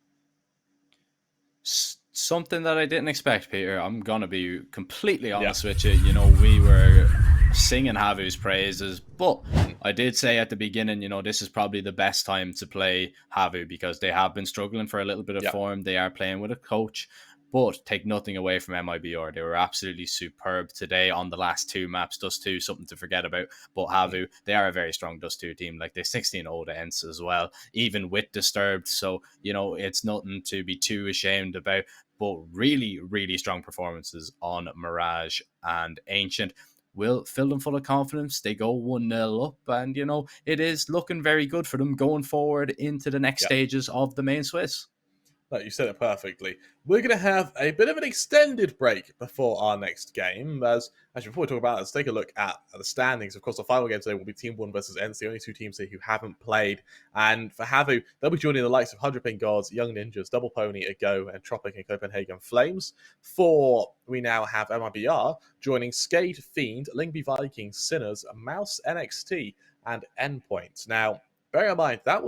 Something that I didn't expect, Peter. I'm going to be completely honest with you. You know, we were singing HAVU's praises, but I did say at the beginning, you know, this is probably the best time to play HAVU because they have been struggling for a little bit of form. They are playing with a coach. But take nothing away from MiBR. They were absolutely superb today on the last 2 maps. Dust 2, something to forget about. But HAVU, they are a very strong Dust 2 team. Like, they're 16-0 to ends as well, even with Disturbed. So, you know, it's nothing to be too ashamed about. But really, really strong performances on Mirage and Ancient will fill them full of confidence. They go 1-0 up, and, you know, it is looking very good for them going forward into the next stages of the main Swiss. No, you said it perfectly. We're going to have a bit of an extended break before our next game. As before we talk about it, let's take a look at the standings. Of course, the final game today will be Team 1 versus Ents, the only two teams here who haven't played. And for HAVU, they'll be joining the likes of 100 Ping Gods, Young Ninjas, Double Pony, Ago, and Tropic and Copenhagen Flames. We now have MiBR joining Skade Fiend, Lingby Vikings, Sinners, Mouse NXT, and Endpoint. Now, bear in mind, I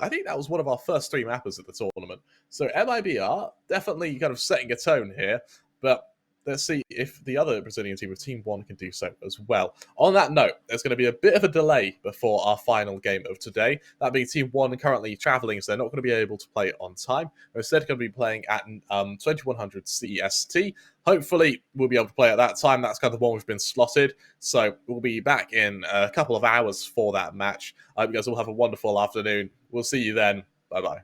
think that was one of our first three mappers at the tournament. So MiBR definitely kind of setting a tone here, but let's see if the other Brazilian team of Team 1 can do so as well. On that note, there's going to be a bit of a delay before our final game of today. That being Team 1 currently traveling, so they're not going to be able to play on time. They're instead going to be playing at 2100 CEST. Hopefully, we'll be able to play at that time. That's kind of the one we've been slotted. So we'll be back in a couple of hours for that match. I hope you guys all have a wonderful afternoon. We'll see you then. Bye-bye.